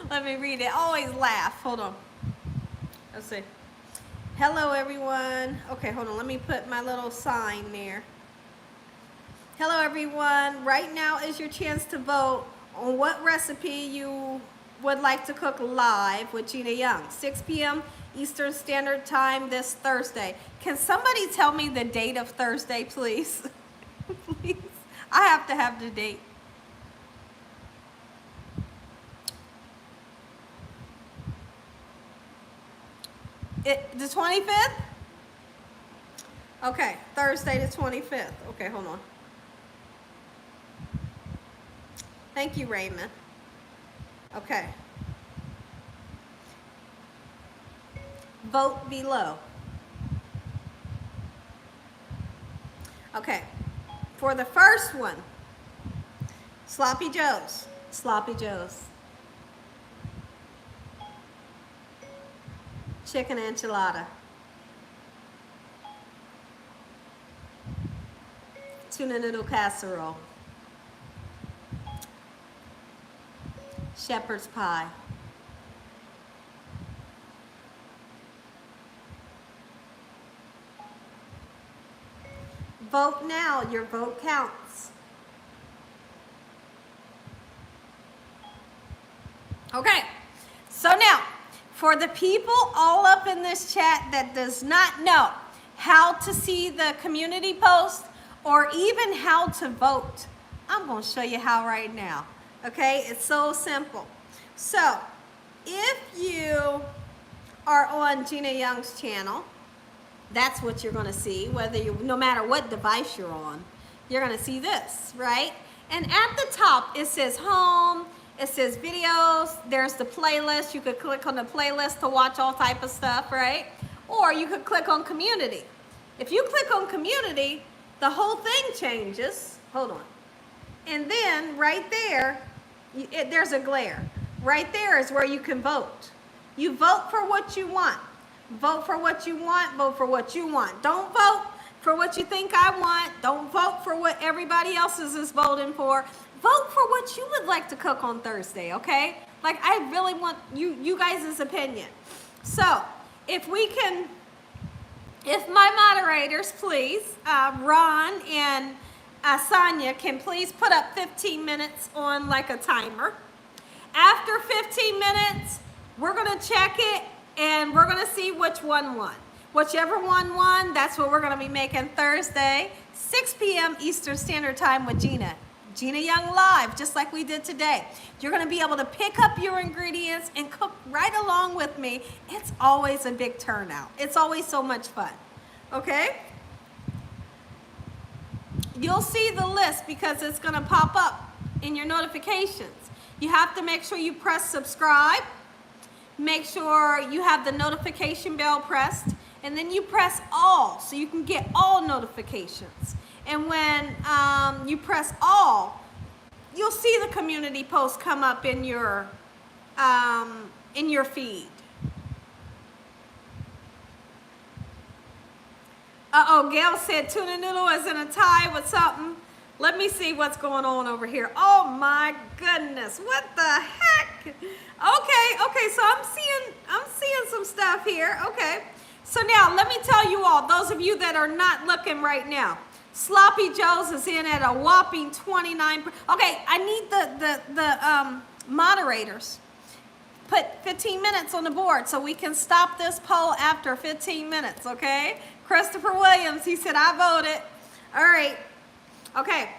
[SPEAKER 1] Let me read it. Always laugh. Hold on. Let's see. Hello, everyone. Okay, hold on. Let me put my little sign there. Hello, everyone. Right now is your chance to vote on what recipe you would like to cook live with Gina Young. 6 p.m. Eastern Standard Time this Thursday. Can somebody tell me the date of Thursday, please? Please. I have to have the date. The 25th? Okay, Thursday the 25th. Okay, hold on. Thank you, Raymond. Okay. Vote below. Okay. For the first one, Sloppy Joe's. Sloppy Joe's. Chicken enchilada. Tuna noodle casserole. Shepherd's pie. Vote now. Your vote counts. Okay. So now, for the people all up in this chat that does not know how to see the community post or even how to vote, I'm going to show you how right now. Okay, it's so simple. So, if you are on Gina Young's channel, that's what you're going to see. Whether you, no matter what device you're on, you're going to see this, right? And at the top, it says home. It says videos. There's the playlist. You could click on the playlist to watch all type of stuff, right? Or you could click on community. If you click on community, the whole thing changes. Hold on. And then right there, there's a glare. Right there is where you can vote. You vote for what you want. Vote for what you want. Vote for what you want. Don't vote for what you think I want. Don't vote for what everybody else is voting for. Vote for what you would like to cook on Thursday, okay? Like, I really want you guys' opinion. So, if we can, if my moderators, please, Ron and Sonia, can please put up 15 minutes on like a timer. After 15 minutes, we're going to check it and we're going to see which one won. Whichever one won, that's what we're going to be making Thursday, 6 p.m. Eastern Standard Time with Gina Young live, just like we did today. You're going to be able to pick up your ingredients and cook right along with me. It's always a big turnout. It's always so much fun. Okay? You'll see the list because it's going to pop up in your notifications. You have to make sure you press subscribe. Make sure you have the notification bell pressed. And then you press all so you can get all notifications. And when you press all, you'll see the community post come up in your feed. Uh-oh, Gail said tuna noodle is in a tie with something. Let me see what's going on over here. Oh my goodness, what the heck? Okay, so I'm seeing some stuff here. Okay, so now let me tell you all, those of you that are not looking right now, Sloppy Joe's is in at a whopping 29. Okay, I need the moderators. Put 15 minutes on the board so we can stop this poll after 15 minutes, okay? Christopher Williams, he said, I voted. All right, okay.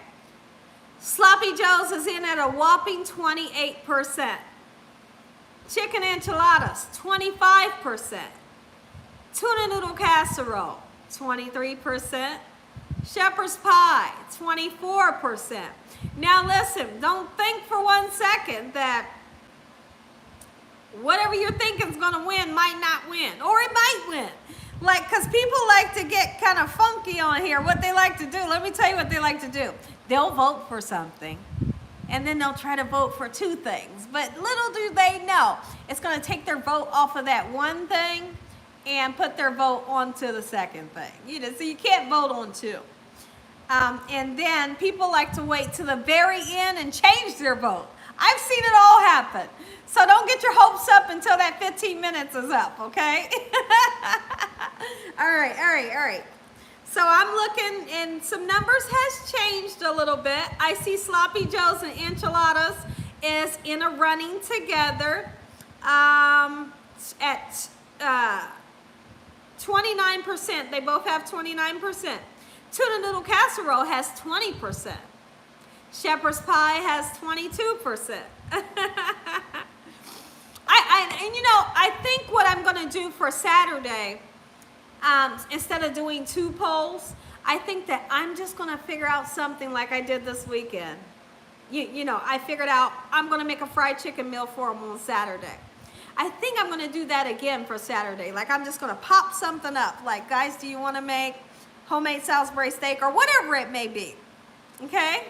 [SPEAKER 1] Sloppy Joe's is in at a whopping 28%. Chicken enchiladas, 25%. Tuna noodle casserole, 23%. Shepherd's pie, 24%. Now listen, don't think for 1 second that whatever you're thinking is gonna win might not win, or it might win. Like, cause people like to get kind of funky on here, what they like to do. Let me tell you what they like to do. They'll vote for something, and then they'll try to vote for 2 things. But little do they know, it's gonna take their vote off of that one thing and put their vote onto the second thing. You know, so you can't vote on 2. And then people like to wait to the very end and change their vote. I've seen it all happen. So don't get your hopes up until that 15 minutes is up, okay? All right. So I'm looking, and some numbers has changed a little bit. I see Sloppy Joe's and enchiladas is in a running together at 29%. They both have 29%. Tuna noodle casserole has 20%. Shepherd's pie has 22%. And you know, I think what I'm going to do for Saturday, instead of doing 2 polls, I think that I'm just going to figure out something like I did this weekend. You know, I figured out I'm going to make a fried chicken meal for them on Saturday. I think I'm going to do that again for Saturday. Like, I'm just going to pop something up. Like, guys, do you want to make homemade Salisbury steak or whatever it may be? Okay?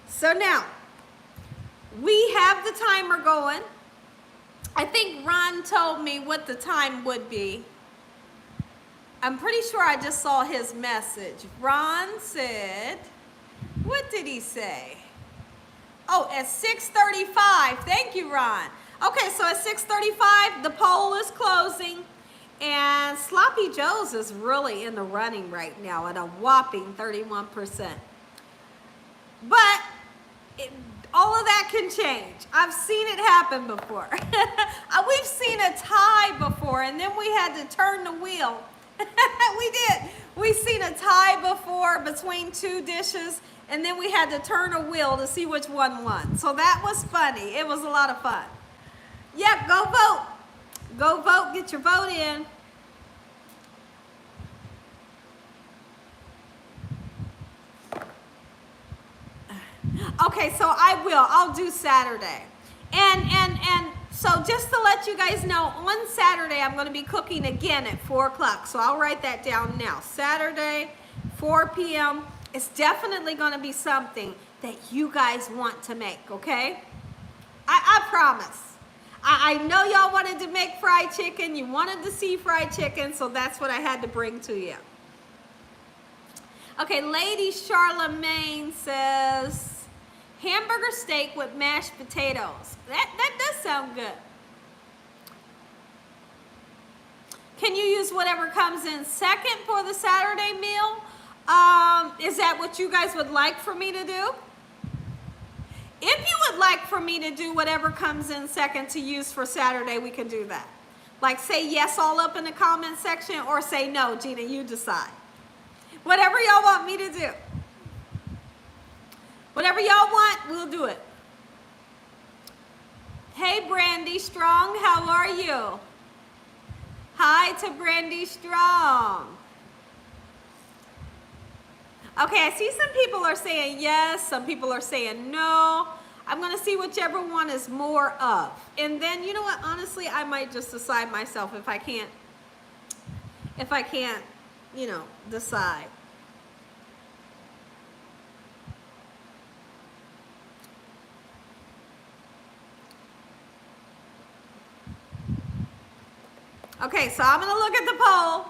[SPEAKER 1] So now, we have the timer going. I think Ron told me what the time would be. I'm pretty sure I just saw his message. Ron said, what did he say? Oh, at 6:35. Thank you, Ron. Okay, so at 6:35, the poll is closing. And Sloppy Joe's is really in the running right now at a whopping 31%. But all of that can change. I've seen it happen before. We've seen a tie before, and then we had to turn the wheel. We did. We've seen a tie before between 2 dishes, and then we had to turn a wheel to see which one won. So that was funny. It was a lot of fun. Yeah, go vote. Go vote. Get your vote in. Okay, so I'll do Saturday. And so just to let you guys know, on Saturday, I'm going to be cooking again at 4 o'clock. So I'll write that down now. Saturday, 4 p.m. It's definitely going to be something that you guys want to make, okay? I promise. I know y'all wanted to make fried chicken. You wanted to see fried chicken, so that's what I had to bring to you. Okay, Lady Charlemagne says, hamburger steak with mashed potatoes. That does sound good. Can you use whatever comes in second for the Saturday meal? Is that what you guys would like for me to do? If you would like for me to do whatever comes in second to use for Saturday, we can do that. Like, say yes all up in the comment section, or say no, Gina, you decide. Whatever y'all want me to do. Whatever y'all want, we'll do it. Hey, Brandy Strong, how are you? Hi to Brandy Strong. Okay, I see some people are saying yes, some people are saying no. I'm going to see whichever one is more of. And then, you know what, honestly, I might just decide myself if I can't, you know, decide. Okay, so I'm going to look at the poll,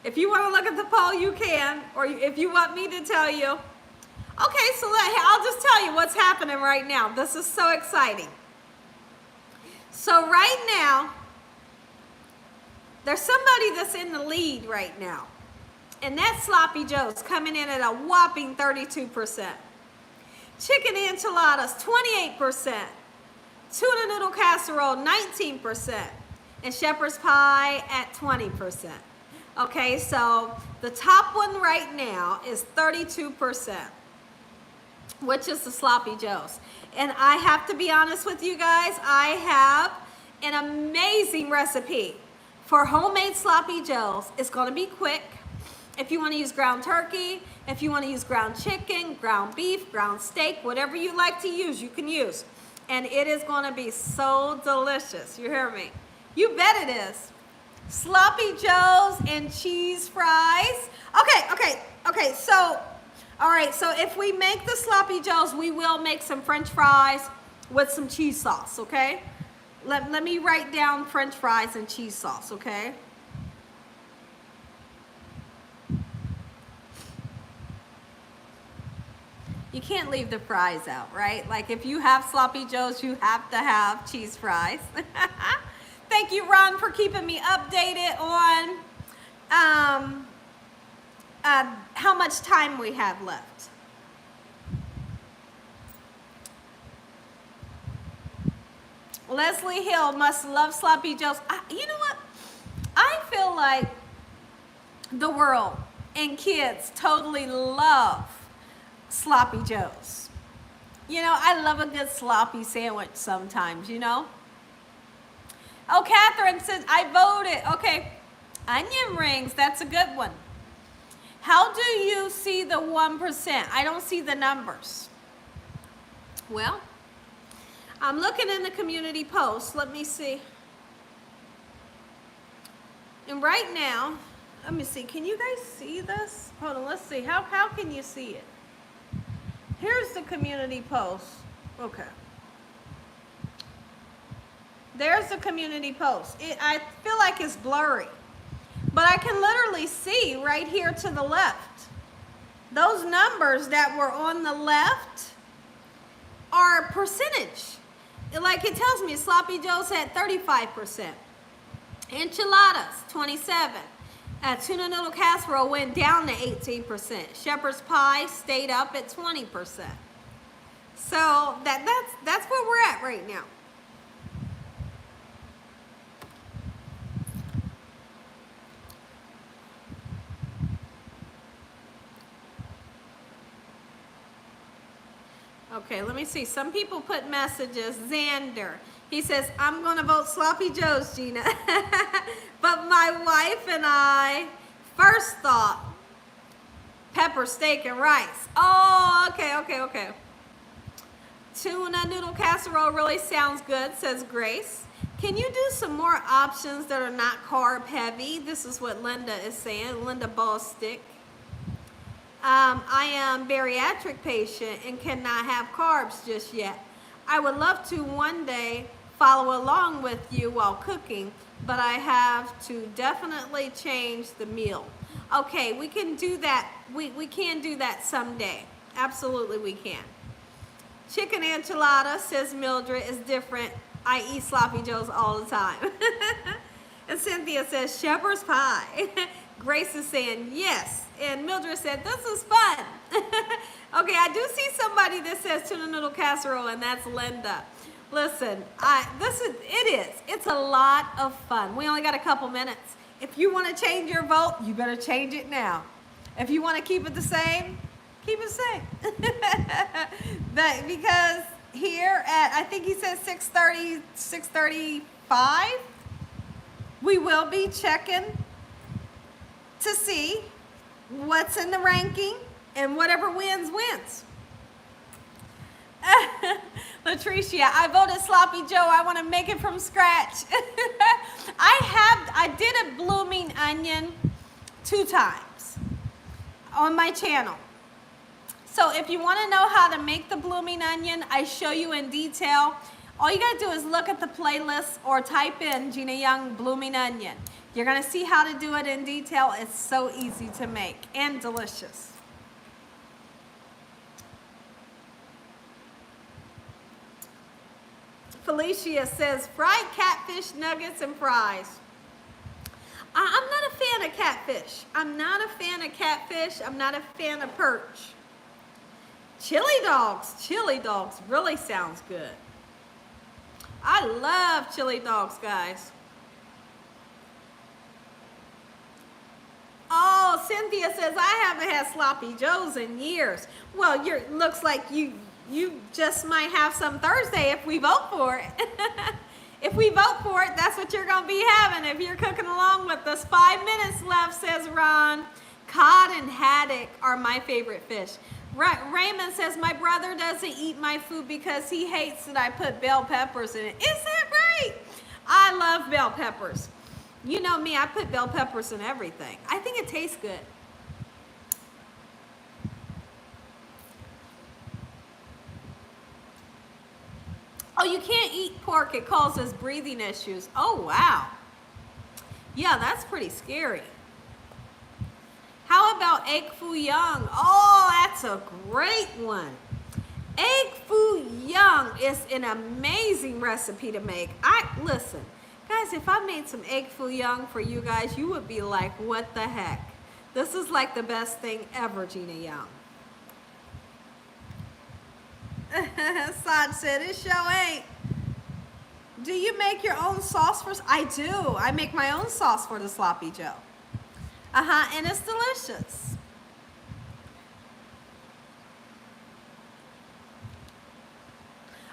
[SPEAKER 1] If you want to look at the poll, you can, or if you want me to tell you. Okay, so I'll just tell you what's happening right now. This is so exciting. So right now, there's somebody that's in the lead right now. And that's Sloppy Joe's coming in at a whopping 32%. Chicken enchiladas, 28%. Tuna noodle casserole, 19%. And shepherd's pie at 20%. Okay, so the top one right now is 32%, which is the Sloppy Joe's. And I have to be honest with you guys, I have an amazing recipe for homemade Sloppy Joe's. It's gonna be quick. If you wanna use ground turkey, if you wanna use ground chicken, ground beef, ground steak, whatever you like to use, you can use. And it is gonna be so delicious, you hear me? You bet it is. Sloppy Joe's and cheese fries. Okay, so, all right, so if we make the Sloppy Joe's, we will make some French fries with some cheese sauce, okay? Let me write down French fries and cheese sauce, okay? You can't leave the fries out, right? Like if you have Sloppy Joe's, you have to have cheese fries. Thank you, Ron, for keeping me updated on how much time we have left. Leslie Hill must love Sloppy Joe's. You know what? I feel like the world and kids totally love Sloppy Joe's. You know, I love a good sloppy sandwich sometimes, you know? Oh, Catherine says, I voted. Okay, onion rings, that's a good one. How do you see the 1%? I don't see the numbers. Well, I'm looking in the community post. Let me see. And right now, let me see. Can you guys see this? Hold on, let's see. How can you see it? Here's the community post. Okay. There's the community post. I feel like it's blurry, but I can literally see right here to the left. Those numbers that were on the left are percentage. Like it tells me Sloppy Joe's at 35%. Enchiladas, 27%. Tuna noodle casserole went down to 18%. Shepherd's pie stayed up at 20%. So that's where we're at right now. Okay, let me see. Some people put messages. Xander, he says, I'm going to vote Sloppy Joe's, Gina. But my wife and I first thought pepper, steak, and rice. Oh, okay. Tuna noodle casserole really sounds good, says Grace. Can you do some more options that are not carb heavy? This is what Linda is saying. Linda Ballstick. I am bariatric patient and cannot have carbs just yet. I would love to one day follow along with you while cooking, but I have to definitely change the meal. Okay, we can do that. We can do that someday. Absolutely we can. Chicken enchilada, says Mildred, is different. I eat Sloppy Joe's all the time. And Cynthia says shepherd's pie. Grace is saying yes. And Mildred said, this is fun. Okay, I do see somebody that says tuna noodle casserole, and that's Linda. Listen, it's a lot of fun. We only got a couple minutes. If you want to change your vote, you better change it now. If you want to keep it the same, keep it the same. Because here at, I think he says 6:30, 6:35, we will be checking to see what's in the ranking, and whatever wins, wins. Latricia, I voted Sloppy Joe. I want to make it from scratch. I did a blooming onion 2 times on my channel. So if you want to know how to make the blooming onion, I show you in detail. All you got to do is look at the playlist or type in Gina Young blooming onion. You're gonna see how to do it in detail. It's so easy to make and delicious. Felicia says fried catfish nuggets and fries. I'm not a fan of catfish. I'm not a fan of catfish. I'm not a fan of perch. Chili dogs really sounds good. I love chili dogs, guys. Oh, Cynthia says, I haven't had sloppy joes in years. Well, looks like you just might have some Thursday if we vote for it. If we vote for it, that's what you're going to be having if you're cooking along with us. 5 minutes left, says Ron. Cod and haddock are my favorite fish. Raymond says, my brother doesn't eat my food because he hates that I put bell peppers in it. Is that right? I love bell peppers. You know me, I put bell peppers in everything. I think it tastes good. Oh, you can't eat pork. It causes breathing issues. Oh, wow. Yeah, that's pretty scary. How about egg foo young? Oh, that's a great one. Egg foo young is an amazing recipe to make. Listen, guys, if I made some egg foo young for you guys, you would be like, what the heck? This is like the best thing ever, Gina Young. Sod said, it sure ain't. Do you make your own sauce for? I do. I make my own sauce for the sloppy joe. And it's delicious.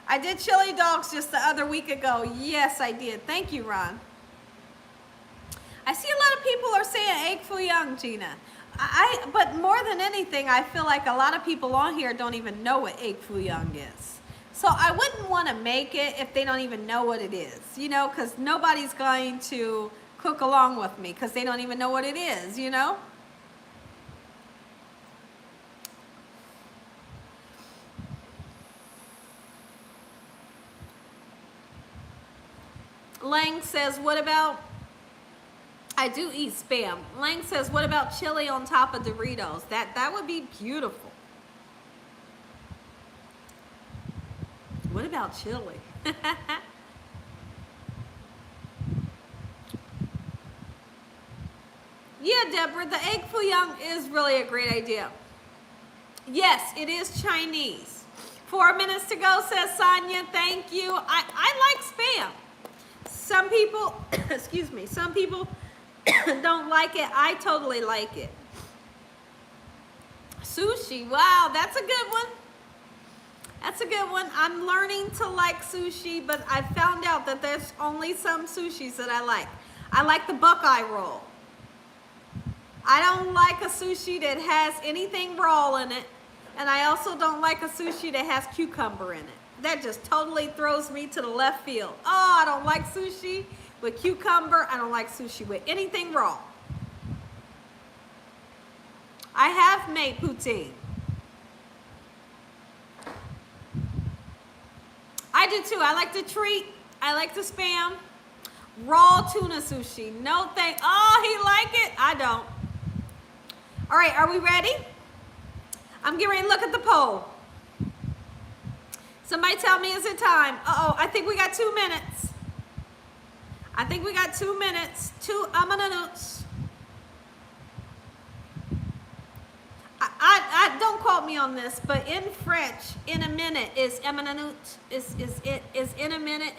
[SPEAKER 1] I did chili dogs just the other week ago. Yes, I did. Thank you, Ron. I see a lot of people are saying egg foo young, Gina. But more than anything, I feel like a lot of people on here don't even know what egg foo young is. So I wouldn't want to make it if they don't even know what it is, you know, because nobody's going to cook along with me because they don't even know what it is, you know. Lang says, what about, I do eat Spam. Lang says, what about chili on top of Doritos? That would be beautiful. What about chili? Yeah, Deborah, the egg foo young is really a great idea. Yes, it is Chinese. 4 minutes to go, says Sonia. Thank you. I like Spam. Some people, excuse me, some people don't like it. I totally like it. Sushi, wow, that's a good one. That's a good one. I'm learning to like sushi, but I found out that there's only some sushis that I like. I like the Buckeye roll. I don't like a sushi that has anything raw in it, and I also don't like a sushi that has cucumber in it. That just totally throws me to the left field. Oh, I don't like sushi with cucumber. I don't like sushi with anything raw. I have made poutine. I do too. I like to treat. I like to Spam. Raw tuna sushi. No thank. Oh, he like it. I don't. All right, are we ready? I'm getting ready to look at the poll. Somebody tell me, is it time? Uh-oh, I think we got 2 minutes. I think we got 2 minutes. 2 minutes. I don't quote me on this, but in French, in a minute is is in a minute,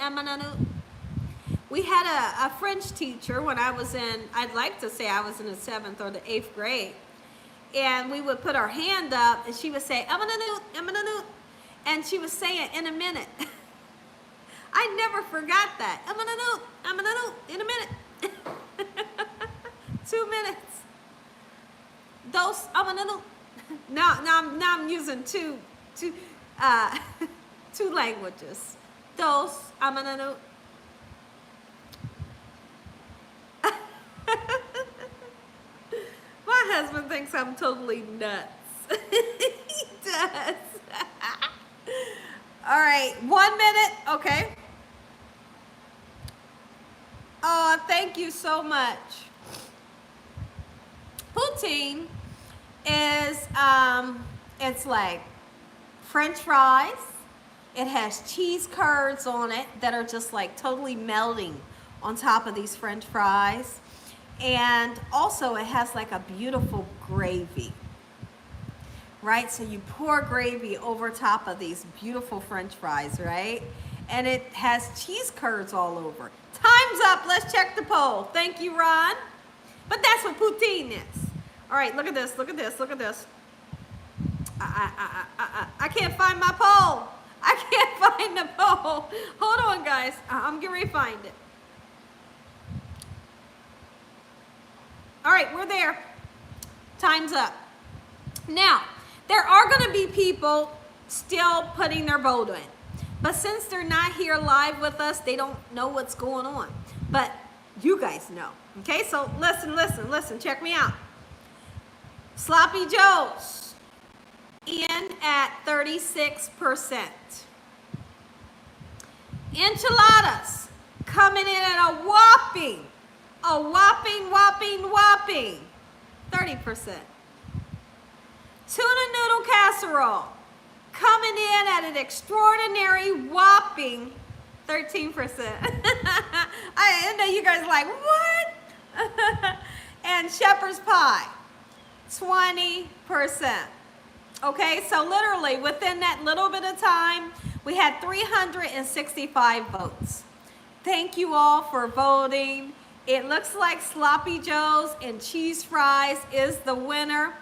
[SPEAKER 1] We had a French teacher when I was in, I'd like to say I was in the 7th or the 8th grade. And we would put our hand up and she would say, and she was saying in a minute. I never forgot that. In a minute. 2 minutes. Dos, now I'm using two languages. Dos, My husband thinks I'm totally nuts. He does. All right, 1 minute, okay. Oh, thank you so much. Poutine is it's like French fries. It has cheese curds on it that are just like totally melting on top of these French fries. And also it has like a beautiful gravy, right? So you pour gravy over top of these beautiful French fries, right? And it has cheese curds all over. Time's up. Let's check the poll. Thank you, Ron. But that's what poutine is. All right, look at this, look at this, look at this. I can't find my poll. I can't find the poll. Hold on, guys. I'm getting ready to find it. All right, we're there. Time's up. Now, there are going to be people still putting their vote in. But since they're not here live with us, they don't know what's going on. But you guys know. Okay, so listen. Check me out. Sloppy Joe's in at 36%. Enchiladas coming in at a whopping 30%. Tuna noodle casserole coming in at an extraordinary whopping 13%. I know you guys are like, what? And shepherd's pie, 20%. Okay, so literally within that little bit of time, we had 365 votes. Thank you all for voting. It looks like Sloppy Joe's and cheese fries is the winner.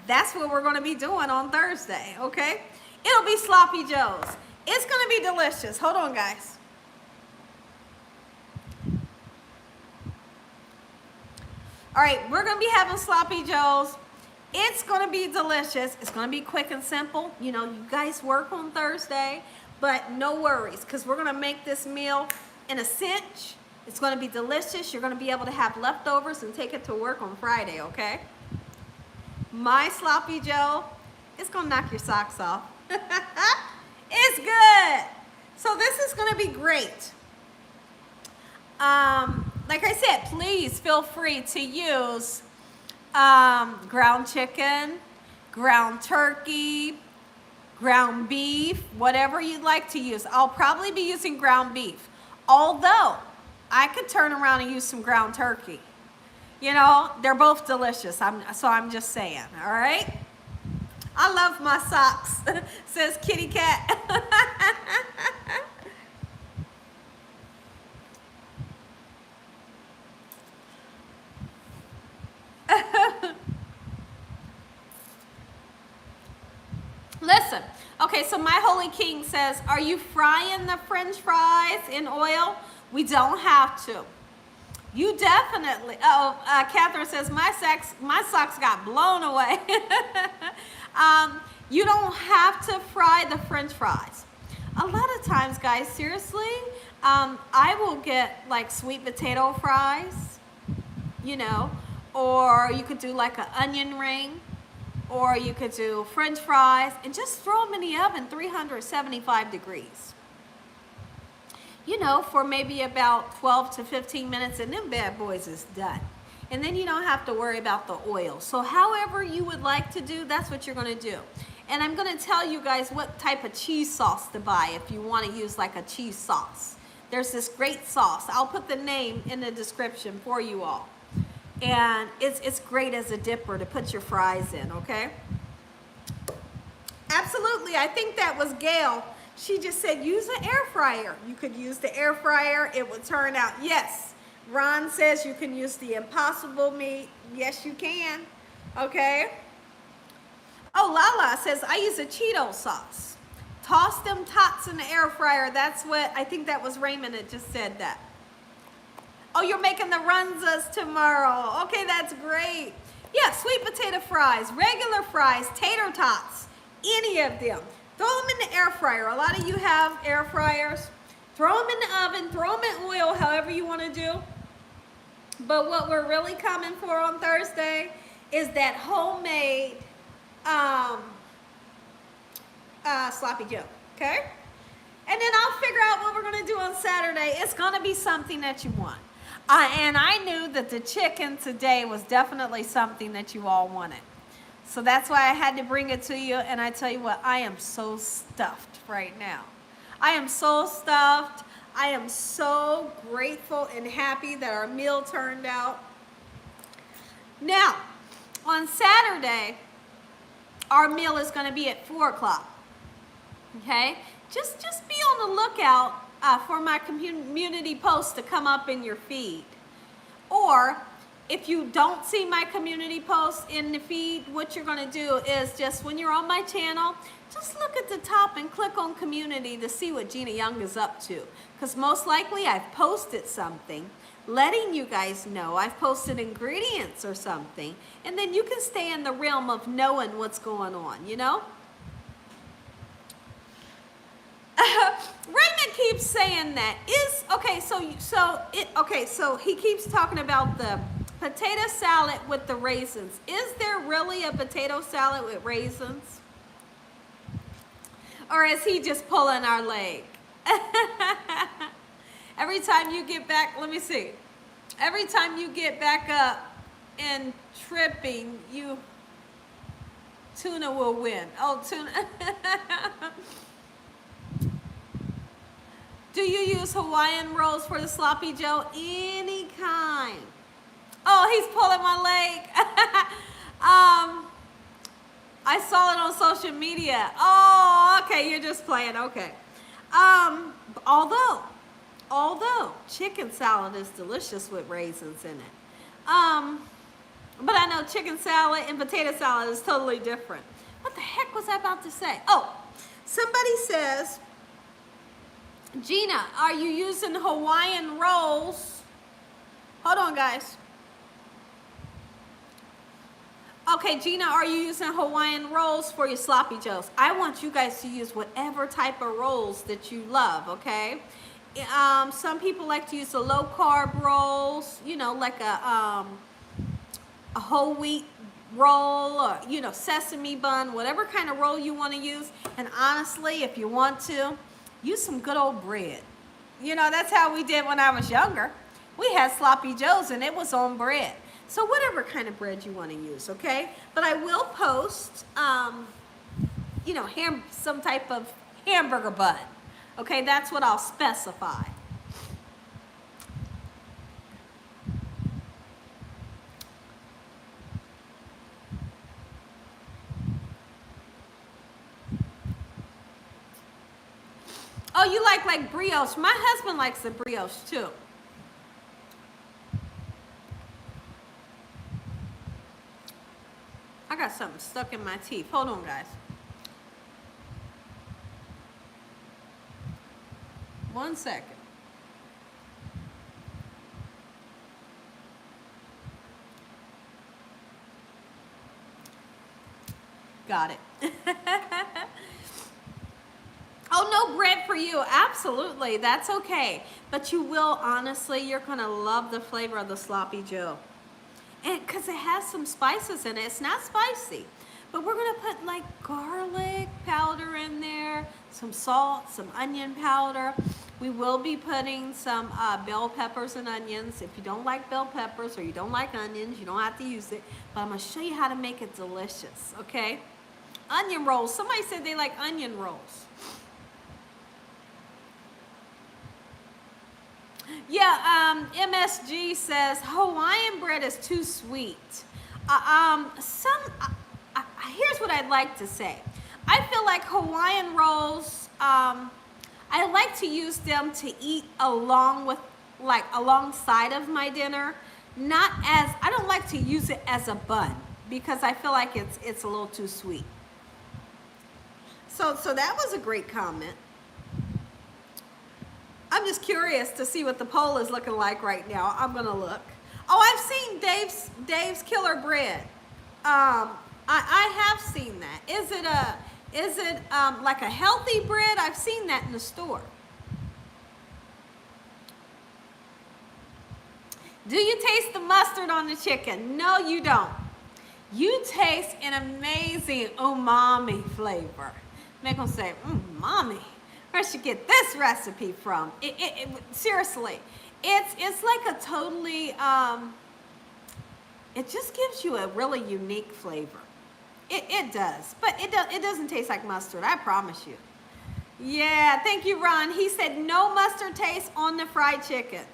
[SPEAKER 1] That's what we're going to be doing on Thursday, okay? It'll be Sloppy Joe's. It's going to be delicious. Hold on, guys. All right, we're going to be having Sloppy Joe's. It's going to be delicious. It's going to be quick and simple. You know, you guys work on Thursday, but no worries, because we're going to make this meal in a cinch. It's going to be delicious. You're going to be able to have leftovers and take it to work on Friday, okay? My Sloppy Joe, it's going to knock your socks off. It's good. So this is going to be great. Like I said, please feel free to use ground chicken, ground turkey, ground beef, whatever you'd like to use. I'll probably be using ground beef, although I could turn around and use some ground turkey. You know, they're both delicious. So I'm just saying, all right? I love my socks, says Kitty Cat. Listen, okay, so my Holy King says, are you frying the French fries in oil? We don't have to. You definitely, Catherine says, my socks got blown away. You don't have to fry the French fries. A lot of times, guys, seriously, I will get like sweet potato fries, you know, or you could do like an onion ring, or you could do French fries and just throw them in the oven, 375 degrees. You know, for maybe about 12 to 15 minutes, and them bad boys is done. And then you don't have to worry about the oil. So however you would like to do, that's what you're going to do. And I'm going to tell you guys what type of cheese sauce to buy if you want to use like a cheese sauce. There's this great sauce. I'll put the name in the description for you all. And it's great as a dipper to put your fries in, okay? Absolutely. I think that was Gail. She just said use an air fryer. You could use the air fryer. It would turn out, yes. Ron says you can use the Impossible meat. Yes, you can. Okay. Oh, Lala says I use a Cheeto sauce. Toss them tots in the air fryer. That's what, I think that was Raymond that just said that. Oh, you're making the runzas tomorrow. Okay, that's great. Yeah, sweet potato fries, regular fries, tater tots, any of them. Throw them in the air fryer. A lot of you have air fryers. Throw them in the oven, throw them in oil, however you want to do. But what we're really coming for on Thursday is that homemade Sloppy Joe, okay? And then I'll figure out what we're going to do on Saturday. It's going to be something that you want. And I knew that the chicken today was definitely something that you all wanted. So that's why I had to bring it to you. And I tell you what, I am so stuffed right now. I am so stuffed. I am so grateful and happy that our meal turned out. Now, on Saturday, our meal is going to be at 4 o'clock. Okay? Just be on the lookout for my community post to come up in your feed. Or if you don't see my community post in the feed, what you're going to do is just when you're on my channel, just look at the top and click on community to see what Gina Young is up to. Because most likely I've posted something letting you guys know. I've posted ingredients or something. And then you can stay in the realm of knowing what's going on, you know? Raymond keeps saying that so he keeps talking about the potato salad with the raisins. Is there really a potato salad with raisins? Or is he just pulling our leg? Every time you get back, let me see. Every time you get back up and tripping, tuna will win. Oh, tuna. Do you use Hawaiian rolls for the sloppy joe? Any kind. Oh, he's pulling my leg. I saw it on social media. Oh, okay, you're just playing. Okay. Although chicken salad is delicious with raisins in it. But I know chicken salad and potato salad is totally different. What the heck was I about to say? Oh, somebody says, Gina, are you using Hawaiian rolls? Hold on, guys. Okay, Gina, are you using Hawaiian rolls for your sloppy joes? I want you guys to use whatever type of rolls that you love, okay? Some people like to use the low carb rolls, you know, like a whole wheat roll or, you know, sesame bun, whatever kind of roll you want to use. And honestly, if you want to, use some good old bread. You know, that's how we did when I was younger. We had sloppy joes and it was on bread. So whatever kind of bread you want to use, okay? But I will post, you know, some type of hamburger bun. Okay, that's what I'll specify. Oh, you like brioche. My husband likes the brioche too. I got something stuck in my teeth. Hold on, guys. One second. Got it. Oh, no bread for you. Absolutely. That's okay. But you will, honestly, you're going to love the flavor of the sloppy joe. And because it has some spices in it. It's not spicy. But we're going to put like garlic powder in there, some salt, some onion powder. We will be putting some bell peppers and onions. If you don't like bell peppers or you don't like onions, you don't have to use it. But I'm going to show you how to make it delicious, okay? Onion rolls. Somebody said they like onion rolls. Yeah, MSG says Hawaiian bread is too sweet. Here's what I'd like to say. I feel like Hawaiian rolls, I like to use them to eat alongside of my dinner. I don't like to use it as a bun because I feel like it's a little too sweet. So that was a great comment. I'm just curious to see what the poll is looking like right now. I'm gonna look. Oh, I've seen Dave's Killer Bread. I have seen that. Is it like a healthy bread? I've seen that in the store. Do you taste the mustard on the chicken? No, you don't. You taste an amazing umami flavor. Make them say, umami. Where'd you get this recipe from? Seriously, It's like a totally, it just gives you a really unique flavor. It does, but it doesn't taste like mustard, I promise you. Yeah, thank you, Ron. He said no mustard taste on the fried chicken.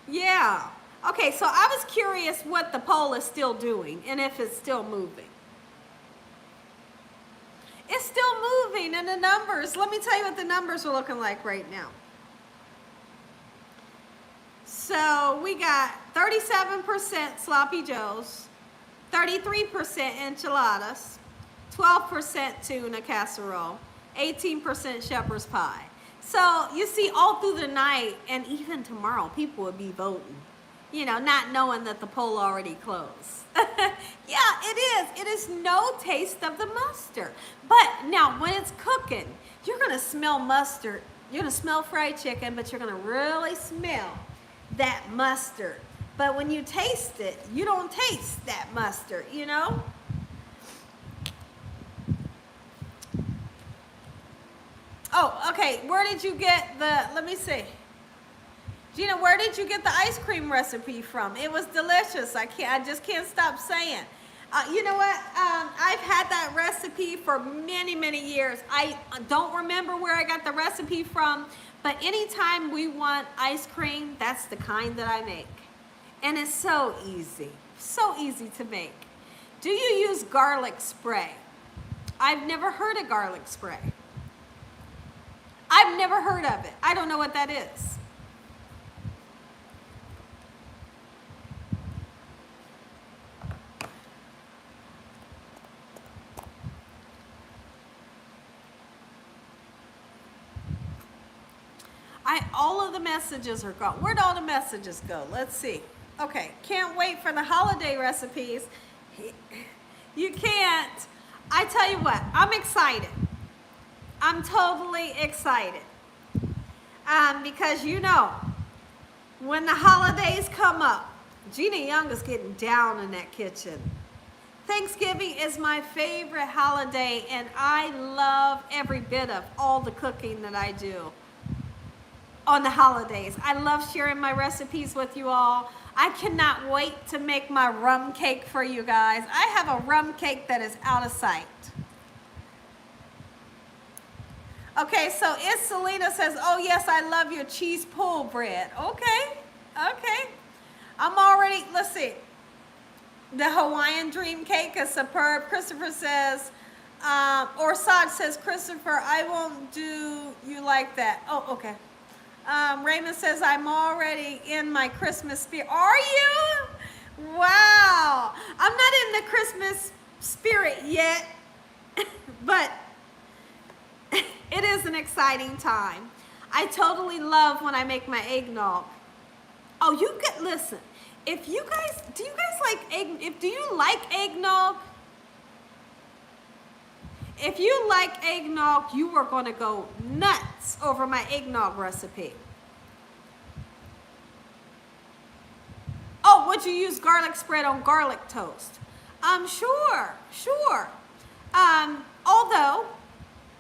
[SPEAKER 1] Yeah. Okay, so I was curious what the poll is still doing and if it's still moving. It's still moving in the numbers. Let me tell you what the numbers are looking like right now. So we got 37% sloppy joes, 33% enchiladas, 12% tuna casserole, 18% shepherd's pie. So you see, all through the night and even tomorrow, people will be voting, you know, not knowing that the poll already closed. Yeah, it is. It is no taste of the mustard. But now when it's cooking, you're going to smell mustard. You're going to smell fried chicken, but you're going to really smell that mustard. But when you taste it, you don't taste that mustard, you know? Oh, okay. Where did you get the, let me see. Gina, where did you get the ice cream recipe from? It was delicious. I just can't stop saying. You know what? I've had that recipe for many, many years. I don't remember where I got the recipe from, but anytime we want ice cream, that's the kind that I make. And it's so easy to make. Do you use garlic spray? I've never heard of garlic spray. I've never heard of it. I don't know what that is. All of the messages are gone. Where'd all the messages go? Let's see. Okay, can't wait for the holiday recipes. You can't. I tell you what, I'm excited. I'm totally excited. Because you know, when the holidays come up, Gina Young is getting down in that kitchen. Thanksgiving is my favorite holiday, and I love every bit of all the cooking that I do on the holidays. I love sharing my recipes with you all. I cannot wait to make my rum cake for you guys. I have a rum cake that is out of sight. Okay, so Selena says, oh yes, I love your cheese pull bread. Okay. I'm already, let's see. The Hawaiian dream cake is superb. Christopher says, or Saj says, Christopher, I won't do you like that. Oh, okay. Raymond says, I'm already in my Christmas spirit. Are you? Wow. I'm not in the Christmas spirit yet, but it is an exciting time. I totally love when I make my eggnog. Oh, you could listen. If you guys, do you guys like egg? Do you like eggnog? If you like eggnog, you are going to go nuts over my eggnog recipe. Oh, would you use garlic spread on garlic toast? Sure. Although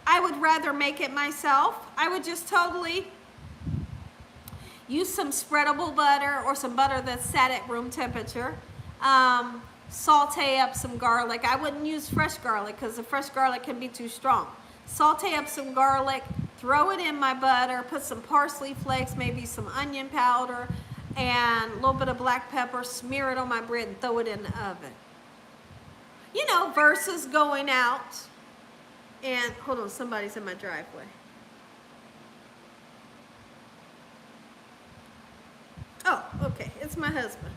[SPEAKER 1] I would rather make it myself, I would just totally use some spreadable butter or some butter that's set at room temperature. Saute up some garlic. I wouldn't use fresh garlic because the fresh garlic can be too strong. Saute up some garlic, throw it in my butter, put some parsley flakes, maybe some onion powder, and a little bit of black pepper, smear it on my bread and throw it in the oven. You know, versus going out and, hold on, somebody's in my driveway. Oh, okay, it's my husband.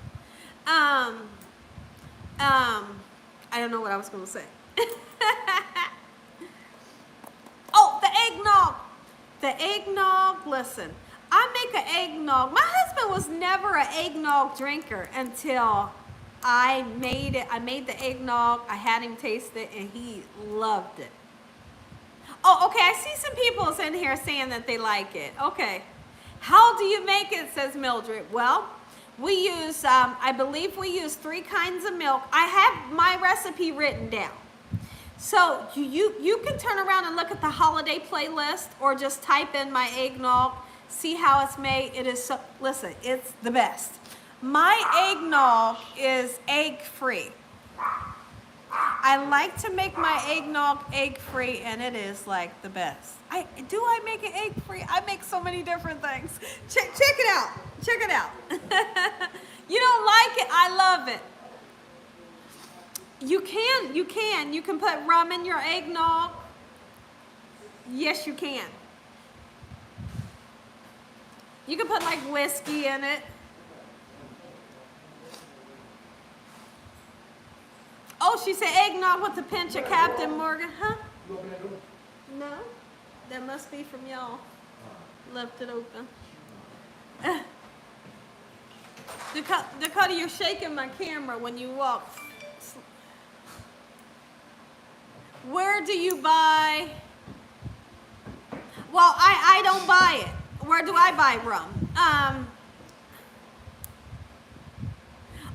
[SPEAKER 1] I don't know what I was going to say. Oh, the eggnog. The eggnog, listen, I make an eggnog. My husband was never an eggnog drinker until I made it. I made the eggnog. I had him taste it, and he loved it. Oh, okay, I see some people in here saying that they like it. Okay. How do you make it, says Mildred? Well, we use, I believe we use 3 kinds of milk. I have my recipe written down. So you can turn around and look at the holiday playlist or just type in my eggnog See how it's made? It is so, listen, it's the best. My eggnog is egg-free. I like to make my eggnog egg-free, and it is like the best. I make it egg-free? I make so many different things. Check it out. Check it out. You don't like it? I love it. You can put rum in your eggnog. Yes, you can. You can put like whiskey in it. Oh, she said eggnog with a pinch of Captain Morgan. Huh? No? That must be from y'all. Left it open. Dakota, you're shaking my camera when you walk. Where do you buy? Well, I don't buy it. Where do I buy rum?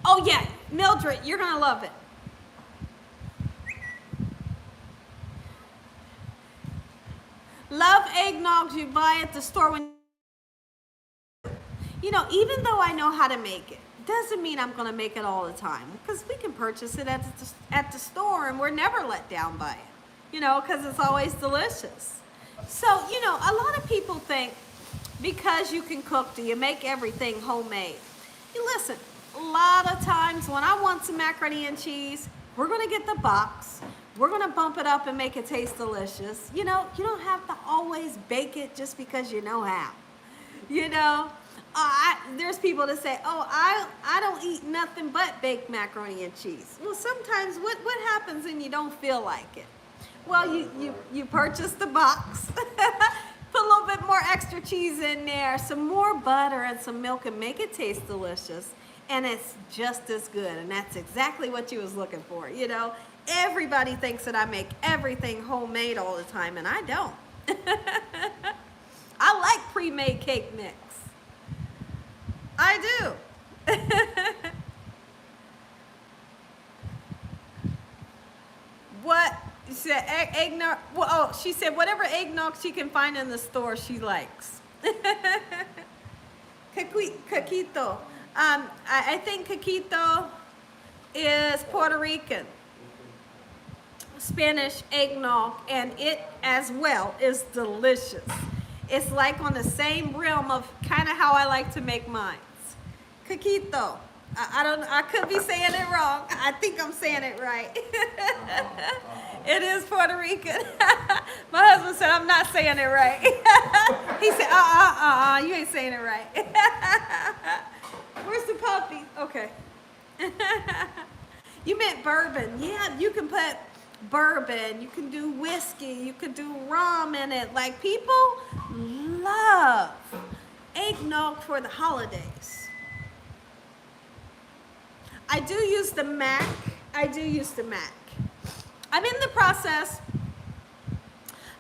[SPEAKER 1] Oh yeah, Mildred, you're gonna love it. Love eggnogs you buy at the store when, you know, even though I know how to make it, doesn't mean I'm gonna make it all the time, because we can purchase it at the store and we're never let down by it, you know, because it's always delicious. So, you know, a lot of people think because you can cook, do you make everything homemade? You listen, a lot of times when I want some macaroni and cheese, we're gonna get the box. We're gonna bump it up and make it taste delicious. You know, you don't have to always bake it just because you know how. You know, there's people that say, oh, I don't eat nothing but baked macaroni and cheese. Well, sometimes what happens when you don't feel like it? Well, you purchase the box, put a little bit more extra cheese in there, some more butter and some milk, and make it taste delicious. And it's just as good. And that's exactly what you was looking for, you know. Everybody thinks that I make everything homemade all the time, and I don't. I like pre-made cake mix. I do. What? She said eggnog. Well, oh, she said whatever eggnog she can find in the store she likes. Caquito. I think Caquito is Puerto Rican. Spanish eggnog, and it as well is delicious. It's like on the same realm of kind of how I like to make mine. Caquito. I could be saying it wrong. I think I'm saying it right. It is Puerto Rican. My husband said I'm not saying it right. He said, you ain't saying it right. Where's the puppy? Okay. You meant bourbon. Yeah, you can put bourbon, you can do whiskey, you could do rum in it. Like, people love eggnog for the holidays. I do use the Mac. I'm in the process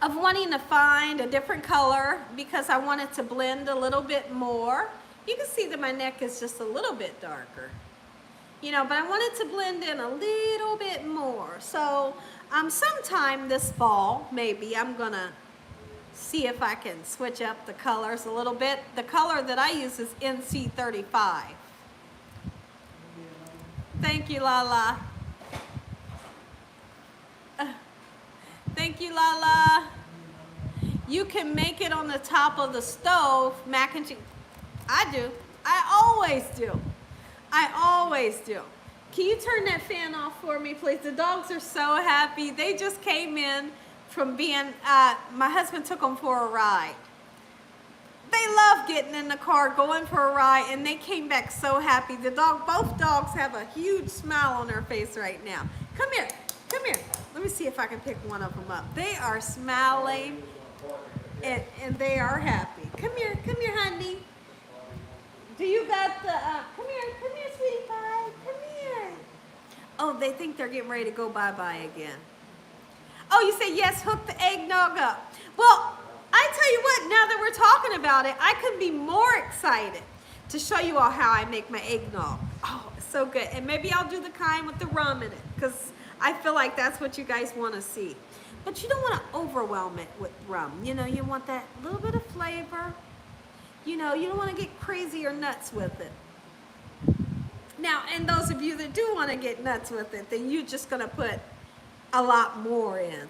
[SPEAKER 1] of wanting to find a different color because I want it to blend a little bit more. You can see that my neck is just a little bit darker, you know, but I want it to blend in a little bit more. So sometime this fall, maybe, I'm gonna see if I can switch up the colors a little bit. The color that I use is NC35. Thank you, Lala. Thank you, Lala. You can make it on the top of the stove, mac and cheese. I do. I always do. I always do. Can you turn that fan off for me, please? The dogs are so happy. They just came in from being, my husband took them for a ride. They love getting in the car, going for a ride, and they came back so happy. Both dogs have a huge smile on their face right now. Come here, come here. Let me see if I can pick one of them up. They are smiling, and they are happy. Come here, honey. Do you got the, come here, sweetie pie, come here. Oh, they think they're getting ready to go bye-bye again. Oh, you say yes, hook the eggnog up. Well, I tell you what, now that we're talking about it, I could be more excited to show you all how I make my eggnog. Oh, it's so good. And maybe I'll do the kind with the rum in it, because I feel like that's what you guys want to see. But you don't want to overwhelm it with rum. You know, you want that little bit of flavor. You know, you don't want to get crazy or nuts with it. Now, and those of you that do want to get nuts with it, then you're just going to put a lot more in.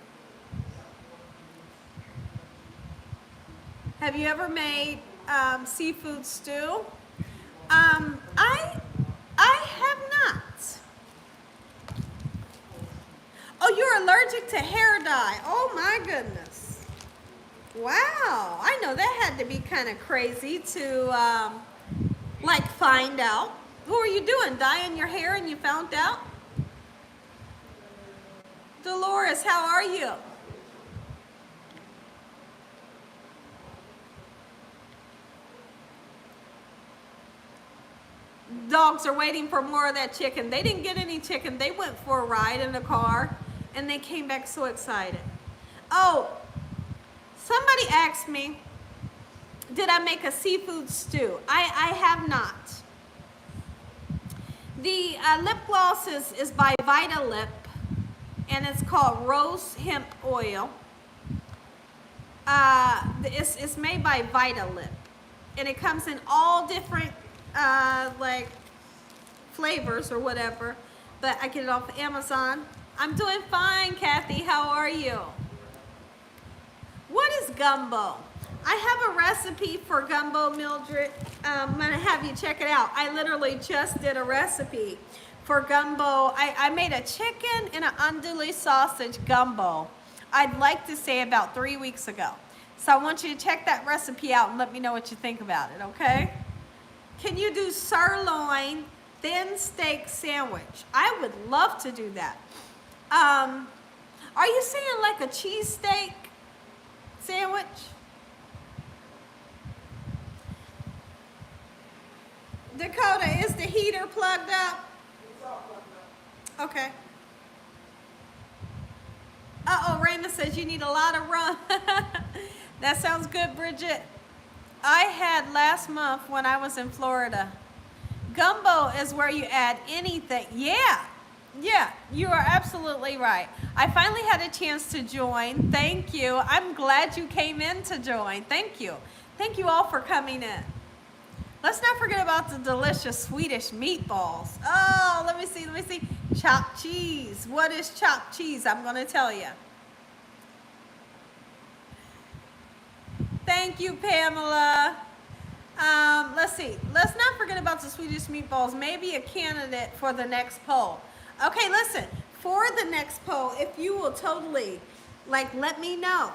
[SPEAKER 1] Have you ever made seafood stew? I have not. Oh, you're allergic to hair dye. Oh my goodness. Wow. I know that had to be kind of crazy to like find out. What were you doing? Dyeing your hair and you found out? Dolores, how are you? Dogs are waiting for more of that chicken. They didn't get any chicken. They went for a ride in the car and they came back so excited. Oh, somebody asked me, did I make a seafood stew? I have not. The lip gloss is by Vita Lip, and it's called Rose Hemp Oil. It's made by Vita Lip, and it comes in all different like flavors or whatever, but I get it off Amazon. I'm doing fine, Kathy. How are you? What is gumbo? I have a recipe for gumbo, Mildred. I'm gonna have you check it out. I literally just did a recipe for gumbo. I made a chicken and an andouille sausage gumbo. I'd like to say about 3 weeks ago. So I want you to check that recipe out and let me know what you think about it, okay? Can you do sirloin thin steak sandwich? I would love to do that. Are you saying like a cheesesteak sandwich? Dakota, is the heater plugged up? Okay. Uh-oh, Raymond says you need a lot of rum. That sounds good, Bridget. I had last month when I was in Florida. Gumbo is where you add anything. Yeah, you are absolutely right. I finally had a chance to join. Thank you. I'm glad you came in to join. Thank you. Thank you all for coming in. Let's not forget about the delicious Swedish meatballs. Oh, let me see. Chopped cheese. What is chopped cheese? I'm going to tell you. Thank you, Pamela. Let's see. Let's not forget about the Swedish meatballs. Maybe a candidate for the next poll. Okay, listen. For the next poll, if you will totally, let me know.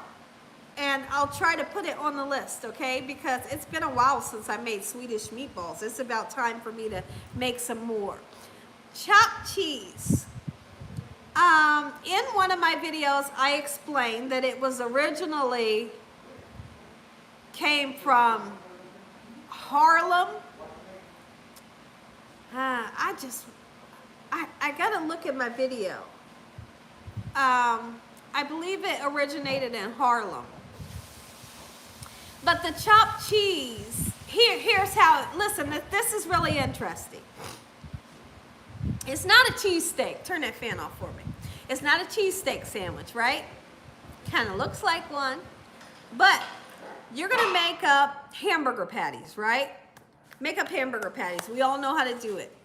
[SPEAKER 1] And I'll try to put it on the list, okay? Because it's been a while since I made Swedish meatballs. It's about time for me to make some more. Chopped cheese. In one of my videos, I explained that it was originally came from Harlem. I gotta look at my video. I believe it originated in Harlem. But the chopped cheese, here's how, listen, this is really interesting. It's not a cheesesteak. Turn that fan off for me. It's not a cheesesteak sandwich, right? Kind of looks like one. But you're going to make up hamburger patties, right? Make up hamburger patties. We all know how to do it.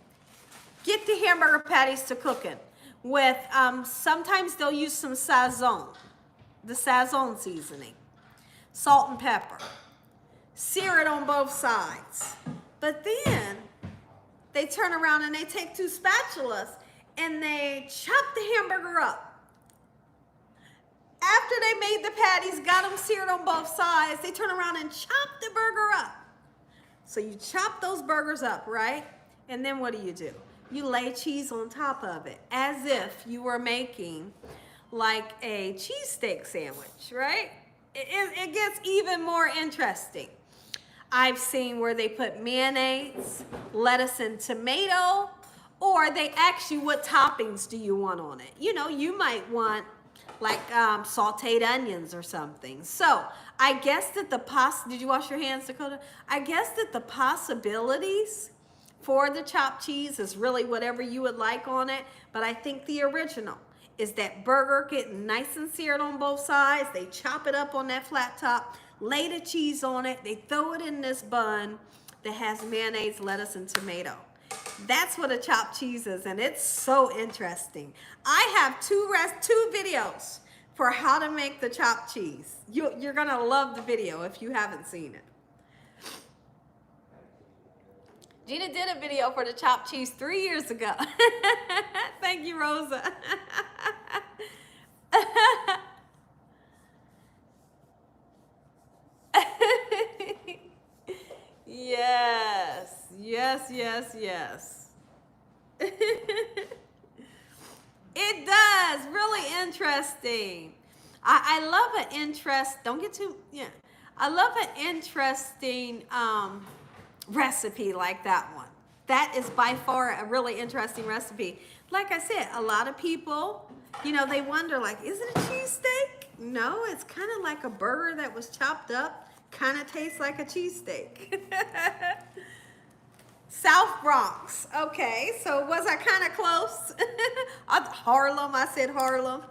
[SPEAKER 1] Get the hamburger patties to cooking with, sometimes they'll use some sazon, the sazon seasoning. Salt and pepper. Sear it on both sides. But then they turn around and they take 2 spatulas and they chop the hamburger up. After they made the patties, got them seared on both sides, they turn around and chop the burger up. So you chop those burgers up, right? And then what do? You lay cheese on top of it as if you were making like a cheesesteak sandwich, right? It gets even more interesting. I've seen where they put mayonnaise, lettuce, and tomato, or they ask you what toppings do you want on it. You know, you might want like sauteed onions or something. So I guess that did you wash your hands, Dakota? I guess that the possibilities for the chopped cheese is really whatever you would like on it, but I think the original is that burger getting nice and seared on both sides. They chop it up on that flat top, lay the cheese on it. They throw it in this bun that has mayonnaise, lettuce, and tomato. That's what a chopped cheese is, and it's so interesting. I have two videos for how to make the chopped cheese. You're gonna love the video if you haven't seen it. Gina did a video for the chopped cheese 3 years ago. Thank you, Rosa. Yes, yes, yes, yes. It does, really interesting. I love an interest, don't get too, yeah. I love an interesting recipe like that one. That is by far a really interesting recipe. Like I said, a lot of people, you know, they wonder like, is it a cheesesteak? No, it's kind of like a burger that was chopped up. Kind of tastes like a cheesesteak. South Bronx. Okay, so was I kind of close? Harlem, I said Harlem.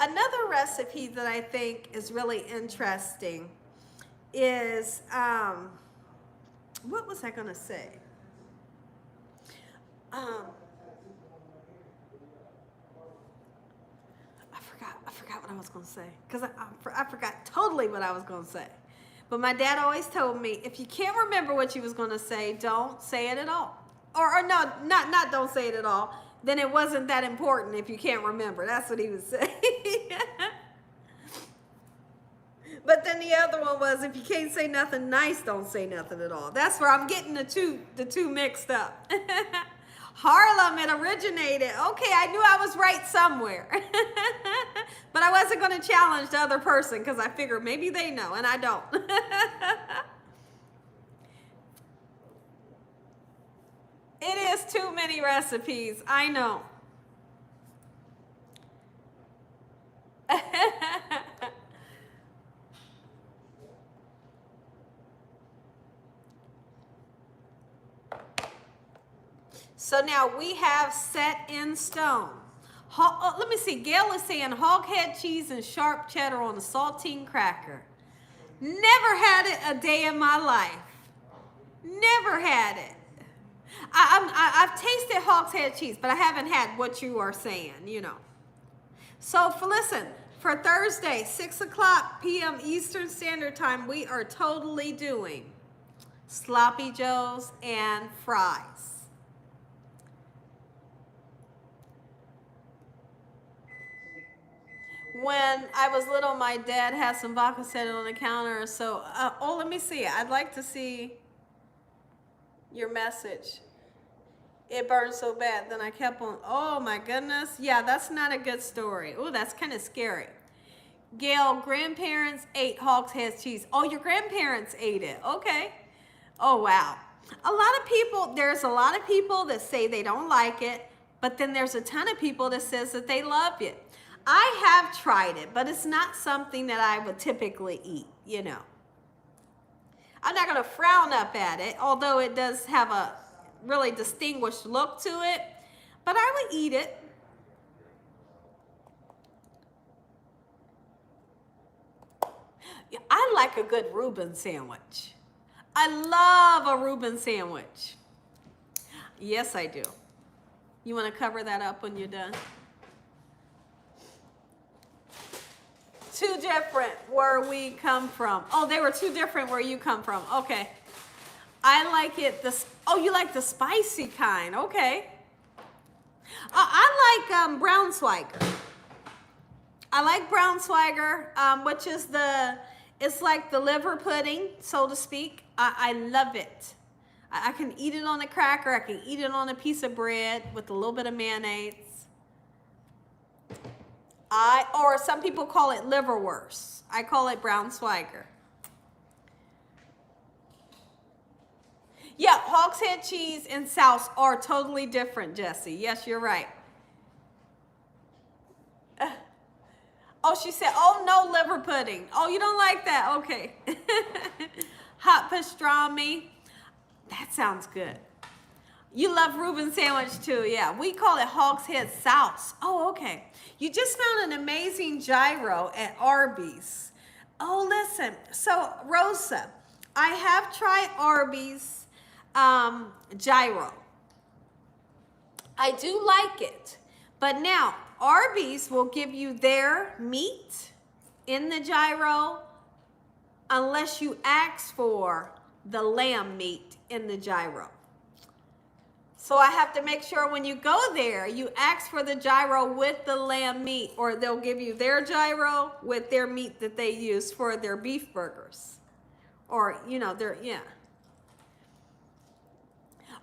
[SPEAKER 1] Another recipe that I think is really interesting is, what was I gonna say? I forgot what I was gonna say, because I forgot totally what I was gonna say. But my dad always told me, if you can't remember what you was gonna say, don't say it at all. Or no, not don't say it at all. Then it wasn't that important if you can't remember. That's what he would say. But then the other one was, if you can't say nothing nice, don't say nothing at all. That's where I'm getting the two mixed up. Harlem, it originated. Okay, I knew I was right somewhere. But I wasn't going to challenge the other person because I figured maybe they know, and I don't. It is too many recipes, I know. So now we have set in stone. Let me see, Gail is saying hog head cheese and sharp cheddar on a saltine cracker. Never had it a day in my life. Never had it. I've tasted hog's head cheese, but I haven't had what you are saying, you know. So listen, for Thursday, 6:00 p.m. Eastern Standard Time, we are totally doing sloppy joes and fries. When I was little, my dad had some vodka sitting on the counter. So, let me see. I'd like to see your message. It burned so bad. Then I kept on. Oh, my goodness. Yeah, that's not a good story. Oh, that's kind of scary. Gail, grandparents ate hog's head cheese. Oh, your grandparents ate it. Okay. Oh, wow. There's a lot of people that say they don't like it. But then there's a ton of people that says that they love it. I have tried it, but it's not something that I would typically eat, you know. I'm not going to frown up at it, although it does have a really distinguished look to it, but I would eat it. Yeah, I like a good Reuben sandwich. I love a Reuben sandwich. Yes, I do. You want to cover that up when you're done? Two different where we come from. Oh, they were two different where you come from. Okay. I like it. Oh, you like the spicy kind. Okay. I like Braunschweiger. I like Braunschweiger, which is it's like the liver pudding, so to speak. I love it. I can eat it on a cracker. I can eat it on a piece of bread with a little bit of mayonnaise. Or some people call it liverwurst. I call it Braunschweiger. Yeah, hog's head cheese and sauce are totally different, Jessie. Yes, you're right. Oh, she said, oh, no liver pudding. Oh, you don't like that? Okay. Hot pastrami. That sounds good. You love Reuben sandwich too, yeah. We call it hog's head sauce. Oh, okay. You just found an amazing gyro at Arby's. Oh, listen. So, Rosa, I have tried Arby's gyro. I do like it. But now, Arby's will give you their meat in the gyro unless you ask for the lamb meat in the gyro. So I have to make sure when you go there, you ask for the gyro with the lamb meat, or they'll give you their gyro with their meat that they use for their beef burgers. Or, you know, yeah.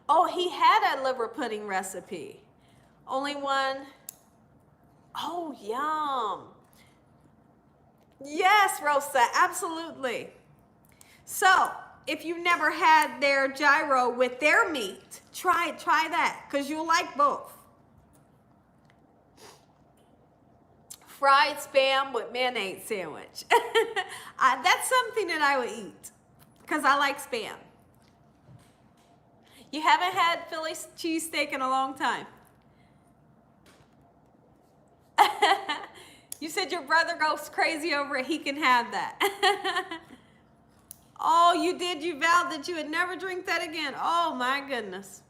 [SPEAKER 1] Oh, he had a liver pudding recipe. Only one. Oh, yum. Yes, Rosa, absolutely. So, if you've never had their gyro with their meat, try that, because you'll like both. Fried Spam with mayonnaise sandwich. That's something that I would eat, because I like Spam. You haven't had Philly cheesesteak in a long time. You said your brother goes crazy over it. He can have that. Oh, you did. You vowed that you would never drink that again. Oh, my goodness.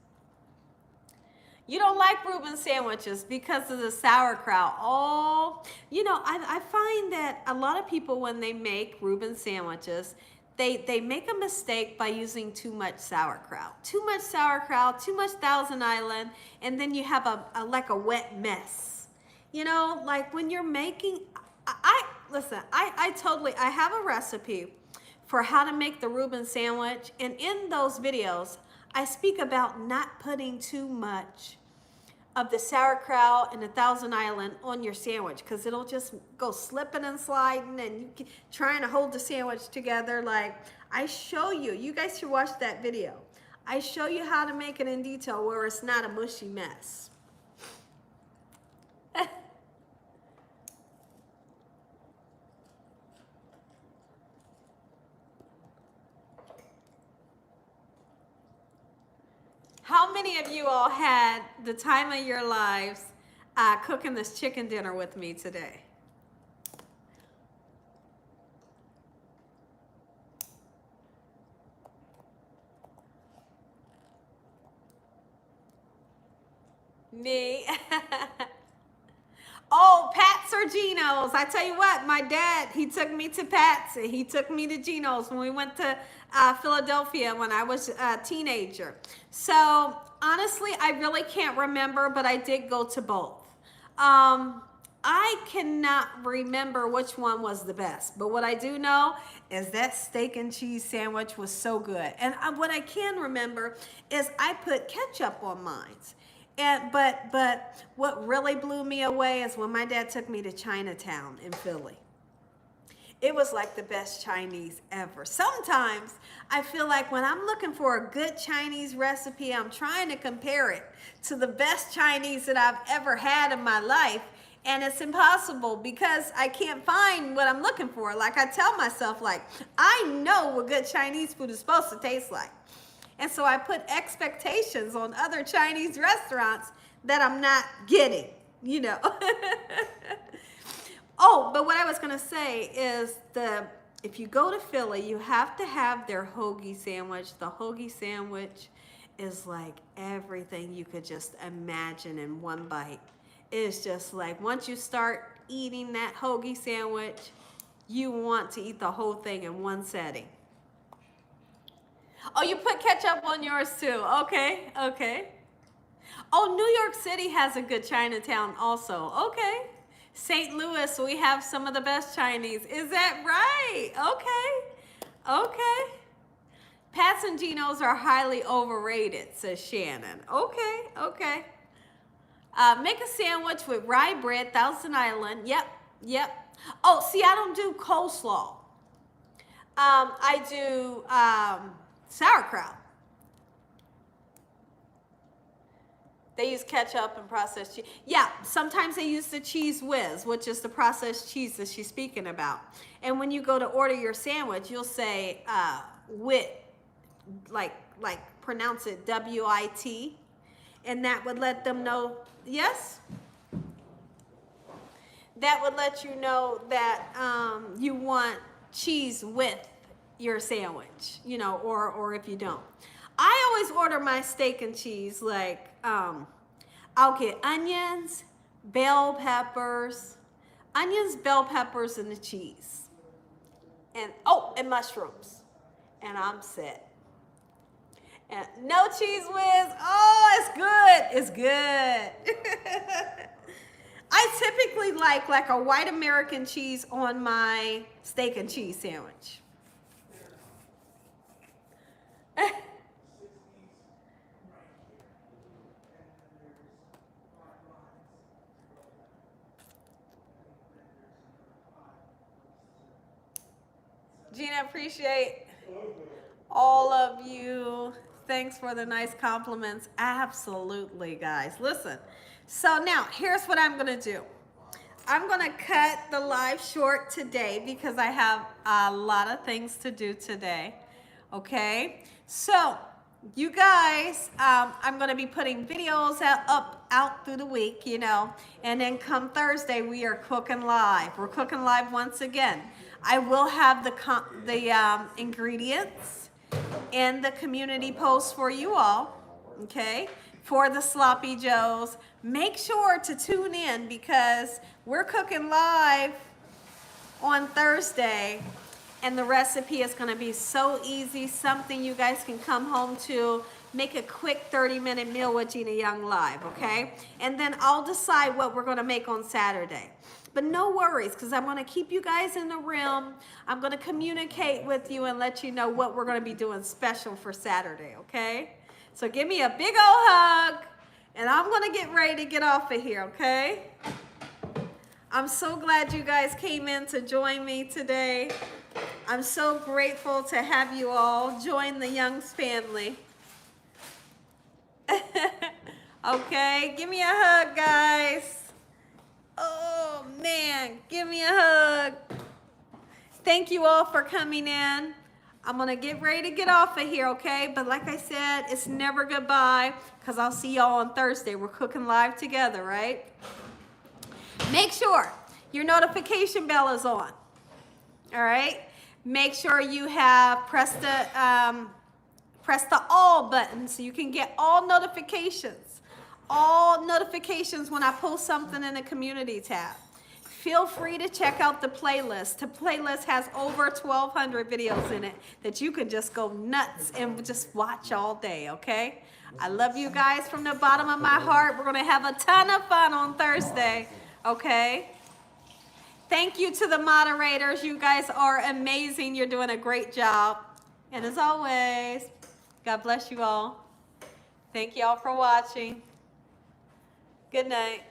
[SPEAKER 1] You don't like Reuben sandwiches because of the sauerkraut. Oh, you know, I find that a lot of people, when they make Reuben sandwiches, they make a mistake by using too much sauerkraut. Too much sauerkraut, too much Thousand Island, and then you have like a wet mess. You know, like when you're making, listen, I have a recipe for how to make the Reuben sandwich, and in those videos, I speak about not putting too much of the sauerkraut and the Thousand Island on your sandwich, because it'll just go slipping and sliding, and you trying to hold the sandwich together. Like, I show you, you guys should watch that video. I show you how to make it in detail where it's not a mushy mess. How many of you all had the time of your lives cooking this chicken dinner with me today? Me? Oh, Pat's or Gino's. I tell you what, my dad, he took me to Pat's and he took me to Gino's when we went to Philadelphia when I was a teenager. So honestly, I really can't remember, but I did go to both. I cannot remember which one was the best, but what I do know is that steak and cheese sandwich was so good. And what I can remember is I put ketchup on mine. But what really blew me away is when my dad took me to Chinatown in Philly. It was like the best Chinese ever. Sometimes I feel like when I'm looking for a good Chinese recipe, I'm trying to compare it to the best Chinese that I've ever had in my life. And it's impossible because I can't find what I'm looking for. Like, I tell myself, like, I know what good Chinese food is supposed to taste like. And so I put expectations on other Chinese restaurants that I'm not getting, you know. Oh, but what I was going to say is if you go to Philly, you have to have their hoagie sandwich. The hoagie sandwich is like everything you could just imagine in one bite. It's just like once you start eating that hoagie sandwich, you want to eat the whole thing in one setting. Oh, you put ketchup on yours too. Okay, okay. Oh, New York City has a good Chinatown also. Okay. St. Louis, we have some of the best Chinese. Is that right? Okay. Okay. Pat's and Gino's are highly overrated, says Shannon. Okay, okay. Make a sandwich with rye bread, Thousand Island. Yep, yep. Oh, see, I don't do coleslaw. I do sauerkraut. They use ketchup and processed cheese. Yeah, sometimes they use the cheese whiz, which is the processed cheese that she's speaking about. And when you go to order your sandwich, you'll say wit, like pronounce it W-I-T, And that would let them know, yes? That would let you know that you want cheese with your sandwich, you know, or if you don't. I always order my steak and cheese like I'll get onions, bell peppers, and the cheese. And oh, and mushrooms. And I'm set. And no cheese whiz. Oh, it's good. It's good. I typically like a white American cheese on my steak and cheese sandwich. Gina, appreciate all of you. Thanks for the nice compliments. Absolutely, guys. Listen. So now, here's what I'm going to do. I'm going to cut the live short today because I have a lot of things to do today. Okay? So, you guys, I'm going to be putting videos out through the week, you know, and then come Thursday, we are cooking live. We're cooking live once again. I will have the ingredients in the community post for you all, okay, for the Sloppy Joes. Make sure to tune in because we're cooking live on Thursday. And the recipe is going to be so easy, something you guys can come home to, make a quick 30-minute meal with Gina Young live, okay? And then I'll decide what we're going to make on Saturday. But no worries, because I'm going to keep you guys in the realm. I'm going to communicate with you and let you know what we're going to be doing special for Saturday, okay? So give me a big old hug, and I'm going to get ready to get off of here, okay? I'm so glad you guys came in to join me today. I'm so grateful to have you all join the Young's family. Okay, give me a hug, guys. Oh, man, give me a hug. Thank you all for coming in. I'm going to get ready to get off of here, okay? But like I said, it's never goodbye because I'll see y'all on Thursday. We're cooking live together, right? Make sure your notification bell is on, all right? Make sure you have pressed the all button so you can get all notifications. All notifications when I post something in the community tab. Feel free to check out the playlist. The playlist has over 1,200 videos in it that you can just go nuts and just watch all day, okay? I love you guys from the bottom of my heart. We're going to have a ton of fun on Thursday, okay? Thank you to the moderators. You guys are amazing. You're doing a great job. And as always, God bless you all. Thank you all for watching. Good night.